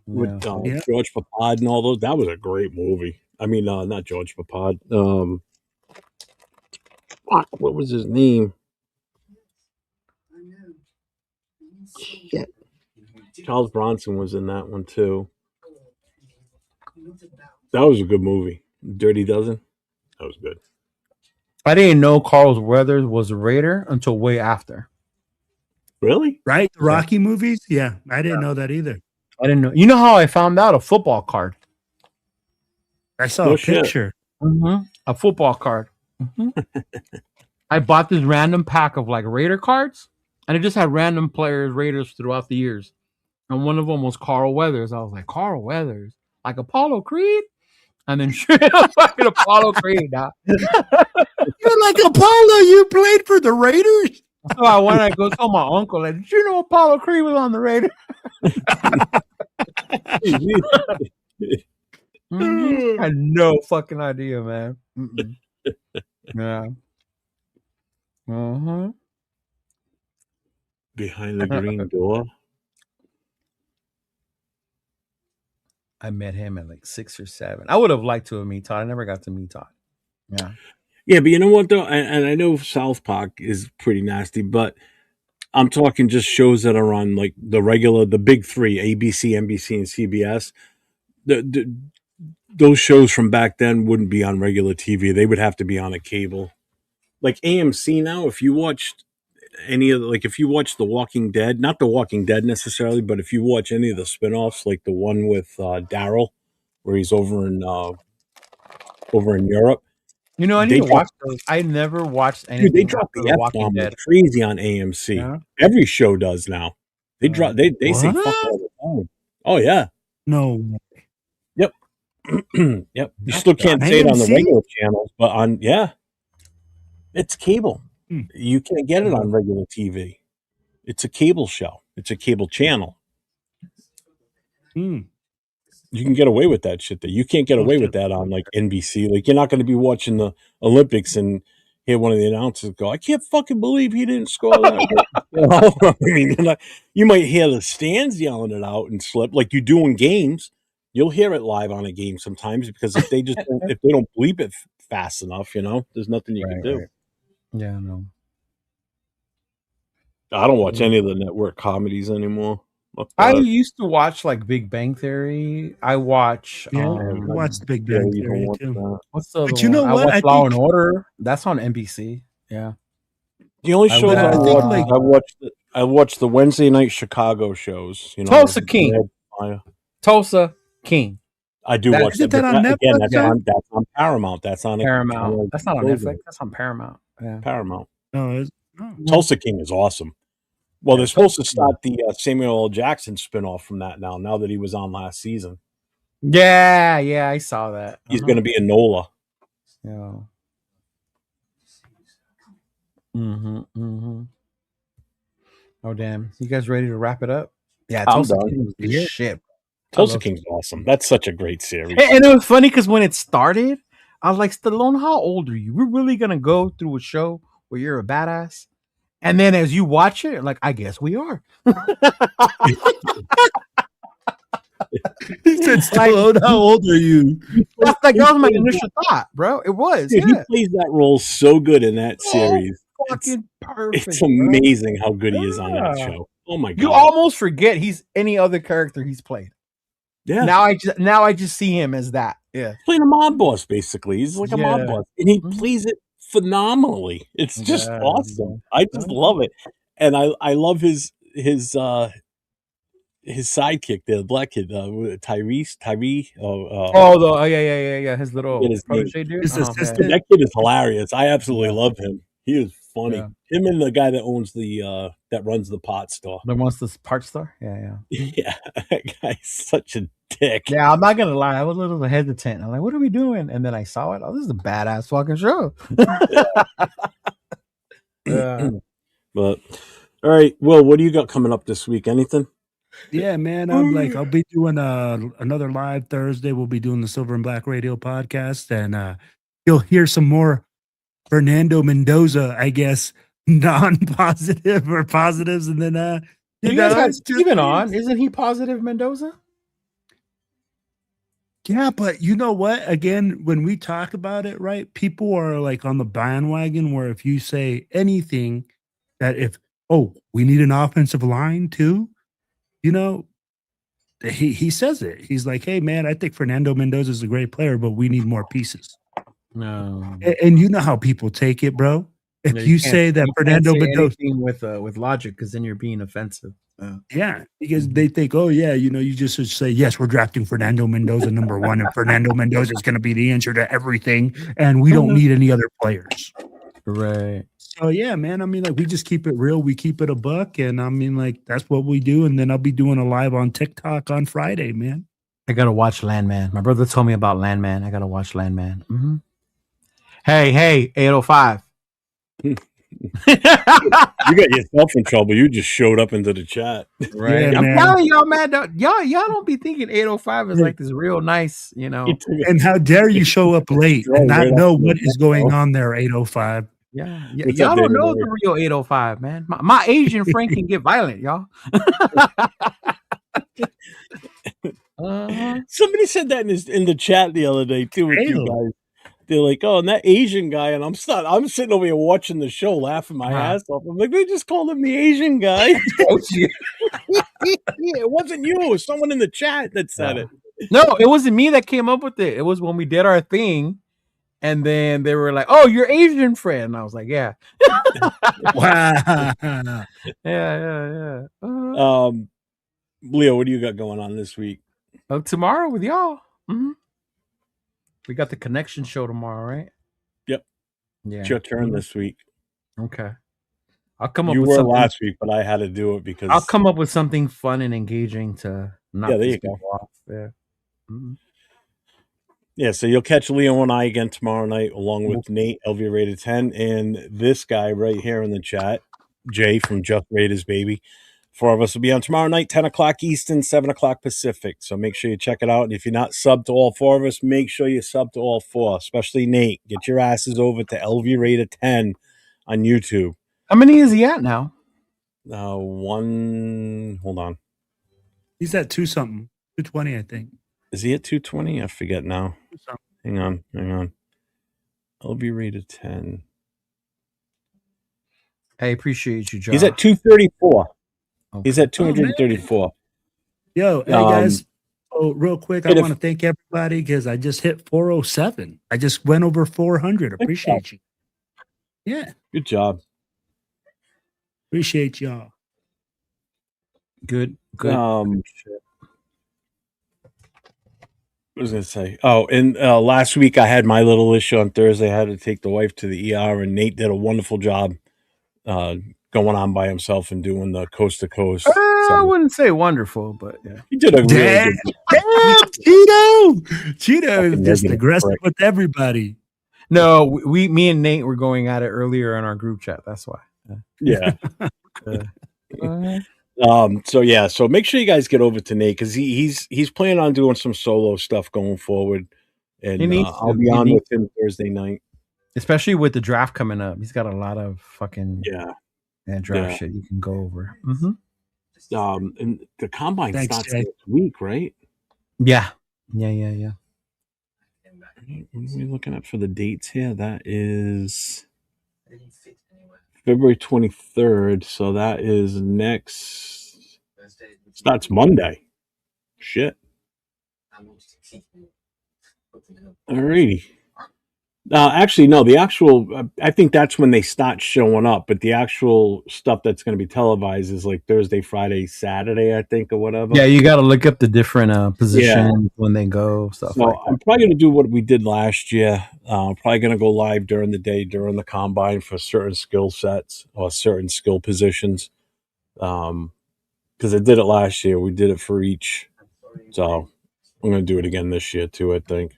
with George Papad and all those. That was a great movie. I mean, not George Papad. What was his name? Shit. Charles Bronson was in that one too. That was a good movie. Dirty Dozen. That was good. I didn't know Carl Weathers was a Raider until way after. Really? Right? The Rocky movies? Yeah. I didn't know that either. I didn't know. You know how I found out? A football card. I saw a picture. Mm-hmm. A football card. Mm-hmm. I bought this random pack of like Raider cards, and it just had random players, Raiders throughout the years. And one of them was Carl Weathers. I was like, Carl Weathers? Like Apollo Creed? And then fucking Apollo Creed now. You're like Apollo, you played for the Raiders? So I went and go tell my uncle, like, did you know Apollo Creed was on the Raiders? I had no fucking idea, man. Yeah. Behind the Green Door. I met him at like 6 or 7. I would have liked to have met Todd. I never got to meet Todd. Yeah. Yeah, but you know what though? And I know South Park is pretty nasty, but I'm talking just shows that are on like the big three, ABC, NBC, and CBS. Those shows from back then wouldn't be on regular TV. They would have to be on a cable. Like AMC now, if you watched any of if you watch The Walking Dead, not The Walking Dead necessarily, but if you watch any of the spinoffs, like the one with Daryl, where he's over in Europe. You know, I need to watch those. I never watched anything. Dude, they drop the F-bomb like crazy on AMC. Yeah. Every show does now. They drop. They say fuck all the time. Oh yeah. No. Yep. Yep. You still can't say it on the regular channels, but on it's cable. You can't get it on regular TV. It's a cable show. It's a cable channel. You can get away with that shit. That you can't get away with that on like NBC. Like you're not going to be watching the Olympics and hear one of the announcers go, "I can't fucking believe he didn't score that." You know? I mean, you might hear the stands yelling it out and slip like you do in games. You'll hear it live on a game sometimes because if they don't bleep it fast enough, there's nothing you can do. Right. Yeah, no. I don't watch any of the network comedies anymore. I used to watch like Big Bang Theory. I watch I watched Big Bang Theory too. What's the other But you know one? what? I watch Law and Order. That's on NBC. Yeah. The only shows I watched the Wednesday night Chicago shows. Tulsa King. Tulsa King. I do watch that. That on Netflix? Again, that's on Paramount. That's on Paramount. That's not on Netflix. That's on Paramount. Yeah. Paramount. No, Tulsa King is awesome. Well, they're supposed to start the Samuel L. Jackson spinoff from that now that he was on last season. Yeah, I saw that. He's going to be a NOLA. Yeah. Oh, damn. You guys ready to wrap it up? Yeah, Tulsa King was the shit. Tulsa King's awesome. That's such a great series. And it was funny because when it started, I was like, Stallone, how old are you? We're really going to go through a show where you're a badass? And then as you watch it, like, I guess we are. He said, Stallone, how old are you? That was my initial thought, bro. It was. Dude, he plays that role so good in that series. Fucking perfect. It's amazing how good he is on that show. Oh my god! You almost forget he's any other character he's played. Yeah. Now I just see him as that. Yeah. Playing a mob boss, basically. He's like a mob boss. And he plays it phenomenally. It's just awesome. I just love it. And I love his sidekick, the black kid, Tyree. His little protege dude. That kid is hilarious. I absolutely love him. He is funny. Yeah. Him and the guy that owns that runs the pot store. That runs the part store? Yeah. Yeah. That guy's such a dick. Yeah, I'm not gonna lie. I was a little hesitant. I'm like, what are we doing? And then I saw it. Oh, this is a badass fucking show. Yeah. But all right. Well, what do you got coming up this week? Anything? Yeah, man. I'll be doing another live Thursday. We'll be doing the Silver and Black Radio podcast, and you'll hear some more Fernando Mendoza, I guess, non-positive or positives, and then you guys had Steven on. Isn't he positive, Mendoza? Yeah, but you know what? Again, when we talk about it, right? People are like on the bandwagon where if you say anything that we need an offensive line too, he says it. He's like, hey man, I think Fernando Mendoza is a great player, but we need more pieces. No. And you know how people take it, bro. If you say that Fernando Mendoza with logic, because then you're being offensive. Yeah, because they think, you just should say, yes, we're drafting Fernando Mendoza number 1, and Fernando Mendoza is going to be the answer to everything, and we don't need any other players. Right. So yeah, man. I mean, like we just keep it real. We keep it a buck, and I mean, like that's what we do. And then I'll be doing a live on TikTok on Friday, man. I gotta watch Landman. My brother told me about Landman. I gotta watch Landman. Mm-hmm. Hey, 805. You got yourself in trouble. You just showed up into the chat. Right. Yeah, I'm telling y'all, man. Y'all don't be thinking 805 is like this real nice, And how dare you show up late and not know what is going on there, 805. Yeah. Y'all don't know the real 805, man. My Asian friend can get violent, y'all. Somebody said that in the chat the other day too with you guys. They're like, and that Asian guy, and I'm sitting over here watching the show, laughing my ass off. I'm like, they just called him the Asian guy. It wasn't you. It was someone in the chat that said it. No, it wasn't me that came up with it. It was when we did our thing, and then they were like, "Oh, your Asian friend." And I was like, "Yeah." Wow. Yeah. Leo, what do you got going on this week? Tomorrow with y'all. Mm-hmm. We got the connection show tomorrow, right? Yep. Yeah. It's your turn this week. Okay. I'll come up with something. You were last week, but I had to do it because I'll come up with something fun and engaging to knock this stuff off. Yeah. Mm-hmm. Yeah, so you'll catch Leo and I again tomorrow night, along with Nate, LV Rated 10, and this guy right here in the chat, Jay from Just Raiders Baby. 4 of us will be on tomorrow night, 10 o'clock Eastern, 7 o'clock Pacific. So make sure you check it out. And if you're not subbed to all 4 of us, make sure you sub to all 4, especially Nate. Get your asses over to LV Raider 10 on YouTube. How many is he at now? Hold on. He's at 220, I think. Is he at 220? I forget now. Hang on. LV Raider 10. I appreciate you, John. He's at 234. Okay. He's at 234. Yo, hey guys. Oh, real quick, I want to thank everybody because I just hit 407. I just went over 400. Appreciate you. Yeah. Good job. Appreciate y'all. Good. I was gonna say. Oh, and last week I had my little issue on Thursday. I had to take the wife to the ER, and Nate did a wonderful job going on by himself and doing the coast to coast. I wouldn't say wonderful, but yeah, he did a really good job. Cheeto is just aggressive with everybody. No, me and Nate were going at it earlier in our group chat. That's why. Yeah. So make sure you guys get over to Nate because he's planning on doing some solo stuff going forward, and I'll be on with him Thursday night, especially with the draft coming up. He's got a lot of fucking draft shit you can go over. And the combine starts next week, right? Yeah. What are we looking at for the dates here? That is February 23rd. So that is starts Monday. Shit. Alrighty. Actually, no, the actual, I think that's when they start showing up, but the actual stuff that's going to be televised is like Thursday, Friday, Saturday, I think, or whatever. Yeah, you got to look up the different positions when they go, stuff like that. I'm probably going to do what we did last year. Probably going to go live during the day, during the combine for certain skill sets or certain skill positions. Because I did it last year. We did it for each. So I'm going to do it again this year too, I think.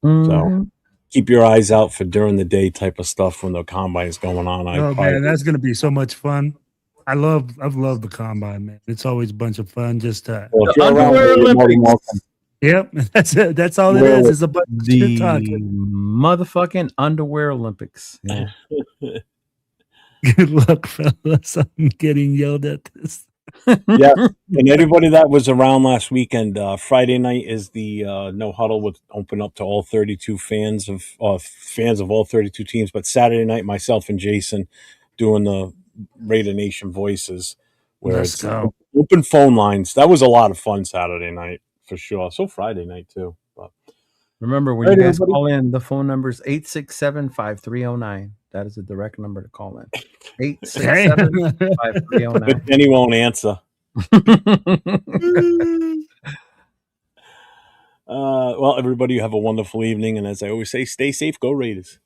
So keep your eyes out for during the day type of stuff when the combine is going on. Man, that's going to be so much fun. I've loved the combine, man. It's always a bunch of fun. Just the Underwear Olympics. Yep, that's it. That's all it is. It's a bunch of shit talking. Motherfucking Underwear Olympics. Yeah. Good luck, fellas. I'm getting yelled at this. Yeah, and everybody that was around last weekend, Friday night is the No Huddle with open up to all 32 fans of all 32 teams. But Saturday night, myself and Jason doing the Raider Nation voices, where it's open phone lines. That was a lot of fun Saturday night for sure. So Friday night too. But remember when you guys call in, the phone number is 867-5309. That is a direct number to call in. 867-5309. But then he won't answer. Well, everybody, you have a wonderful evening. And as I always say, stay safe. Go Raiders.